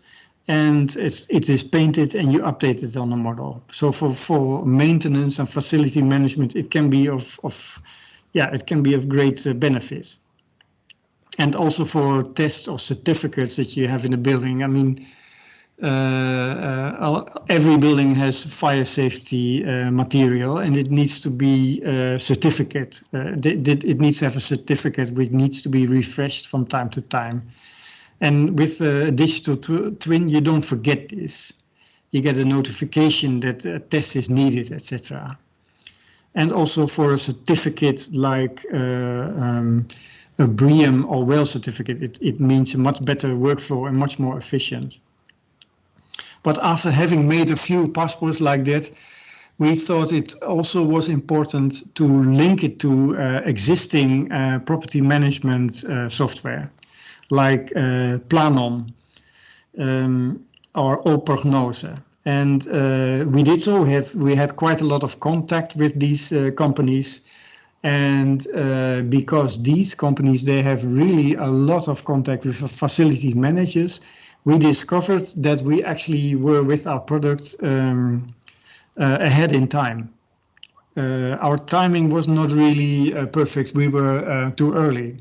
and it is painted and you update it on the model. So for maintenance and facility management, it can be of great benefit. And also for tests or certificates that you have in a building. I mean, every building has fire safety material, and it needs to be a certificate. It needs to have a certificate which needs to be refreshed from time to time. And with a digital twin, you don't forget this. You get a notification that a test is needed, etc. And also for a certificate like a BREEAM or WELL certificate, it means a much better workflow and much more efficient. But after having made a few passports like that, we thought it also was important to link it to existing property management software, like Planon or Prognose. And we did so. We had quite a lot of contact with these companies. And because these companies, they have really a lot of contact with facility managers, we discovered that we actually were with our product ahead in time. Our timing was not really perfect. We were too early.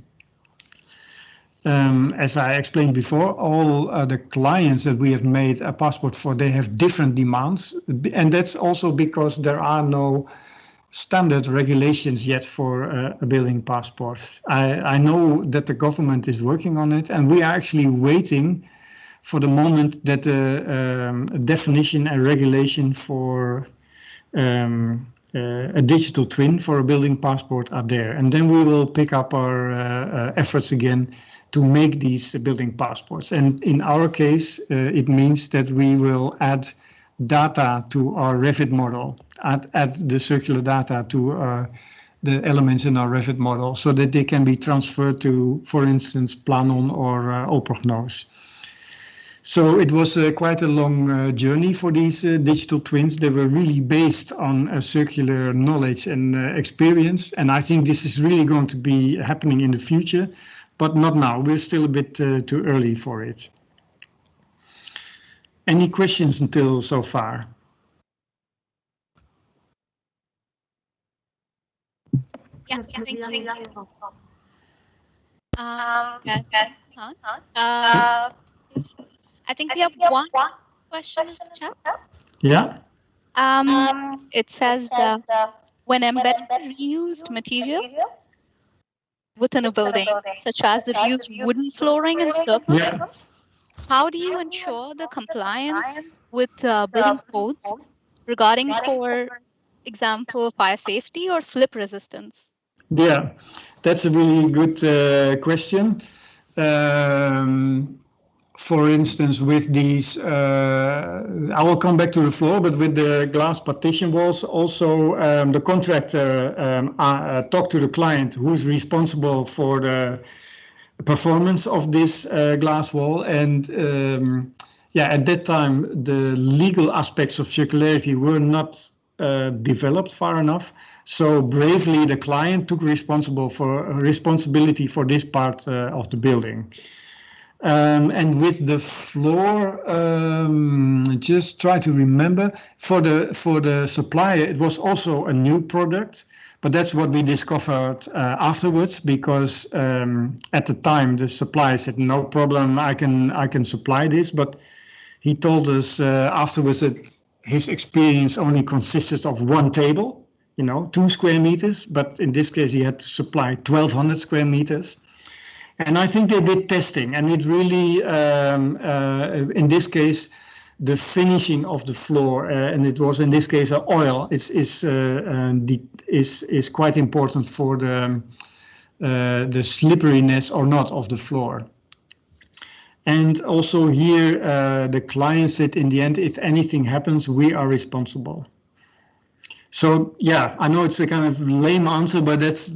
As I explained before, all the clients that we have made a passport for, they have different demands. And that's also because there are no standard regulations yet for a building passport. I know that the government is working on it, and we are actually waiting for the moment that the definition and regulation for a digital twin for a building passport are there. And then we will pick up our efforts again to make these building passports. And in our case, it means that we will add data to our Revit model, add the circular data to the elements in our Revit model, so that they can be transferred to, for instance, Planon or Prognose. So it was quite a long journey for these digital twins. They were really based on circular knowledge and experience. And I think this is really going to be happening in the future, but not now. We're still a bit too early for it. Any questions until so far? Yes, thank you. I think we have one question in the chat. Yeah. It says, when embedding reused material within a building, such as the reused wooden flooring and circles, how do you ensure the compliance with building codes regarding, for example, fire safety or slip resistance? Yeah, that's a really good question. For instance, with these, I will come back to the floor, but with the glass partition walls, also the contractor talked to the client who is responsible for the performance of this glass wall. And at that time, the legal aspects of circularity were not developed far enough. So bravely, the client took responsibility for this part of the building. And with the floor, just try to remember, for the supplier, it was also a new product, But that's what we discovered afterwards, because at the time the supplier said, no problem, I can supply this. But he told us afterwards that his experience only consisted of one table, 2 square meters. But in this case, he had to supply 1,200 square meters. And I think they did testing, and it really, in this case, the finishing of the floor, and it was in this case oil, is quite important for the slipperiness or not of the floor. And also here, the client said in the end, if anything happens, we are responsible. So yeah, I know it's a kind of lame answer, but that's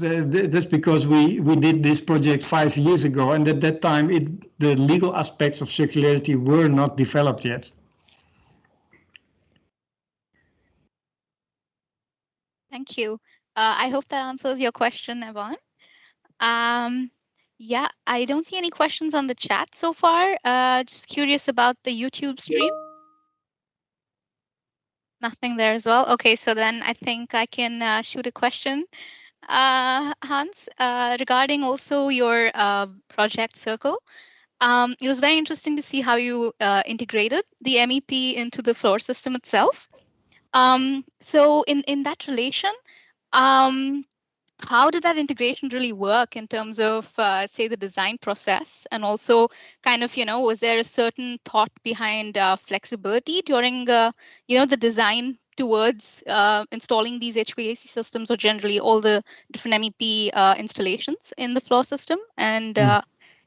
because we did this project 5 years ago, and at that time the legal aspects of circularity were not developed yet. Thank you. I hope that answers your question, Yvonne. Yeah, I don't see any questions on the chat so far. Just curious about the YouTube stream. Nothing there as well. Okay, so then I think I can shoot a question, Hans, regarding also your project Circle. It was very interesting to see how you integrated the MEP into the floor system itself. So in that relation, how did that integration really work in terms of, say, the design process? And also kind of, was there a certain thought behind flexibility during, the design towards installing these HVAC systems, or generally all the different MEP installations in the floor system? And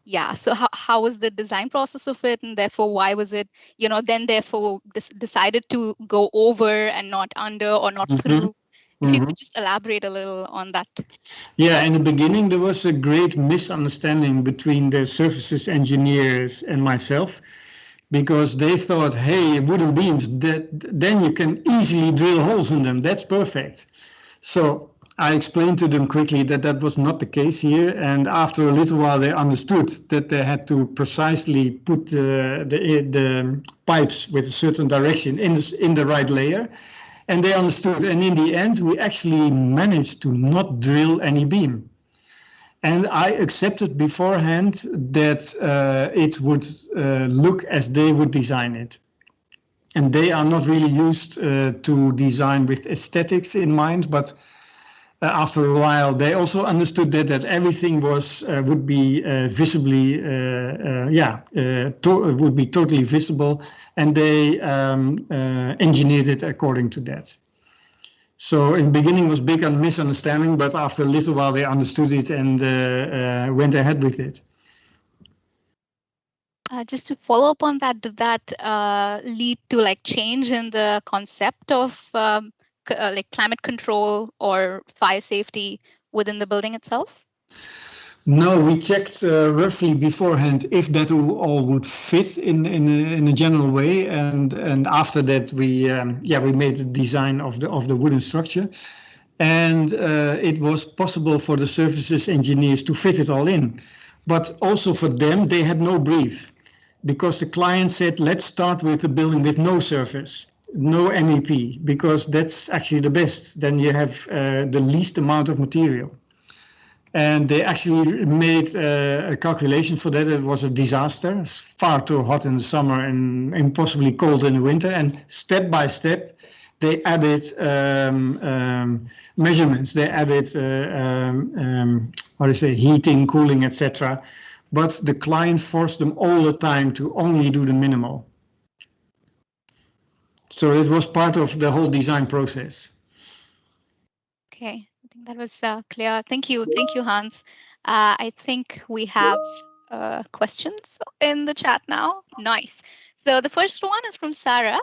yeah, so how was the design process of it? And therefore, why was it, then therefore decided to go over and not under or not through? If you could just elaborate a little on that. Yeah, in the beginning, there was a great misunderstanding between the services engineers and myself, because they thought, hey, wooden beams, then you can easily drill holes in them. That's perfect. So I explained to them quickly that that was not the case here. And after a little while, they understood that they had to precisely put the pipes with a certain direction in the right layer. And they understood, and in the end, we actually managed to not drill any beam. And I accepted beforehand that it would look as they would design it. And they are not really used to design with aesthetics in mind, but after a while, they also understood that everything would be visibly, would be totally visible, and they engineered it according to that. So in the beginning was big misunderstanding, but after a little while they understood it and went ahead with it. Just to follow up on that, did that lead to change in the concept of climate control or fire safety within the building itself? No, we checked roughly beforehand if that all would fit in a general way, and after that we made the design of the wooden structure, and it was possible for the services engineers to fit it all in, but also for them they had no brief, because the client said, let's start with the building with no surface, no MEP, because that's actually the best. Then you have the least amount of material. And they actually made a calculation for that. It was a disaster. It's far too hot in the summer and impossibly cold in the winter. And step by step, they added measurements. They added, heating, cooling, etc. But the client forced them all the time to only do the minimal. So it was part of the whole design process. Okay. That was clear. Thank you, Hans. I think we have questions in the chat now. Nice. So the first one is from Sarah.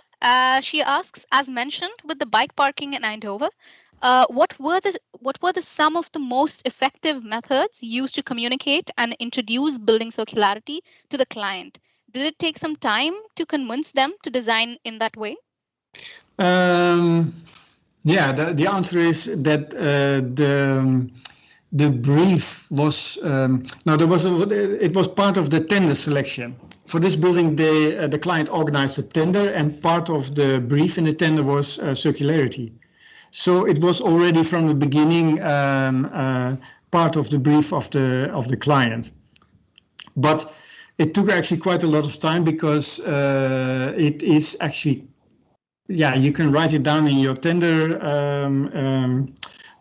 She asks, as mentioned with the bike parking in Eindhoven, what were some of the most effective methods used to communicate and introduce building circularity to the client? Did it take some time to convince them to design in that way? Yeah, the answer is that the brief was it was part of the tender selection. For this building, the client organized a tender, and part of the brief in the tender was circularity. So it was already from the beginning part of the brief of the client. But it took actually quite a lot of time because it is actually, yeah, you can write it down in your tender,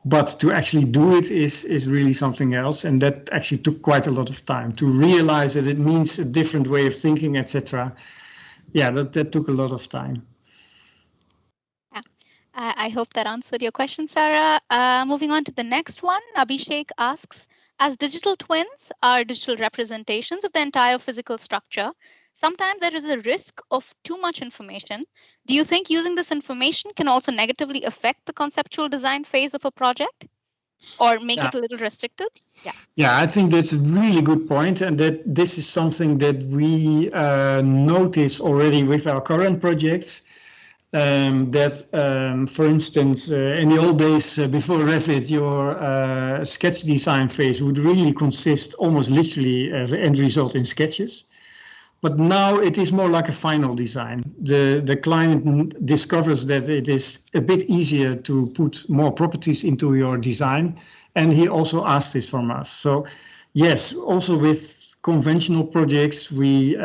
but to actually do it is really something else. And that actually took quite a lot of time to realize that it means a different way of thinking, etc. Yeah, that took a lot of time. Yeah, I hope that answered your question, Sarah. Moving on to the next one, Abhishek asks, as digital twins are digital representations of the entire physical structure, sometimes there is a risk of too much information. Do you think using this information can also negatively affect the conceptual design phase of a project or make it a little restricted? Yeah. Yeah, I think that's a really good point, and that this is something that we notice already with our current projects. For instance, in the old days before Revit, your sketch design phase would really consist almost literally as an end result in sketches. But now it is more like a final design. The client discovers that it is a bit easier to put more properties into your design, and he also asks this from us. So yes, also with conventional projects, we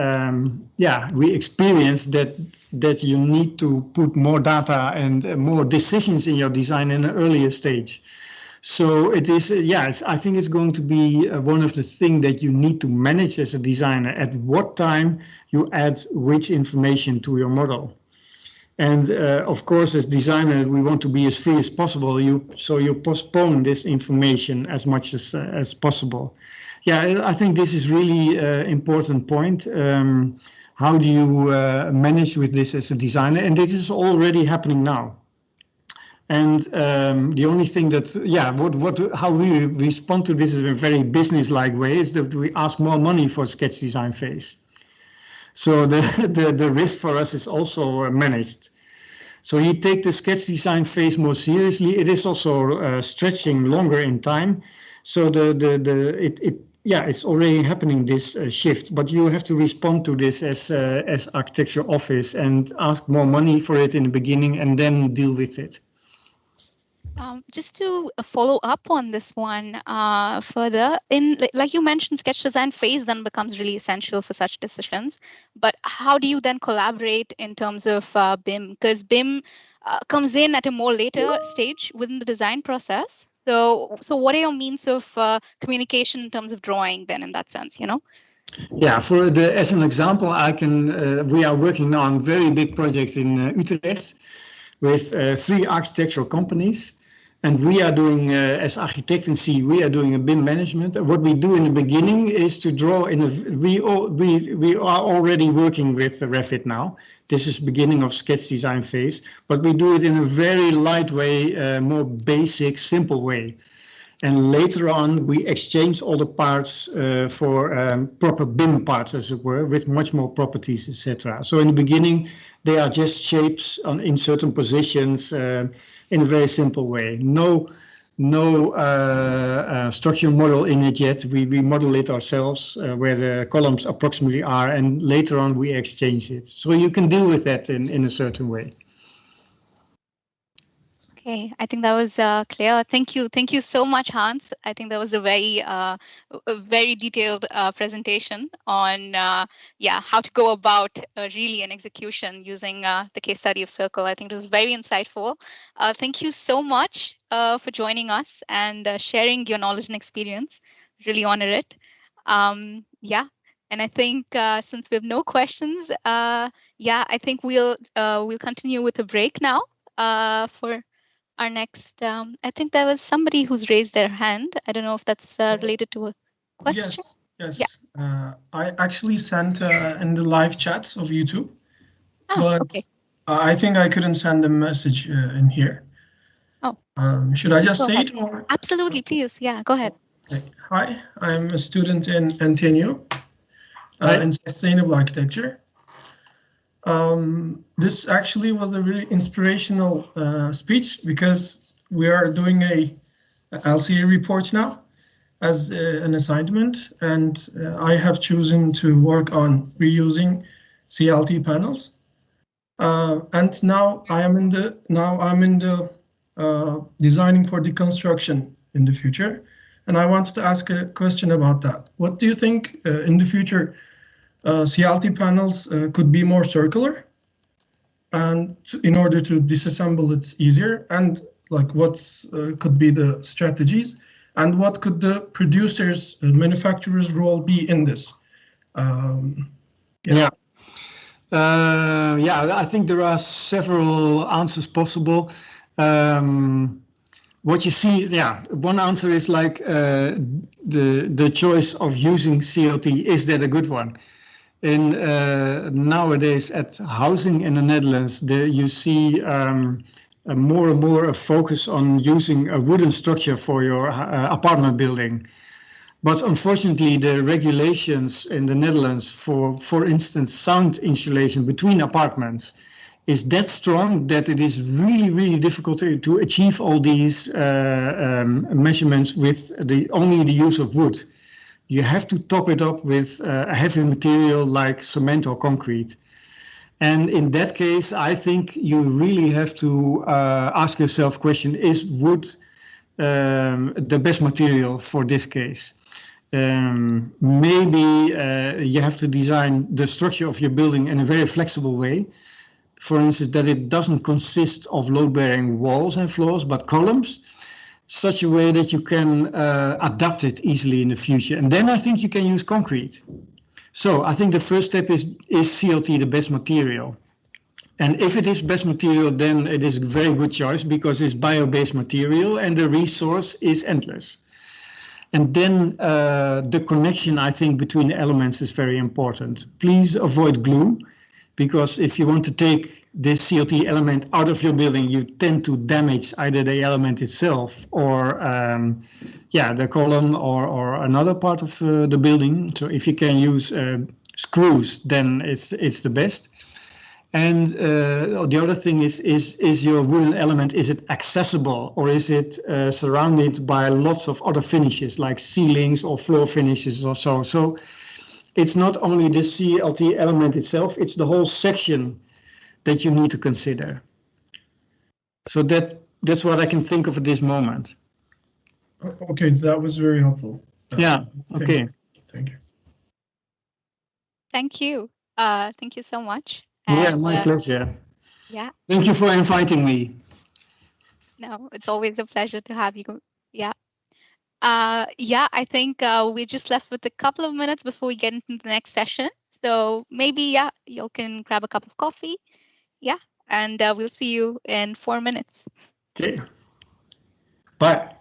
experience that you need to put more data and more decisions in your design in an earlier stage. So it is, I think it's going to be one of the things that you need to manage as a designer, at what time you add which information to your model. And of course, as designer, we want to be as free as possible. So you postpone this information as much as possible. Yeah, I think this is really an important point. How do you manage with this as a designer? And this is already happening now. And the only thing that, how we respond to this in a very business-like way is that we ask more money for sketch design phase. So the risk for us is also managed. So you take the sketch design phase more seriously. It is also stretching longer in time. So it's already happening, this shift, but you have to respond to this as architecture office and ask more money for it in the beginning and then deal with it. Just to follow up on this one further, like you mentioned, sketch design phase then becomes really essential for such decisions. But how do you then collaborate in terms of BIM? Because BIM comes in at a more later stage within the design process. So what are your means of communication in terms of drawing then in that sense, you know? Yeah, as an example, we are working now on a very big project in Utrecht with 3 architectural companies. And we are doing, as architectancy, we are doing a BIM management. What we do in the beginning is to draw we are already working with Revit now. This is beginning of sketch design phase, but we do it in a very light way, more basic, simple way. And later on, we exchange all the parts for proper BIM parts, as it were, with much more properties, etc. So in the beginning, they are just shapes in certain positions in a very simple way. No structure model in it yet. We model it ourselves where the columns approximately are, and later on we exchange it. So you can deal with that in a certain way. Okay, I think that was clear. Thank you so much, Hans. I think that was a very detailed presentation on how to go about really an execution using the case study of Circle. I think it was very insightful. Thank you so much for joining us and sharing your knowledge and experience. Really honor it. And I think since we have no questions, I think we'll continue with a break now for our next, I think there was somebody who's raised their hand. I don't know if that's related to a question. Yes. Yeah. I actually sent in the live chats of YouTube, but okay. I think I couldn't send a message in here. Oh. Should I just say it? Or? Absolutely, please. Yeah, go ahead. Okay. Hi, I'm a student in NTNU in sustainable architecture. This actually was a really inspirational speech because we are doing a LCA report now as an assignment, and I have chosen to work on reusing CLT panels. And now I'm in the designing for deconstruction in the future. And I wanted to ask a question about that. What do you think in the future CLT panels could be more circular? And in order to disassemble it easier, and like what could be the strategies, and what could the producers, manufacturers' role be in this? Yeah, I think there are several answers possible. What you see, one answer is like the choice of using CLT. Is that a good one? And nowadays at housing in the Netherlands, you see more and more a focus on using a wooden structure for your apartment building. But unfortunately, the regulations in the Netherlands for instance, sound insulation between apartments is that strong that it is really, really difficult to achieve all these measurements with only the use of wood. You have to top it up with a heavy material like cement or concrete. And in that case, I think you really have to ask yourself the question, is wood the best material for this case? Maybe you have to design the structure of your building in a very flexible way. For instance, that it doesn't consist of load-bearing walls and floors, but columns, such a way that you can adapt it easily in the future. And then I think you can use concrete. So I think the first step is CLT the best material? And if it is best material, then it is a very good choice because it's bio-based material and the resource is endless. And then the connection, I think, between the elements is very important. Please avoid glue, because if you want to take this CLT element out of your building, you tend to damage either the element itself or the column or another part of the building. So if you can use screws, then it's the best. And the other thing is your wooden element, is it accessible or is it surrounded by lots of other finishes like ceilings or floor finishes or so. So it's not only the CLT element itself, it's the whole section that you need to consider. So that's what I can think of at this moment. Okay, that was very helpful. Okay. Thank you. Thank you. Thank you so much. And, my pleasure. Yeah. Thank you for inviting me. No, it's always a pleasure to have you. Yeah. I think we're just left with a couple of minutes before we get into the next session. So maybe, you can grab a cup of coffee. Yeah. And we'll see you in 4 minutes. Okay. Bye.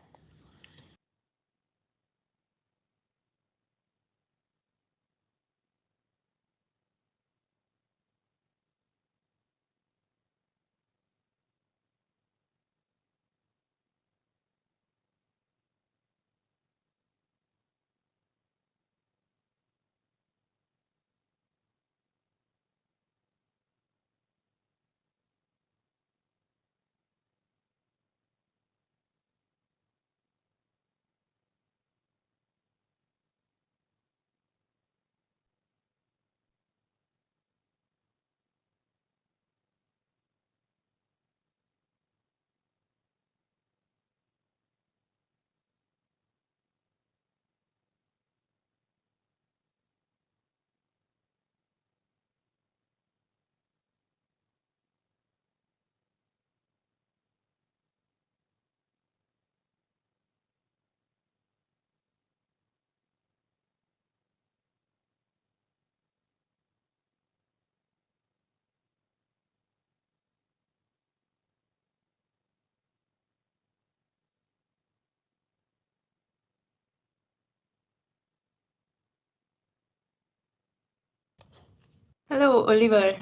Hello, Oliver.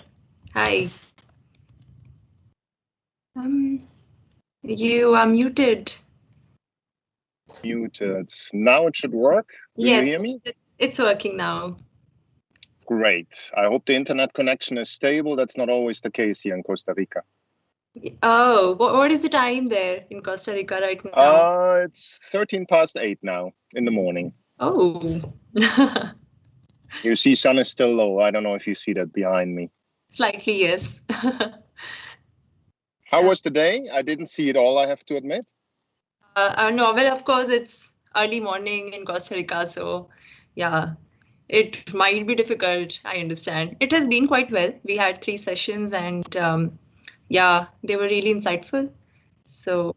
Hi. You are muted. Muted. Now it should work. Will you hear me? It's working now. Great. I hope the internet connection is stable. That's not always the case here in Costa Rica. Oh, what is the time there in Costa Rica right now? It's 8:13 now in the morning. Oh. You see, sun is still low. I don't know if you see that behind me. Slightly, yes. How was the day? I didn't see it all, I have to admit. No, well, of course, it's early morning in Costa Rica, so yeah, it might be difficult. I understand. It has been quite well. We had 3 sessions, and yeah, they were really insightful. So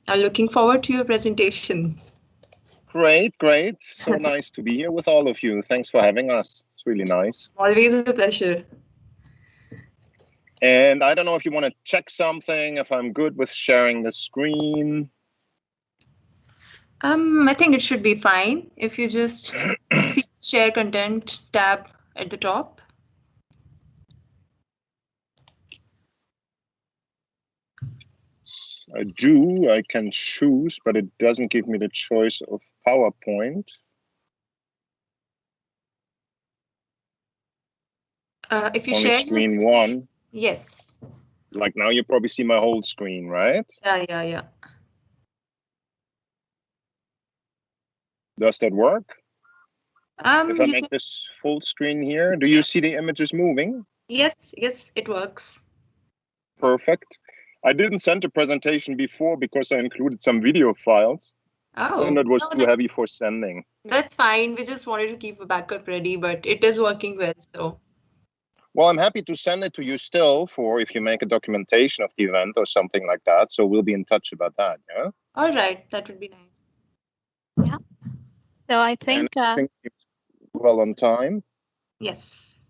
I'm looking forward to your presentation. Great, great. So nice to be here with all of you. Thanks for having us. It's really nice. Always a pleasure. And I don't know if you want to check something, if I'm good with sharing the screen. I think it should be fine if you just see share content tab at the top. I can choose, but it doesn't give me the choice of PowerPoint. If you Only share screen 1. Yes. Like now you probably see my whole screen, right? Yeah. Does that work? If I You make this full screen here, do you see the images moving? Yes, it works. Perfect. I didn't send a presentation before because I included some video files. Oh, and it was no, too heavy for sending. That's fine. We just wanted to keep a backup ready, but it is working well, so. Well, I'm happy to send it to you still for if you make a documentation of the event or something like that. So we'll be in touch about that, yeah? All right, that would be nice. Yeah. So I think well on time. Yes.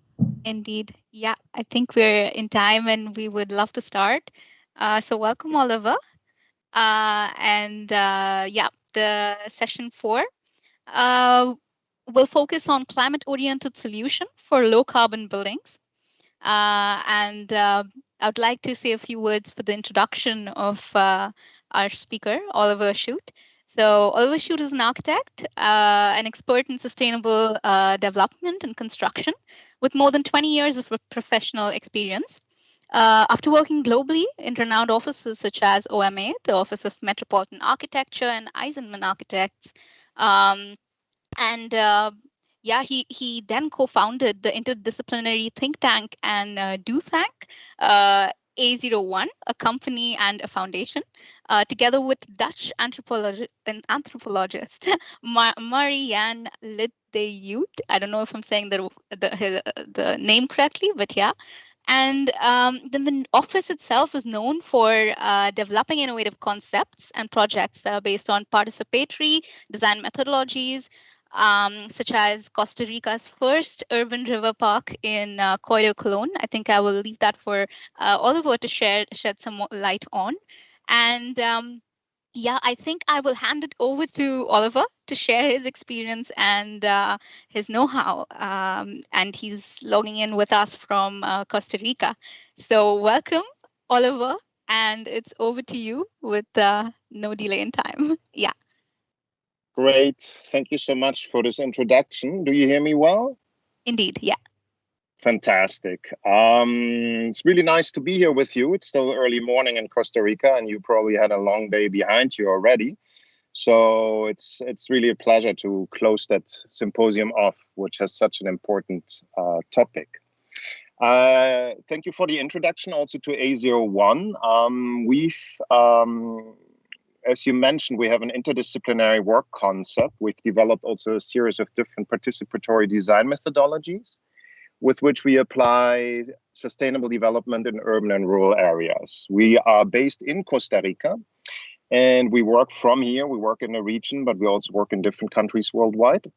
Indeed. Yeah, I think we're in time and we would love to start. So welcome, Oliver. Yeah, the session 4 will focus on climate-oriented solution for low-carbon buildings. I would like to say a few words for the introduction of our speaker, Oliver Shute. So Oliver Shute is an architect, an expert in sustainable development and construction with more than 20 years of professional experience. After working globally in renowned offices such as OMA, the Office of Metropolitan Architecture, and Eisenman Architects, he then co-founded the interdisciplinary think tank and do Thank, A01, a company and a foundation, together with Dutch anthropologist Marianne Liddejoet. I don't know if I'm saying the name correctly, but yeah. And then the office itself is known for developing innovative concepts and projects that are based on participatory design methodologies, such as Costa Rica's first urban river park in Coyo Colón. I think I will leave that for Oliver to shed some more light on. And yeah, I think I will hand it over to Oliver to share his experience and his know-how. And he's logging in with us from Costa Rica. So welcome, Oliver, and it's over to you with no delay in time. Yeah. Great. Thank you so much for this introduction. Do you hear me well? Indeed, yeah. Fantastic. It's really nice to be here with you. It's still early morning in Costa Rica, and you probably had a long day behind you already. So it's really a pleasure to close that symposium off, which has such an important topic. Thank you for the introduction also to A01. As you mentioned, we have an interdisciplinary work concept. We've developed also a series of different participatory design methodologies with which we apply sustainable development in urban and rural areas. We are based in Costa Rica, and we work from here. We work in a region, but we also work in different countries worldwide.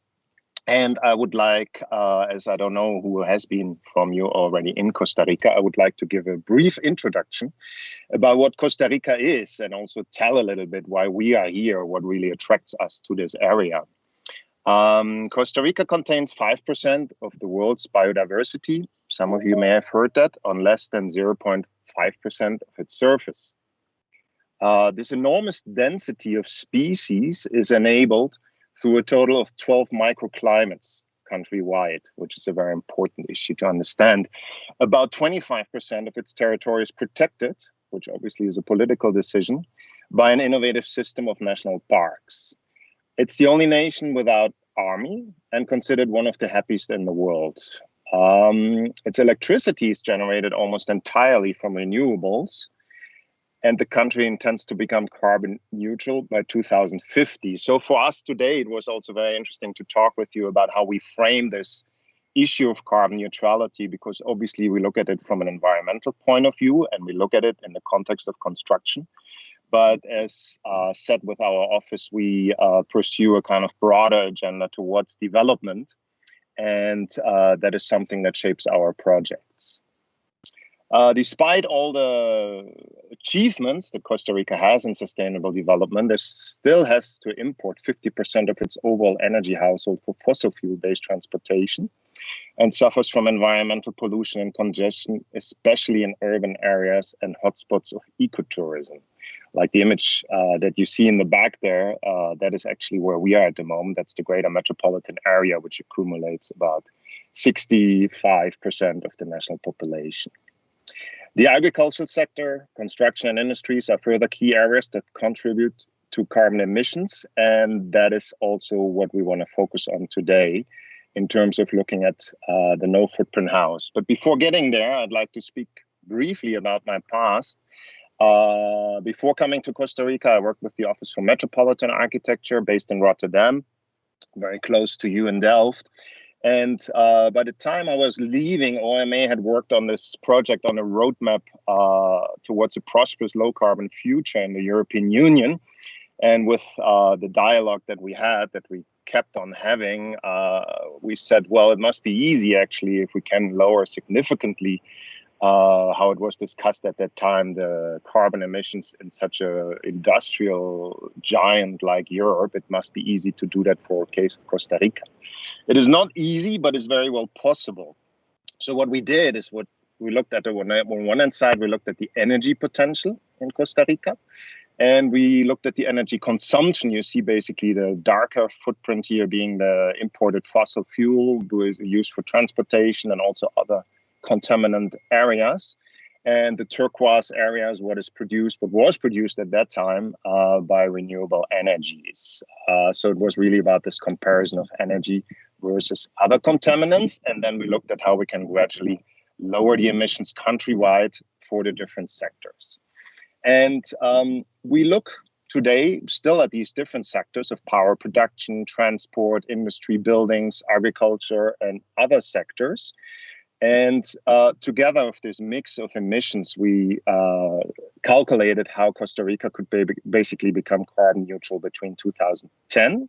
And I would like, as I don't know who has been from you already in Costa Rica, I would like to give a brief introduction about what Costa Rica is and also tell a little bit why we are here, what really attracts us to this area. Costa Rica contains 5% of the world's biodiversity. Some of you may have heard that, on less than 0.5% of its surface. This enormous density of species is enabled through a total of 12 microclimates countrywide, which is a very important issue to understand. About 25% of its territory is protected, which obviously is a political decision, by an innovative system of national parks. It's the only nation without army and considered one of the happiest in the world. Its electricity is generated almost entirely from renewables. and the country intends to become carbon neutral by 2050. So for us today, it was also very interesting to talk with you about how we frame this issue of carbon neutrality, because obviously we look at it from an environmental point of view and we look at it in the context of construction. But as said with our office, we pursue a kind of broader agenda towards development, and that is something that shapes our projects. Despite all the achievements that Costa Rica has in sustainable development, it still has to import 50% of its overall energy household for fossil fuel-based transportation, and suffers from environmental pollution and congestion, especially in urban areas and hotspots of ecotourism. Like the image that you see in the back there, that is actually where we are at the moment. That's the greater metropolitan area, which accumulates about 65% of the national population. The agricultural sector, construction and industries are further key areas that contribute to carbon emissions, and that is also what we want to focus on today in terms of looking at the no-footprint house. But before getting there, I'd like to speak briefly about my past. Before coming to Costa Rica, I worked with the Office for Metropolitan Architecture based in Rotterdam, very close to you in Delft. And by the time I was leaving, OMA had worked on this project on a roadmap towards a prosperous low-carbon future in the European Union. And with the dialogue that we had, that we kept on having, we said, well, it must be easy, actually, if we can lower significantly how it was discussed at that time, the carbon emissions in such a industrial giant like Europe. It must be easy to do that for a case of Costa Rica. It is not easy, but it's very well possible. So what we did is what we looked at on one hand side, we looked at the energy potential in Costa Rica, and we looked at the energy consumption. You see basically the darker footprint here being the imported fossil fuel used for transportation and also other contaminant areas, and the turquoise areas, what was produced at that time by renewable energies. So it was really about this comparison of energy versus other contaminants, and then we looked at how we can gradually lower the emissions countrywide for the different sectors. And we look today still at these different sectors of power production, transport, industry, buildings, agriculture, and other sectors. And together with this mix of emissions, we calculated how Costa Rica could basically become carbon neutral between 2010,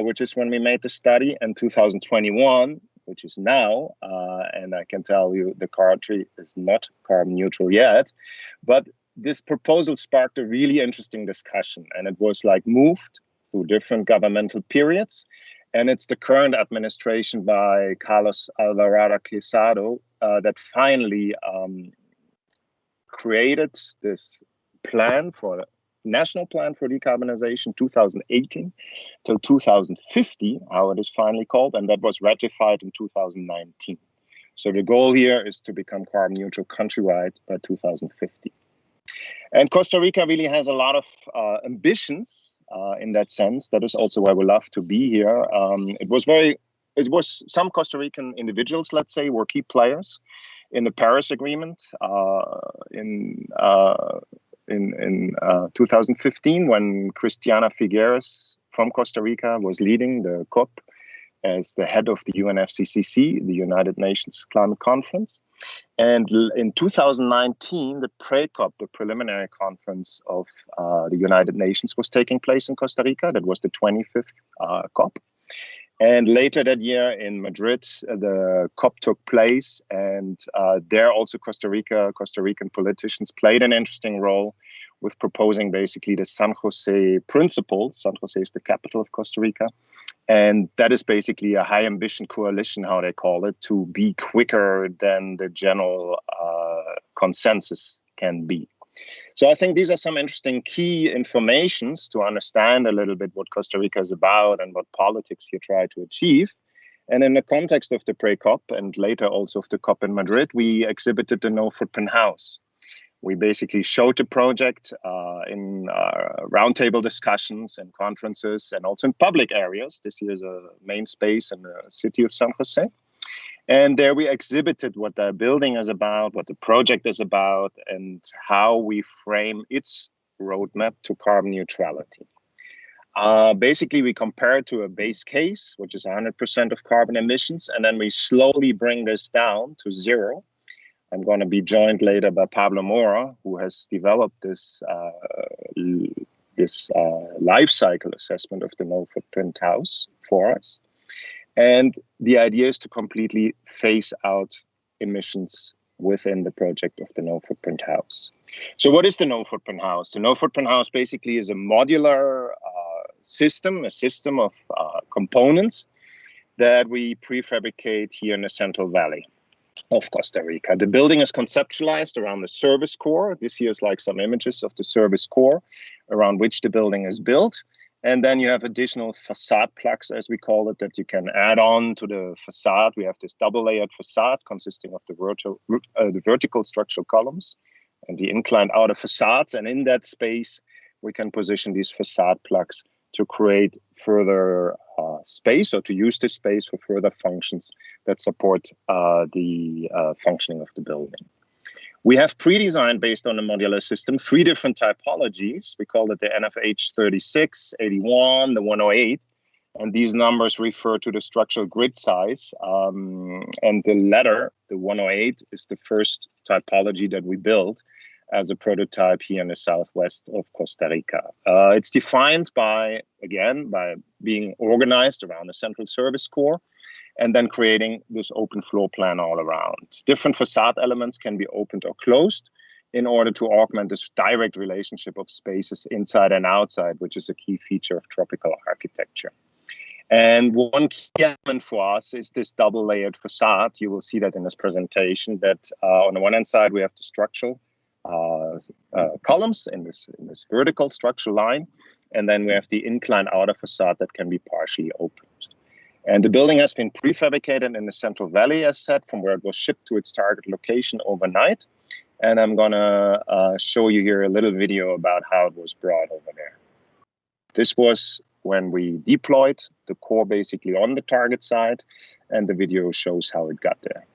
which is when we made the study, and 2021, which is now. And I can tell you the country is not carbon neutral yet. But this proposal sparked a really interesting discussion, and it was like moved through different governmental periods. And it's the current administration by Carlos Alvarado Quesado that finally created this national plan for decarbonization, 2018 till 2050, how it is finally called, and that was ratified in 2019. So the goal here is to become carbon neutral countrywide by 2050. And Costa Rica really has a lot of ambitions in that sense. That is also why we love to be here. It was some Costa Rican individuals, let's say, were key players in the Paris Agreement in 2015, when Cristiana Figueres from Costa Rica was leading the COP as the head of the UNFCCC, the United Nations Climate Conference. And in 2019, the pre-COP, the preliminary conference of the United Nations, was taking place in Costa Rica. That was the 25th COP. And later that year in Madrid, the COP took place. And there also Costa Rican politicians played an interesting role with proposing basically the San Jose Principle. San Jose is the capital of Costa Rica. And that is basically a high ambition coalition, how they call it, to be quicker than the general consensus can be. So I think these are some interesting key informations to understand a little bit what Costa Rica is about and what politics you try to achieve. And in the context of the pre-COP and later also of the COP in Madrid, we exhibited the No Footprint House. We basically showed the project in roundtable discussions and conferences and also in public areas. This here is a main space in the city of San Jose. And there we exhibited what the building is about, what the project is about, and how we frame its roadmap to carbon neutrality. Basically, we compare it to a base case, which is 100% of carbon emissions, and then we slowly bring this down to 0. I'm going to be joined later by Pablo Mora, who has developed this life cycle assessment of the no footprint house for us. And the idea is to completely phase out emissions within the project of the no footprint house. So what is the no footprint house? The no footprint house basically is a modular system, a system of components that we prefabricate here in the Central Valley of Costa Rica. The building is conceptualized around the service core. This here is like some images of the service core around which the building is built. And then you have additional facade plugs, as we call it, that you can add on to the facade. We have this double-layered facade consisting of the vertical structural columns and the inclined outer facades. And in that space, we can position these facade plugs to create further space, or to use this space for further functions that support the functioning of the building. We have pre-designed, based on the modular system, 3 different typologies. We call it the NFH 36, 81, the 108. And these numbers refer to the structural grid size. And the latter, the 108, is the first typology that we built as a prototype here in the southwest of Costa Rica. It's defined by being organized around a central service core, and then creating this open floor plan all around. Different facade elements can be opened or closed in order to augment this direct relationship of spaces inside and outside, which is a key feature of tropical architecture. And one key element for us is this double-layered facade. You will see that in this presentation, that on the one hand side, we have the structural columns in this vertical structural line, and then we have the inclined outer facade that can be partially opened. And the building has been prefabricated in the Central Valley, as said, from where it was shipped to its target location overnight. And I'm gonna show you here a little video about how it was brought over there. This was when we deployed the core basically on the target site, and the video shows how it got there.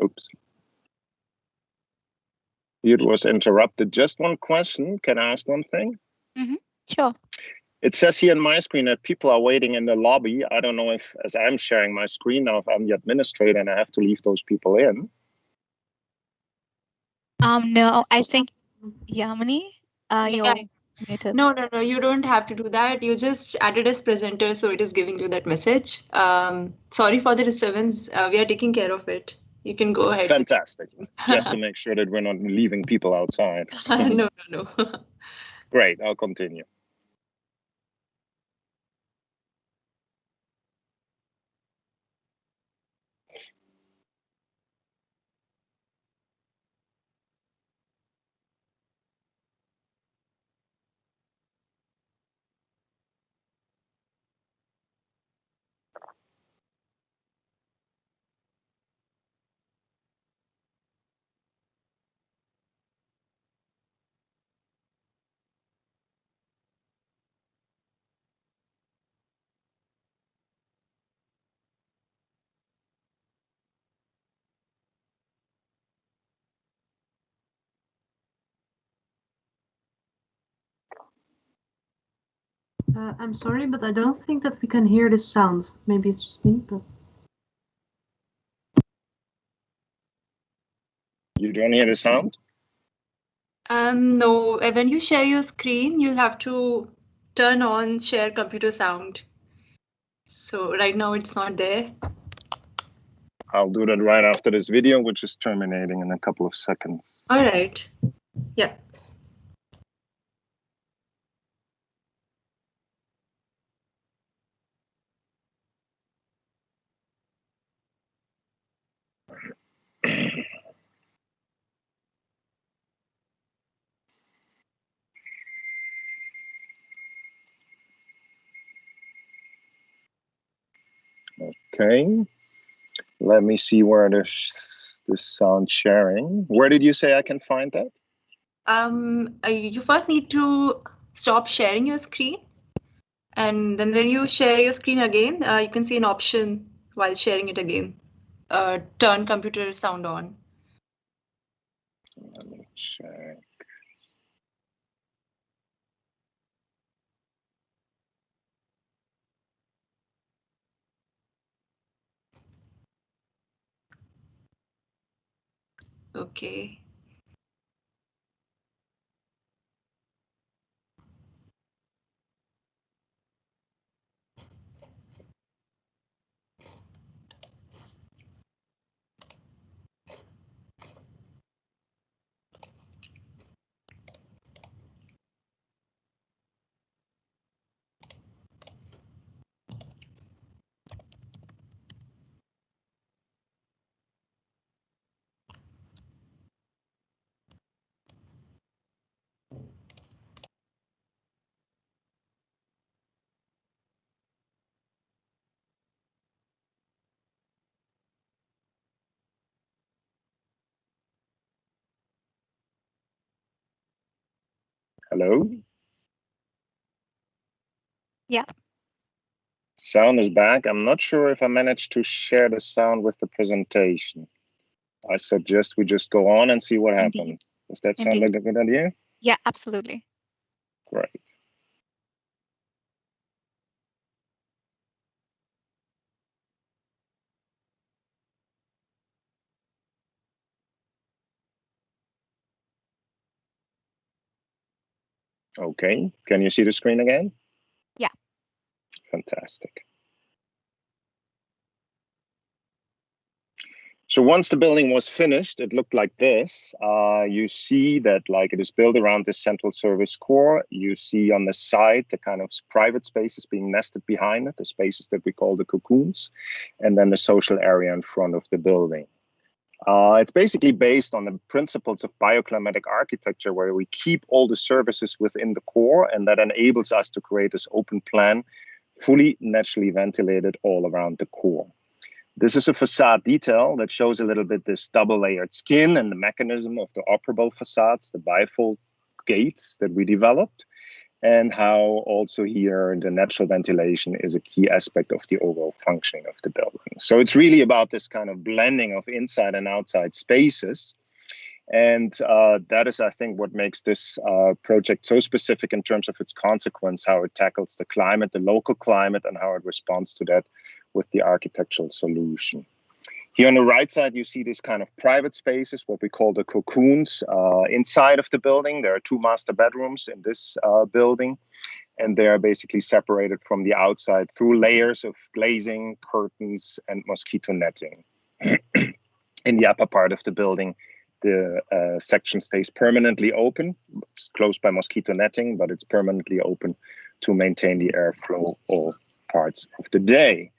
Oops. It was interrupted. Just one question. Can I ask one thing? Mm-hmm. Sure. It says here on my screen that people are waiting in the lobby. I don't know if, as I'm sharing my screen now, if I'm the administrator and I have to leave those people in. No, I think Yamini, you're muted. No, you don't have to do that. You just added as presenter, so it is giving you that message. Sorry for the disturbance. We are taking care of it. You can go ahead. Fantastic. Just to make sure that we're not leaving people outside. No. Great, I'll continue. I'm sorry, but I don't think that we can hear the sound. Maybe it's just me, but... You don't hear the sound? No, when you share your screen, you'll have to turn on share computer sound. So right now it's not there. I'll do that right after this video, which is terminating in a couple of seconds. All right. Yeah. Okay, let me see where the this sound sharing. Where did you say I can find that? You first need to stop sharing your screen. And then when you share your screen again, you can see an option while sharing it again. Turn computer sound on. Let me check. Okay. Hello? Yeah. Sound is back. I'm not sure if I managed to share the sound with the presentation. I suggest we just go on and see what happens. Indeed. Does that sound like a good idea? Yeah, absolutely. Great. Okay, can you see the screen again? Yeah. Fantastic. So once the building was finished, it looked like this. You see that like it is built around this central service core. You see on the side the kind of private spaces being nested behind it, the spaces that we call the cocoons, and then the social area in front of the building. It's basically based on the principles of bioclimatic architecture, where we keep all the services within the core, and that enables us to create this open plan, fully naturally ventilated all around the core. This is a facade detail that shows a little bit this double layered skin and the mechanism of the operable facades, the bifold gates that we developed, and how also here the natural ventilation is a key aspect of the overall functioning of the building. So it's really about this kind of blending of inside and outside spaces. And that is, I think, what makes this project so specific in terms of its consequence, how it tackles the climate, the local climate, and how it responds to that with the architectural solution. Here on the right side, you see these kind of private spaces, what we call the cocoons. Inside of the building, there are 2 master bedrooms in this building, and they are basically separated from the outside through layers of glazing, curtains, and mosquito netting. In the upper part of the building, the section stays permanently open. It's closed by mosquito netting, but it's permanently open to maintain the airflow all parts of the day.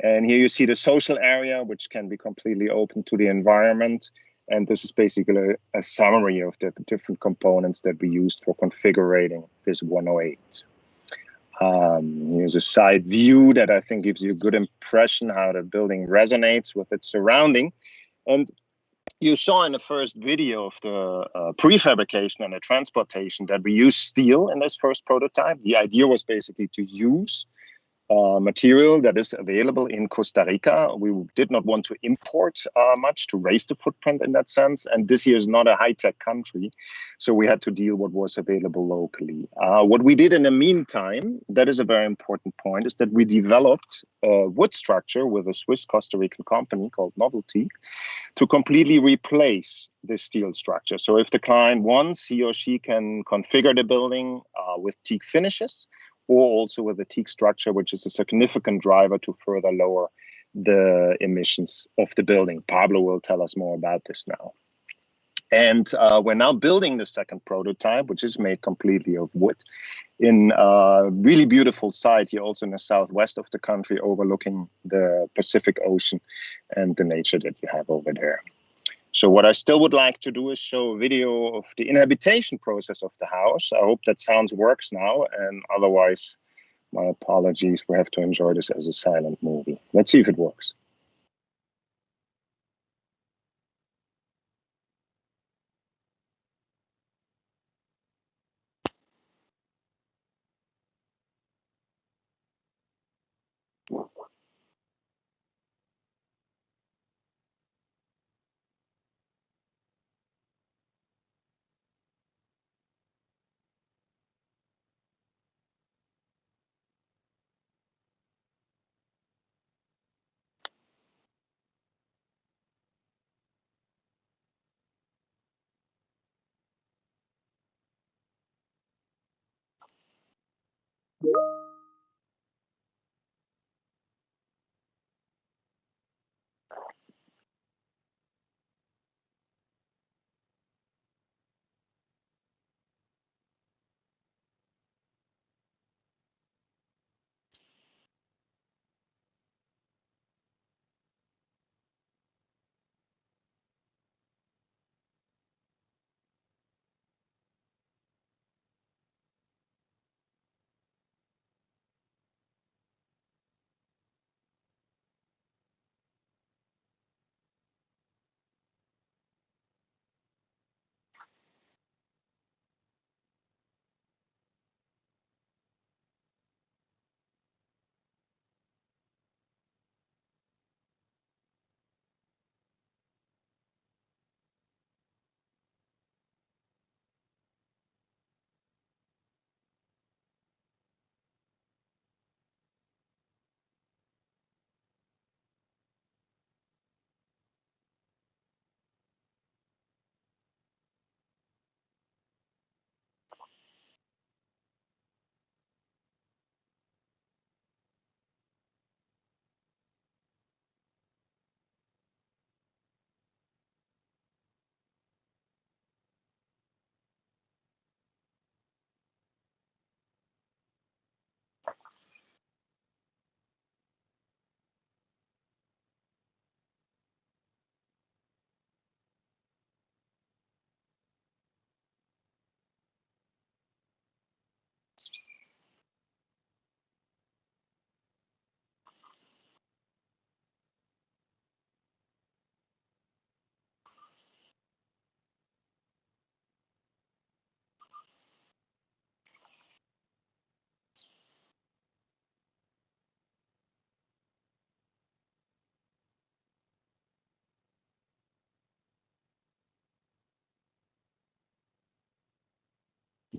And here you see the social area, which can be completely open to the environment. And this is basically a summary of the different components that we used for configuring this 108. Here's a side view that I think gives you a good impression how the building resonates with its surrounding. And you saw in the first video of the prefabrication and the transportation that we used steel in this first prototype. The idea was basically to use material that is available in Costa Rica. We did not want to import much to raise the footprint in that sense. And this here is not a high-tech country, so we had to deal with what was available locally. What we did in the meantime, that is a very important point, is that we developed a wood structure with a Swiss-Costa Rican company called BouT to completely replace this steel structure. So if the client wants, he or she can configure the building with teak finishes, or also with a teak structure, which is a significant driver to further lower the emissions of the building. Pablo will tell us more about this now. And we're now building the second prototype, which is made completely of wood, in a really beautiful site here, also in the southwest of the country, overlooking the Pacific Ocean and the nature that you have over there. So what I still would like to do is show a video of the inhabitation process of the house. I hope that sound works now, and otherwise, my apologies. We have to enjoy this as a silent movie. Let's see if it works.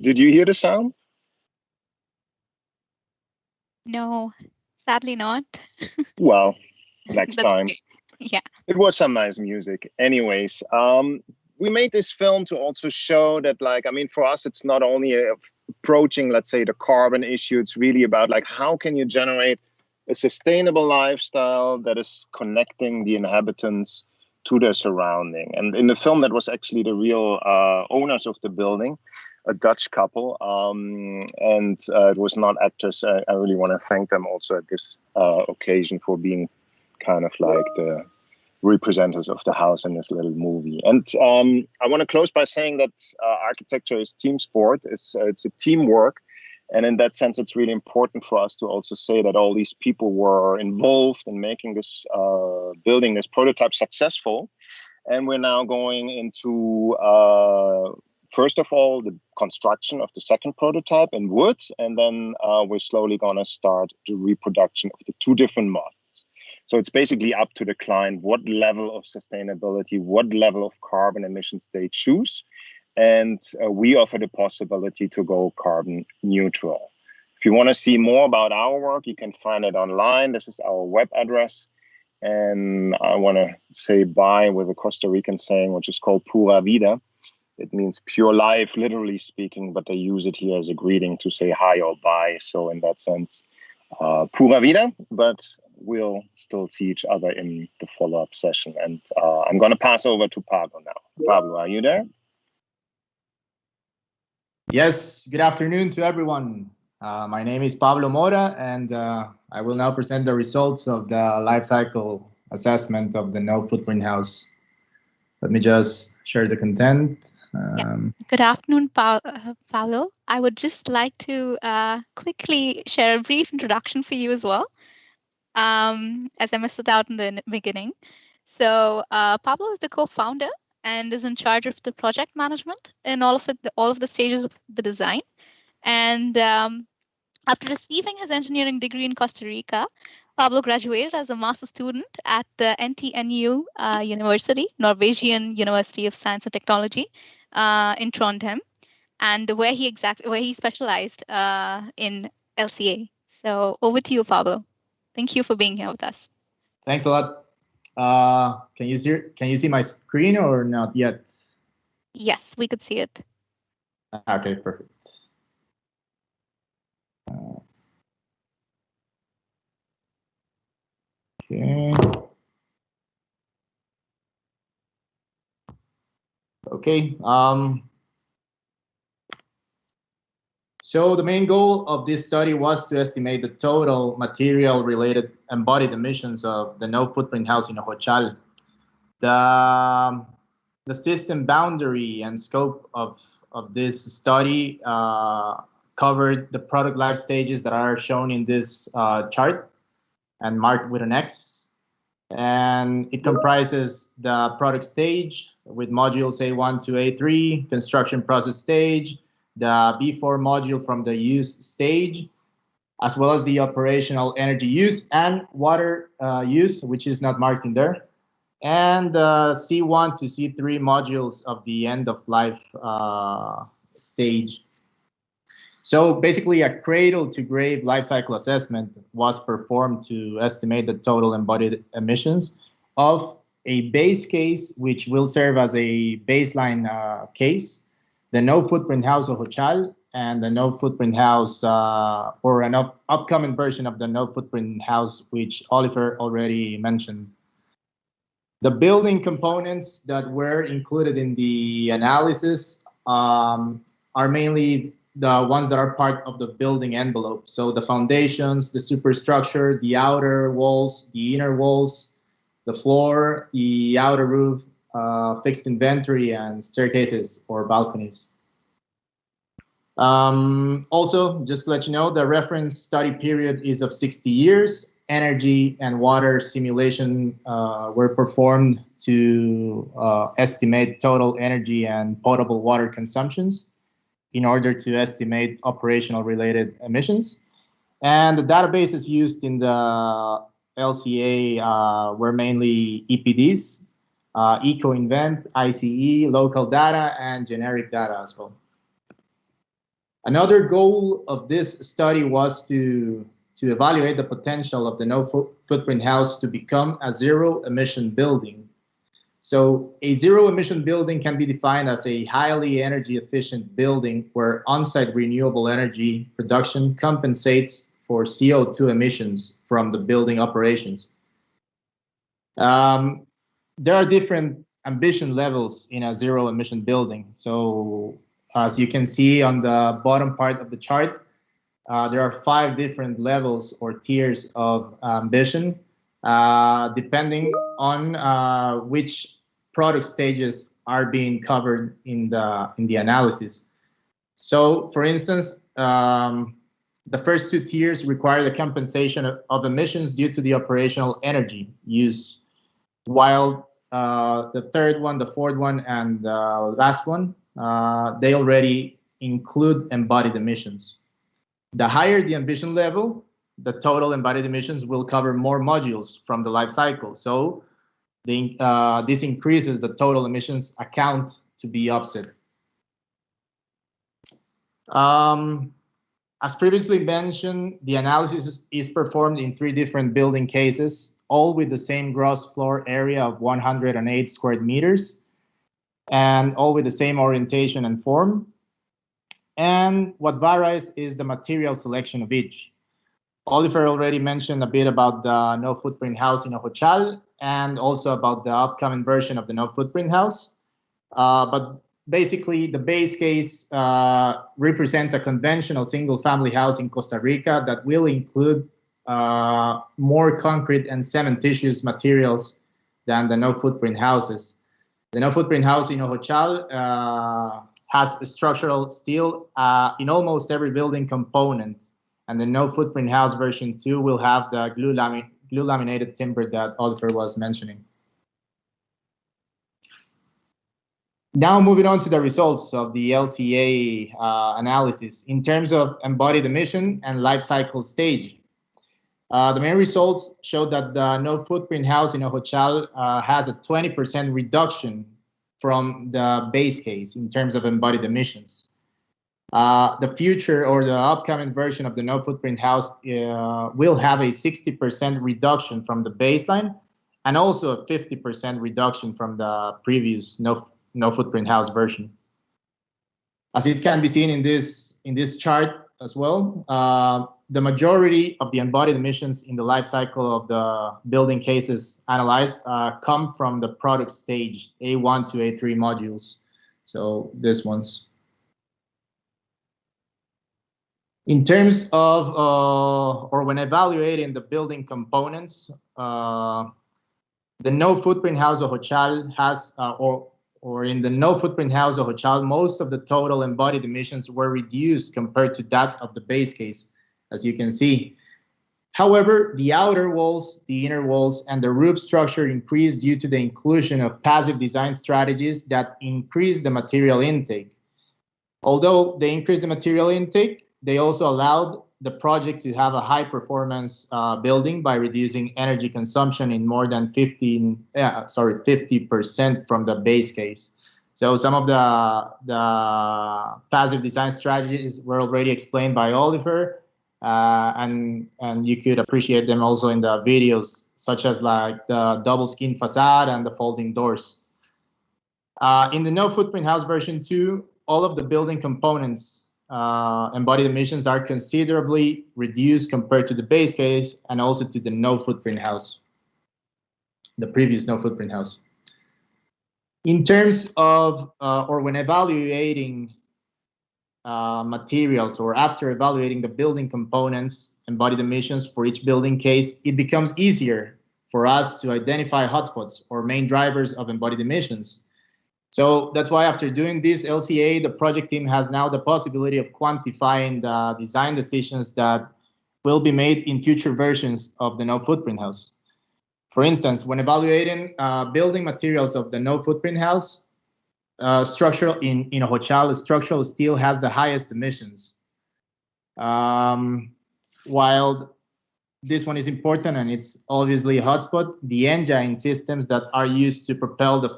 Did you hear the sound? No, sadly not. Well, next time. Okay. Yeah. It was some nice music. Anyways, we made this film to also show that, like, I mean, for us, it's not only approaching, let's say, the carbon issue. It's really about, like, how can you generate a sustainable lifestyle that is connecting the inhabitants to their surrounding. And in the film, that was actually the real owners of the building, a Dutch couple, and it was not actors. I really want to thank them also at this occasion for being kind of like the representatives of the house in this little movie. And I want to close by saying that architecture is team sport. It's a teamwork. And in that sense, it's really important for us to also say that all these people were involved in making this building, this prototype successful. And we're now going into, first of all, the construction of the second prototype in wood. And then we're slowly going to start the reproduction of the two different models. So it's basically up to the client what level of sustainability, what level of carbon emissions they choose. And we offer the possibility to go carbon neutral. If you want to see more about our work, you can find it online. This is our web address. And I want to say bye with a Costa Rican saying, which is called Pura Vida. It means pure life, literally speaking, but they use it here as a greeting to say hi or bye. So in that sense, Pura Vida, but we'll still see each other in the follow-up session. And I'm going to pass over to Pablo now. Pablo, are you there? Yes, good afternoon to everyone. My name is Pablo Mora, and I will now present the results of the life cycle assessment of the no footprint house. Let me just share the content. Good afternoon, Paulo. I would just like to quickly share a brief introduction for you as well, as I missed it out in the beginning. So Pablo is the co-founder and is in charge of the project management in all of the stages of the design. And after receiving his engineering degree in Costa Rica, Pablo graduated as a master's student at the NTNU University, Norwegian University of Science and Technology, in Trondheim, and where he specialized in LCA. So over to you, Pablo. Thank you for being here with us. Thanks a lot. Can you see my screen or not yet? Yes, we could see it. Okay, perfect. Okay. Okay. So the main goal of this study was to estimate the total material-related embodied emissions of the no footprint house in Ojochal. The system boundary and scope of this study covered the product life stages that are shown in this chart and marked with an X. And it comprises the product stage with modules A1 to A3, construction process stage, the B4 module from the use stage, as well as the operational energy use and water use, which is not marked in there, and the C1 to C3 modules of the end of life stage. So basically a cradle to grave life cycle assessment was performed to estimate the total embodied emissions of a base case, which will serve as a baseline case, the no footprint house of Ojochal, and the no footprint house or an upcoming version of the no footprint house, which Oliver already mentioned. The building components that were included in the analysis are mainly the ones that are part of the building envelope. So the foundations, the superstructure, the outer walls, the inner walls, the floor, the outer roof, fixed inventory, and staircases or balconies. Also, just to let you know, the reference study period is of 60 years. Energy and water simulation were performed to estimate total energy and potable water consumptions in order to estimate operational related emissions. And the databases used in the LCA were mainly EPDs, EcoInvent, ICE, local data, and generic data as well. Another goal of this study was to evaluate the potential of the no footprint house to become a zero emission building. So a zero emission building can be defined as a highly energy efficient building where on-site renewable energy production compensates for CO2 emissions from the building operations. There are different ambition levels in a zero emission building. So as you can see on the bottom part of the chart, there are 5 different levels or tiers of ambition, depending on which product stages are being covered in the analysis. So, for instance, the first 2 tiers require the compensation of emissions due to the operational energy use, while the third one, the fourth one, and the last one, they already include embodied emissions. The higher the ambition level, the total embodied emissions will cover more modules from the life cycle. So this increases the total emissions account to be offset. As previously mentioned, the analysis is performed in 3 different building cases, all with the same gross floor area of 108 square meters, and all with the same orientation and form. And what varies is the material selection of each. Oliver already mentioned a bit about the no footprint house in Ojochal and also about the upcoming version of the no footprint house. But basically, the base case represents a conventional single family house in Costa Rica that will include more concrete and cementitious materials than the no footprint houses. The no footprint house in Ojochal has structural steel in almost every building component, and the no footprint house version 2 will have the glue laminated timber that Oliver was mentioning. Now moving on to the results of the LCA analysis in terms of embodied emission and life cycle stage. The main results show that the no footprint house in Ojochal has a 20% reduction from the base case in terms of embodied emissions. The future or the upcoming version of the no footprint house will have a 60% reduction from the baseline and also a 50% reduction from the previous no footprint house version. As it can be seen in this chart, as well. The majority of the embodied emissions in the life cycle of the building cases analyzed come from the product stage, A1 to A3 modules. So these ones. In terms of, or when evaluating the building components, the no footprint house of Hochal has, or in the no footprint house of Hochal, most of the total embodied emissions were reduced compared to that of the base case, as you can see. However, the outer walls, the inner walls, and the roof structure increased due to the inclusion of passive design strategies that increased the material intake. Although they increased the material intake, they also allowed the project to have a high performance building by reducing energy consumption in more than 50% from the base case. So some of the passive design strategies were already explained by Oliver, and you could appreciate them also in the videos, such as like the double skin facade and the folding doors. In the no footprint house version 2, all of the building components embodied emissions are considerably reduced compared to the base case and also to the no footprint house, the previous no footprint house. In terms of, or when evaluating materials, or after evaluating the building components embodied emissions for each building case, it becomes easier for us to identify hotspots or main drivers of embodied emissions. So that's why after doing this LCA, the project team has now the possibility of quantifying the design decisions that will be made in future versions of the no footprint house. For instance, when evaluating building materials of the no footprint house, structural in Hochal, structural steel has the highest emissions. While this one is important and it's obviously a hotspot, the engine systems that are used to propel the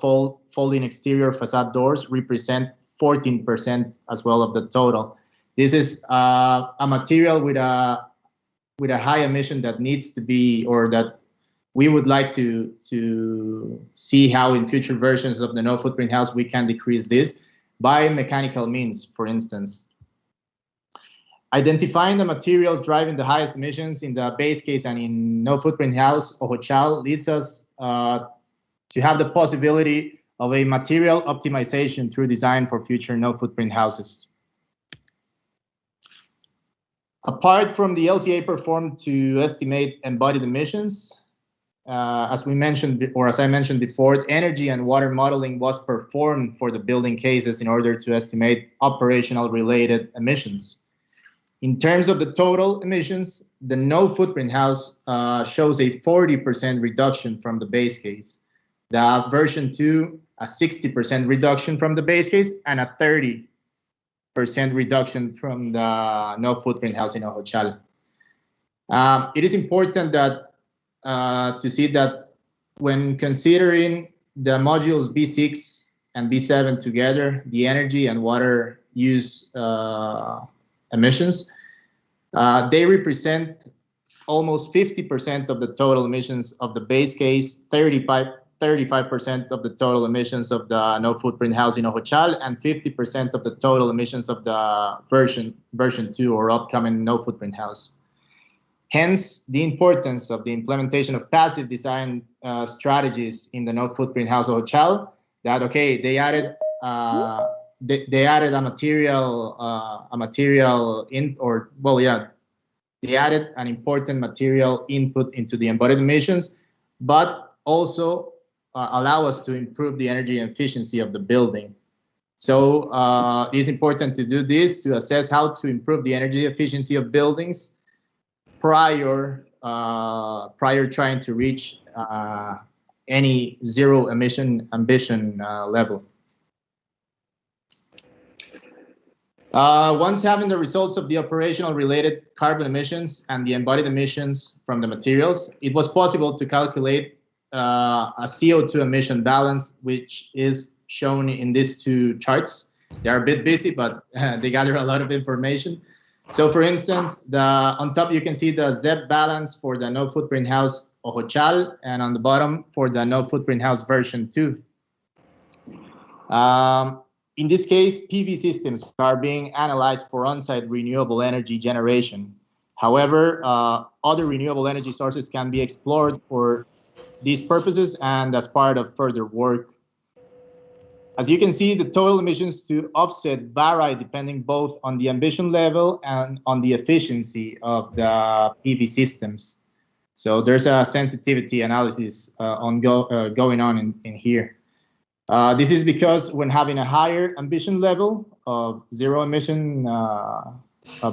folding exterior facade doors represent 14% as well of the total. This is a material with a high emission that needs to be, or that we would like to see how in future versions of the no footprint house we can decrease this by mechanical means, for instance. Identifying the materials driving the highest emissions in the base case and in no footprint house or Hochal leads us to have the possibility of a material optimization through design for future no footprint houses. Apart from the LCA performed to estimate embodied emissions, as I mentioned before, energy and water modeling was performed for the building cases in order to estimate operational related emissions. In terms of the total emissions, the no footprint house shows a 40% reduction from the base case. The version 2, a 60% reduction from the base case, and a 30% reduction from the no footprint house in Hochal. It is important that to see that when considering the modules B6 and B7 together, the energy and water use emissions, they represent almost 50% of the total emissions of the base case, 35% of the total emissions of the no footprint house in Hochal, and 50% of the total emissions of the version 2 or upcoming no footprint house. Hence, the importance of the implementation of passive design strategies in the no footprint house of Hochal. That okay, they added they added a material in, or well, yeah, they added an important material input into the embodied emissions, but also allow us to improve the energy efficiency of the building. So it is important to do this to assess how to improve the energy efficiency of buildings prior trying to reach any zero emission ambition level. Once having the results of the operational related carbon emissions and the embodied emissions from the materials, it was possible to calculate a CO2 emission balance, which is shown in these two charts. They're a bit busy, but they gather a lot of information. So for instance, on top you can see the ZEP balance for the no footprint house of Hochal, and on the bottom for the no footprint house version 2. In this case, PV systems are being analyzed for on-site renewable energy generation. However, other renewable energy sources can be explored for these purposes and as part of further work. As you can see, the total emissions to offset vary depending both on the ambition level and on the efficiency of the PV systems. So there's a sensitivity analysis going on in here. This is because when having a higher ambition level of zero emission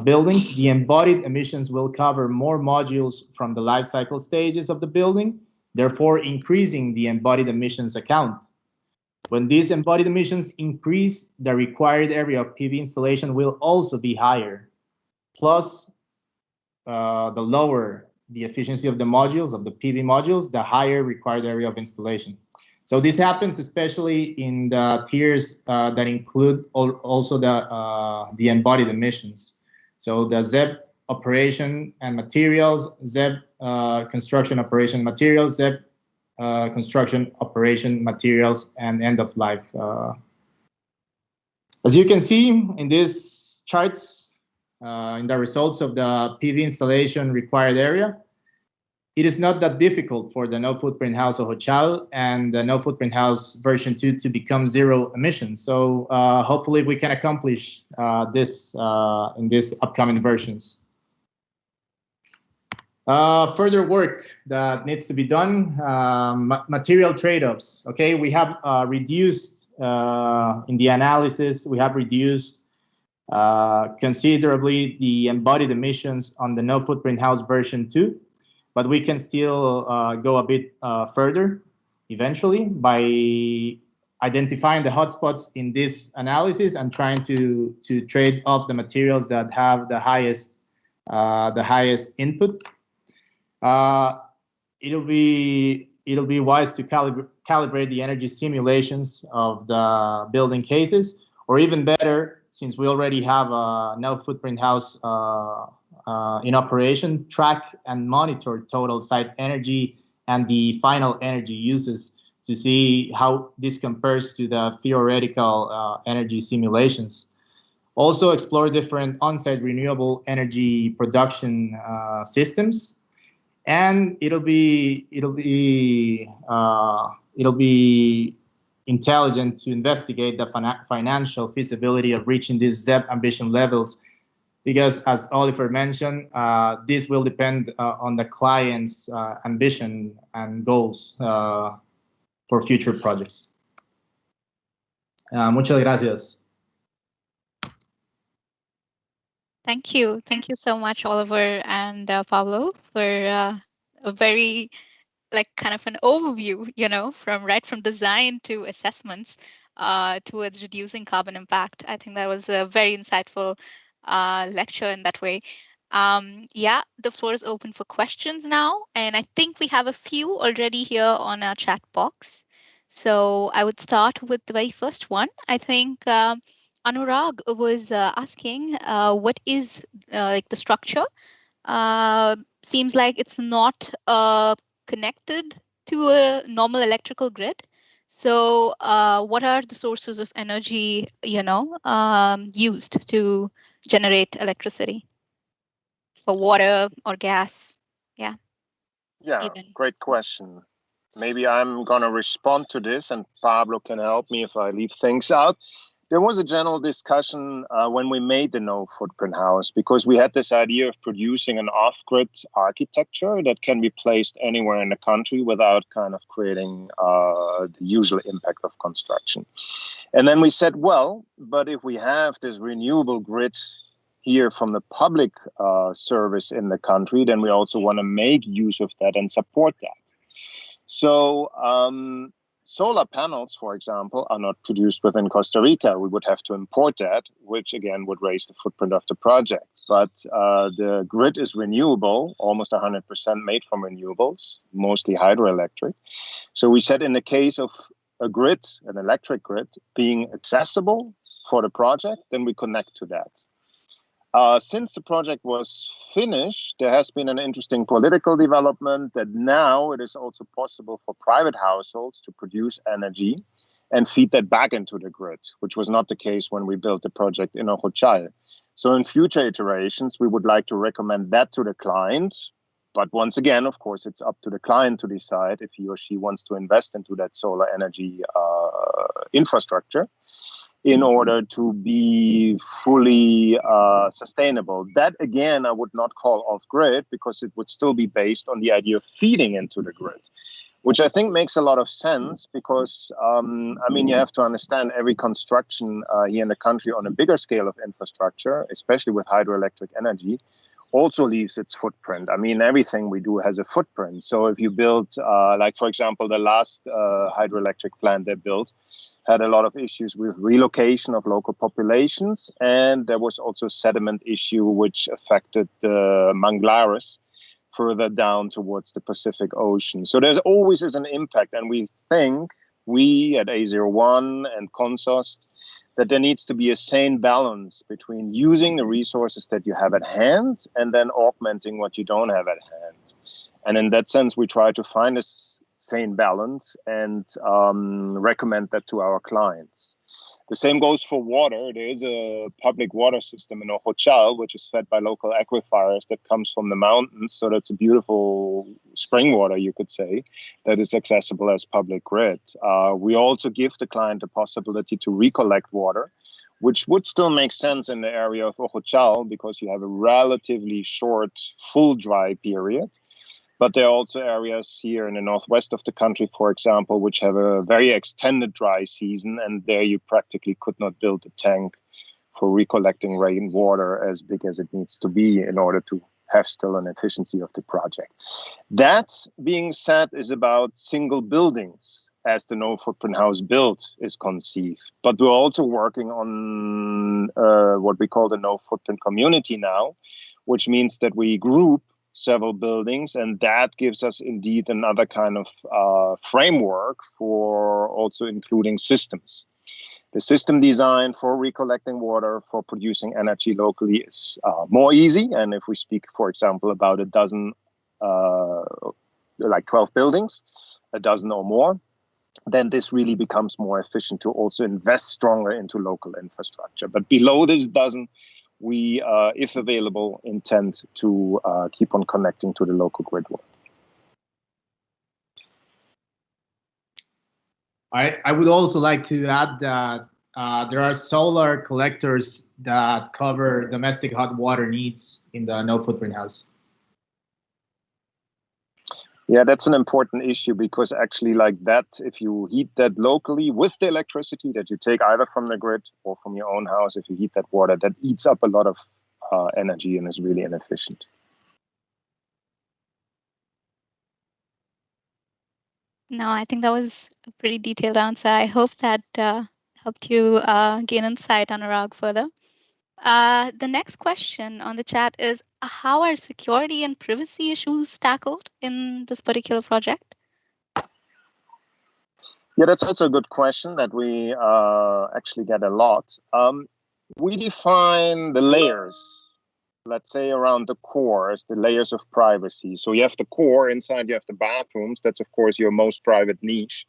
buildings, the embodied emissions will cover more modules from the life cycle stages of the building, therefore increasing the embodied emissions account. When these embodied emissions increase, the required area of PV installation will also be higher. Plus, the lower the efficiency of the modules, of the PV modules, the higher required area of installation. So this happens especially in the tiers that include also the embodied emissions. So the ZEB operation and materials, ZEB construction operation materials, ZEB construction operation materials, and end of life. As you can see in these charts, in the results of the PV installation required area, it is not that difficult for the no footprint house of Hochal and the no footprint house version 2 to become zero emissions. So hopefully we can accomplish this in these upcoming versions. Further work that needs to be done, material trade-offs. Okay, we have reduced in the analysis, we have reduced considerably the embodied emissions on the no footprint house version 2. But we can still go a bit further eventually by identifying the hotspots in this analysis and trying to trade off the materials that have the highest input. It'll be wise to calibrate the energy simulations of the building cases, or even better, since we already have a no footprint house in operation, track and monitor total site energy and the final energy uses to see how this compares to the theoretical energy simulations. Also explore different on-site renewable energy production systems, and it'll be intelligent to investigate the financial feasibility of reaching these ZEB ambition levels. Because as Oliver mentioned, this will depend on the client's ambition and goals for future projects. Muchas gracias. Thank you. Thank you so much, Oliver and Pablo, for a very kind of an overview, right from design to assessments towards reducing carbon impact. I think that was a very insightful lecture in that way. Yeah, the floor is open for questions now, and I think we have a few already here on our chat box. So I would start with the very first one. I think Anurag was asking what is the structure. Seems like it's not connected to a normal electrical grid. So what are the sources of energy, used to generate electricity for water or gas? Yeah. Yeah, great question. Maybe I'm going to respond to this and Pablo can help me if I leave things out. There was a general discussion when we made the no footprint house, because we had this idea of producing an off-grid architecture that can be placed anywhere in the country without kind of creating the usual impact of construction. And then we said, well, but if we have this renewable grid here from the public service in the country, then we also want to make use of that and support that. So solar panels, for example, are not produced within Costa Rica. We would have to import that, which again would raise the footprint of the project. But the grid is renewable, almost 100% made from renewables, mostly hydroelectric. So we said in the case of a grid, an electric grid, being accessible for the project, then we connect to that. Since the project was finished, there has been an interesting political development that now it is also possible for private households to produce energy and feed that back into the grid, which was not the case when we built the project in Ojotxal. So in future iterations, we would like to recommend that to the client. But once again, of course, it's up to the client to decide if he or she wants to invest into that solar energy infrastructure in order to be fully sustainable. That, again, I would not call off-grid, because it would still be based on the idea of feeding into the grid, which I think makes a lot of sense because, I mean, you have to understand every construction here in the country on a bigger scale of infrastructure, especially with hydroelectric energy, also leaves its footprint. I mean, everything we do has a footprint. So if you build, like, for example, the last hydroelectric plant they built had a lot of issues with relocation of local populations. And there was also a sediment issue which affected the manglares further down towards the Pacific Ocean. So there's always is an impact. And we think, we at A01 and Consost, that there needs to be a sane balance between using the resources that you have at hand and then augmenting what you don't have at hand. And in that sense, we try to find a sane balance and recommend that to our clients. The same goes for water. There is a public water system in Ojotxal, which is fed by local aquifers that comes from the mountains. So that's a beautiful spring water, you could say, that is accessible as public grid. We also give the client the possibility to recollect water, which would still make sense in the area of Ojotxal because you have a relatively short full dry period. But there are also areas here in the northwest of the country, for example, which have a very extended dry season. And there you practically could not build a tank for recollecting rainwater as big as it needs to be in order to have still an efficiency of the project. That being said is about single buildings as the no footprint house build is conceived. But we're also working on what we call the no footprint community now, which means that we group several buildings, and that gives us indeed another kind of framework for also including systems. The system design for recollecting water, for producing energy locally is more easy. And if we speak, for example, about a dozen, like 12 buildings, a dozen or more, then this really becomes more efficient to also invest stronger into local infrastructure. But below this dozen, we, if available, intend to keep on connecting to the local grid world. I would also like to add that there are solar collectors that cover domestic hot water needs in the no footprint house. Yeah, that's an important issue because actually like that, if you heat that locally with the electricity that you take either from the grid or from your own house, if you heat that water, that eats up a lot of energy and is really inefficient. No, I think that was a pretty detailed answer. I hope that helped you gain insight, Anurag, further. The next question on the chat is, how are security and privacy issues tackled in this particular project? Yeah, that's also a good question that we actually get a lot. We define the layers, let's say around the core, as the layers of privacy. So you have the core, inside you have the bathrooms. That's, of course, your most private niche,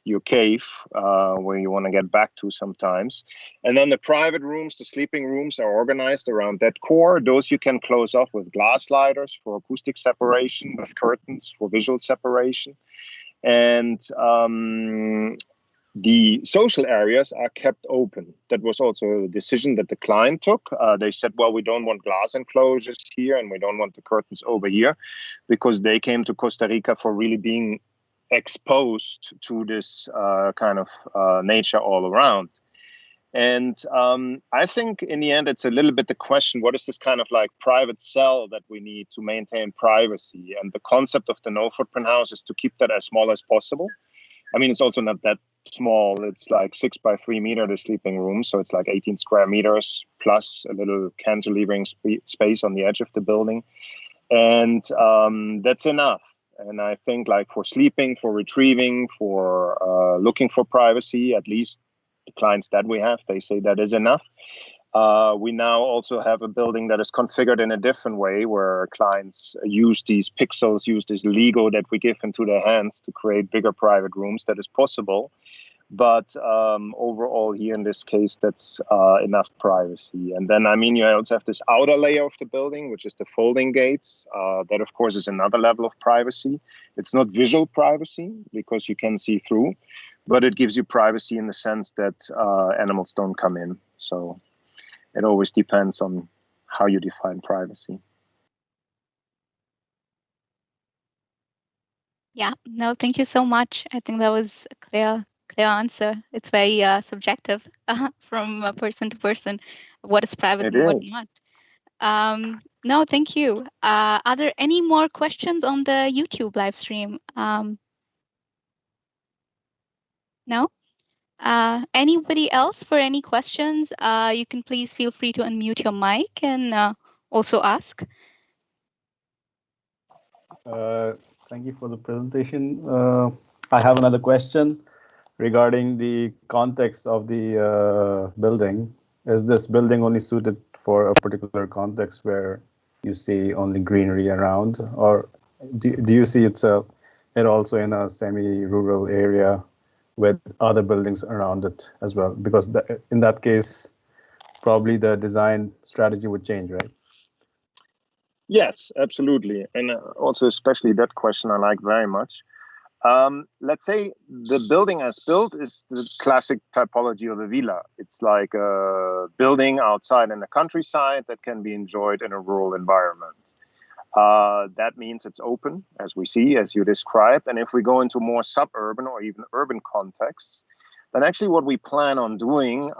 your cave, where you want to get back to sometimes. And then the private rooms, the sleeping rooms are organized around that core. Those you can close off with glass sliders for acoustic separation, with curtains for visual separation. And the social areas are kept open. That was also a decision that the client took. They said, well, we don't want glass enclosures here and we don't want the curtains over here, because they came to Costa Rica for really being exposed to this kind of nature all around. And I think in the end, it's a little bit the question, what is this kind of like private cell that we need to maintain privacy? And the concept of the no footprint house is to keep that as small as possible. I mean, it's also not that small. It's like 6 by 3 meters, the sleeping room. So it's like 18 square meters plus a little cantilevering space on the edge of the building. And that's enough. And I think like for sleeping, for retrieving, for looking for privacy, at least the clients that we have, they say that is enough. We now also have a building that is configured in a different way, where clients use these pixels, use this Lego that we give into their hands to create bigger private rooms. That is possible. But overall here in this case, that's enough privacy. And then, I mean, you also have this outer layer of the building, which is the folding gates. That, of course, is another level of privacy. It's not visual privacy because you can see through, but it gives you privacy in the sense that animals don't come in. So it always depends on how you define privacy. Yeah, no, thank you so much. I think that was a clear answer. It's very subjective from person to person, what is private and what not. No, thank you. Are there any more questions on the YouTube live stream? No? Anybody else for any questions? You can please feel free to unmute your mic and also ask. Thank you for the presentation. I have another question regarding the context of the building. Is this building only suited for a particular context where you see only greenery around, or do you see it also in a semi-rural area with other buildings around it as well? Because in that case, probably the design strategy would change, right? Yes, absolutely. And also, especially that question I like very much. Let's say the building as built is the classic typology of a villa. It's like a building outside in the countryside that can be enjoyed in a rural environment. That means it's open, as we see, as you described. And if we go into more suburban or even urban contexts, then actually what we plan on doing,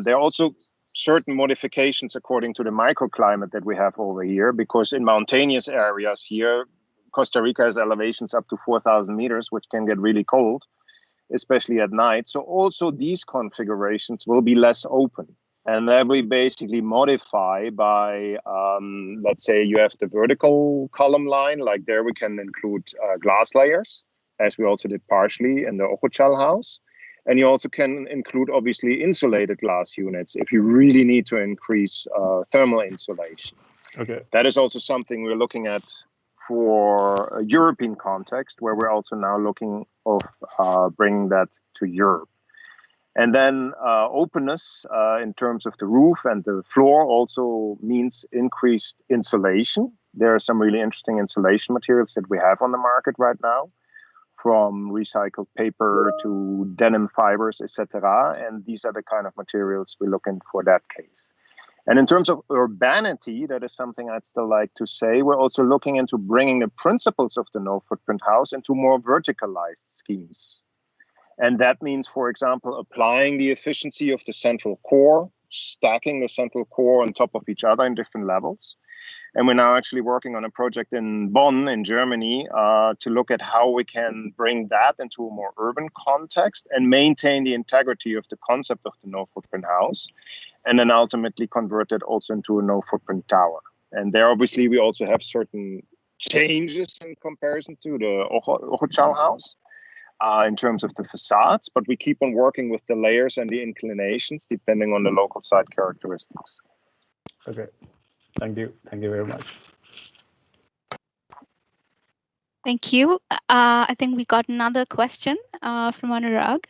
there are also certain modifications according to the microclimate that we have over here, because in mountainous areas here, Costa Rica has elevations up to 4,000 meters, which can get really cold, especially at night. So also these configurations will be less open. And that we basically modify by, let's say you have the vertical column line, like there we can include glass layers, as we also did partially in the Ojochal house. And you also can include, obviously, insulated glass units if you really need to increase thermal insulation. Okay. That is also something we're looking at for a European context, where we're also now looking of bringing that to Europe. And then openness in terms of the roof and the floor also means increased insulation. There are some really interesting insulation materials that we have on the market right now, from recycled paper to denim fibers, etc. And these are the kind of materials we're looking for that case. And in terms of urbanity, that is something I'd still like to say. We're also looking into bringing the principles of the no-footprint house into more verticalized schemes. And that means, for example, applying the efficiency of the central core, stacking the central core on top of each other in different levels. And we're now actually working on a project in Bonn, in Germany, to look at how we can bring that into a more urban context and maintain the integrity of the concept of the no-footprint house, and then ultimately convert it also into a no-footprint tower. And there, obviously, we also have certain changes in comparison to the Ojochal house in terms of the facades, but we keep on working with the layers and the inclinations depending on the local site characteristics. Okay. Thank you. Thank you very much. Thank you. I think we got another question from Anurag.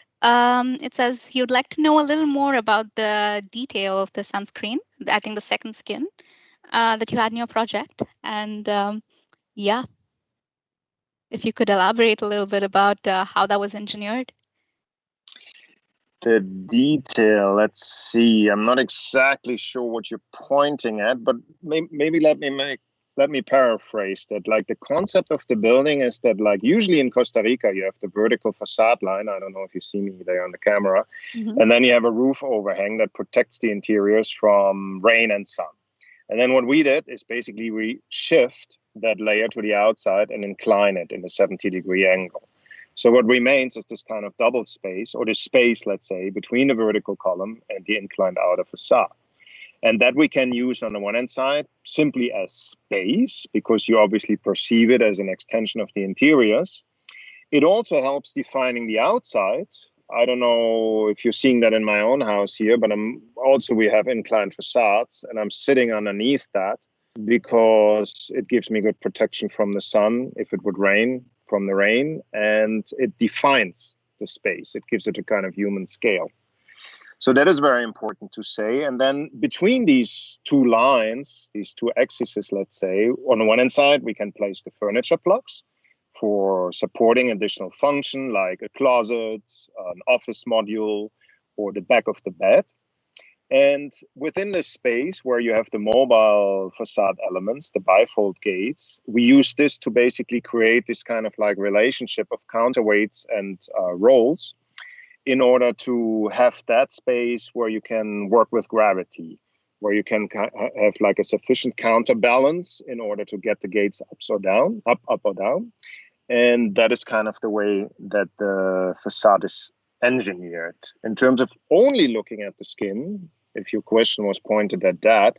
It says he would like to know a little more about the detail of the sunscreen, I think the second skin that you had in your project. And yeah, if you could elaborate a little bit about how that was engineered. The detail, let's see. I'm not exactly sure what you're pointing at, but maybe let me paraphrase that. Like, the concept of the building is that, like, usually in Costa Rica, you have the vertical facade line. I don't know if you see me there on the camera. Mm-hmm. And then you have a roof overhang that protects the interiors from rain and sun. And then what we did is basically we shift that layer to the outside and incline it in a 70-degree angle. So what remains is this kind of double space, or the space, let's say, between the vertical column and the inclined outer facade. And that we can use on the one hand side simply as space, because you obviously perceive it as an extension of the interiors. It also helps defining the outside. I don't know if you're seeing that in my own house here, but we have inclined facades, and I'm sitting underneath that because it gives me good protection from the sun if it would rain, from the rain, and it defines the space. It gives it a kind of human scale. So that is very important to say. And then between these two lines, these two axes, let's say, on the one hand side, we can place the furniture blocks for supporting additional function like a closet, an office module, or the back of the bed. And within this space where you have the mobile facade elements, the bifold gates, we use this to basically create this kind of like relationship of counterweights and rolls, in order to have that space where you can work with gravity, where you can have like a sufficient counterbalance in order to get the gates up or down. And that is kind of the way that the facade is engineered. In terms of only looking at the skin, if your question was pointed at that,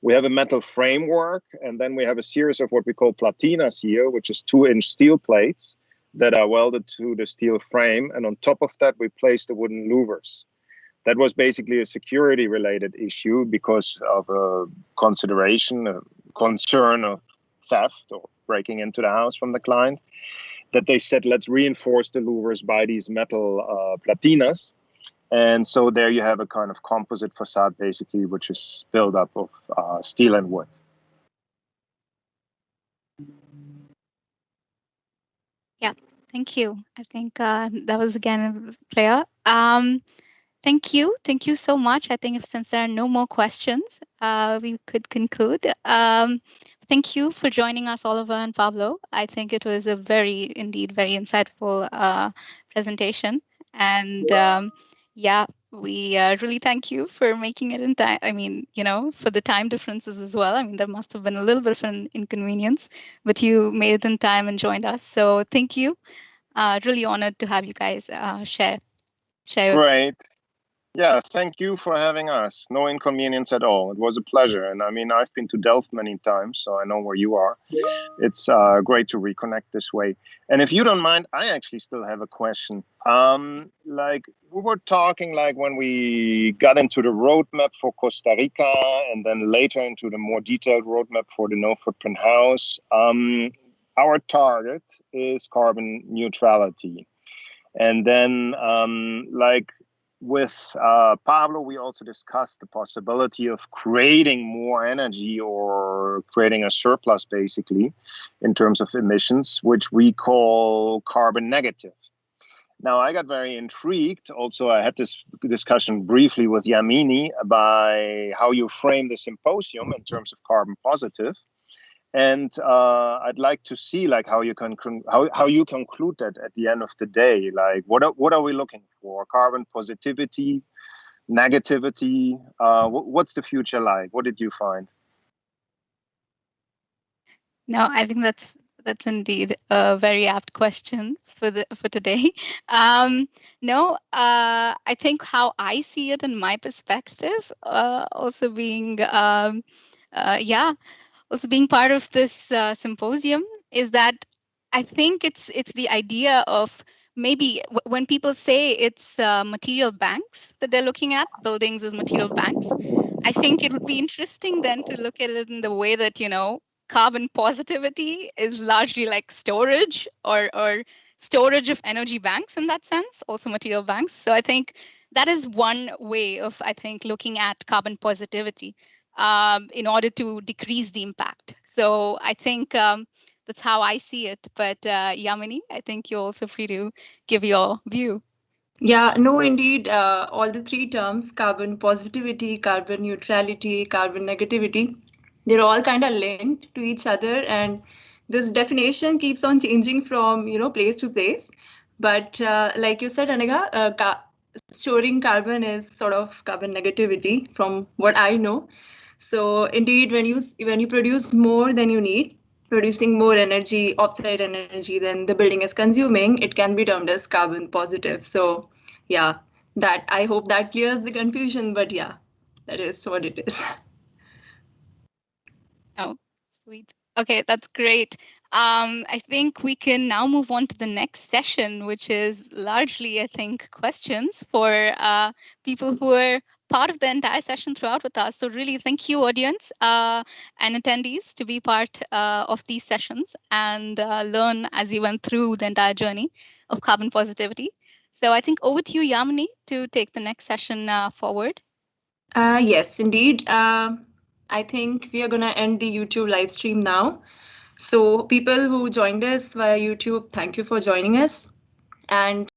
we have a metal framework, and then we have a series of what we call platinas here, which is 2-inch steel plates that are welded to the steel frame. And on top of that, we place the wooden louvers. That was basically a security related issue because of a consideration, a concern of theft or breaking into the house from the client, that they said, let's reinforce the louvers by these metal platinas. And so there you have a kind of composite facade, basically, which is built up of steel and wood. Yeah, thank you. I think that was again clear. Thank you so much. I think since there are no more questions, we could conclude. Thank you for joining us, Oliver and Pablo. I think it was a very insightful presentation. And yeah, we really thank you for making it in time. I mean, for the time differences as well. I mean, there must have been a little bit of an inconvenience, but you made it in time and joined us. So thank you. Really honored to have you guys share your Great. Yeah, thank you for having us. No inconvenience at all. It was a pleasure. And I mean, I've been to Delft many times, so I know where you are. It's great to reconnect this way. And if you don't mind, I actually still have a question. Like we were talking like when we got into the roadmap for Costa Rica and then later into the more detailed roadmap for the no footprint house, our target is carbon neutrality. And then like with Pablo, we also discussed the possibility of creating more energy or creating a surplus, basically, in terms of emissions, which we call carbon negative. Now, I got very intrigued. Also, I had this discussion briefly with Yamini by how you frame the symposium in terms of carbon positive. And I'd like to see like how you conclude that at the end of the day. Like what are we looking for? Carbon positivity, negativity? What's the future like? What did you find? No, I think that's indeed a very apt question for today. No, I think how I see it in my perspective, also being also being part of this symposium, is that I think it's the idea of maybe when people say it's material banks that they're looking at, buildings as material banks, I think it would be interesting then to look at it in the way that, carbon positivity is largely like storage or storage of energy banks in that sense, also material banks. So I think that is one way of, I think, looking at carbon positivity in order to decrease the impact. So I think that's how I see it. But Yamini, I think you're also free to give your view. Yeah, no, indeed, all the three terms, carbon positivity, carbon neutrality, carbon negativity, they're all kind of linked to each other. And this definition keeps on changing from, place to place. But like you said, Anaga, storing carbon is sort of carbon negativity from what I know. So indeed, when you produce more than you need, producing more energy, offsite energy than the building is consuming, it can be termed as carbon positive. So yeah, that I hope that clears the confusion, but yeah, that is what it is. Oh, sweet. Okay, that's great. I think we can now move on to the next session, which is largely, I think, questions for people who are part of the entire session throughout with us. So really, thank you, audience and attendees, to be part of these sessions and learn as we went through the entire journey of carbon positivity. So I think over to you, Yamini, to take the next session forward. Yes, indeed. I think we are going to end the YouTube live stream now. So people who joined us via YouTube, thank you for joining us. And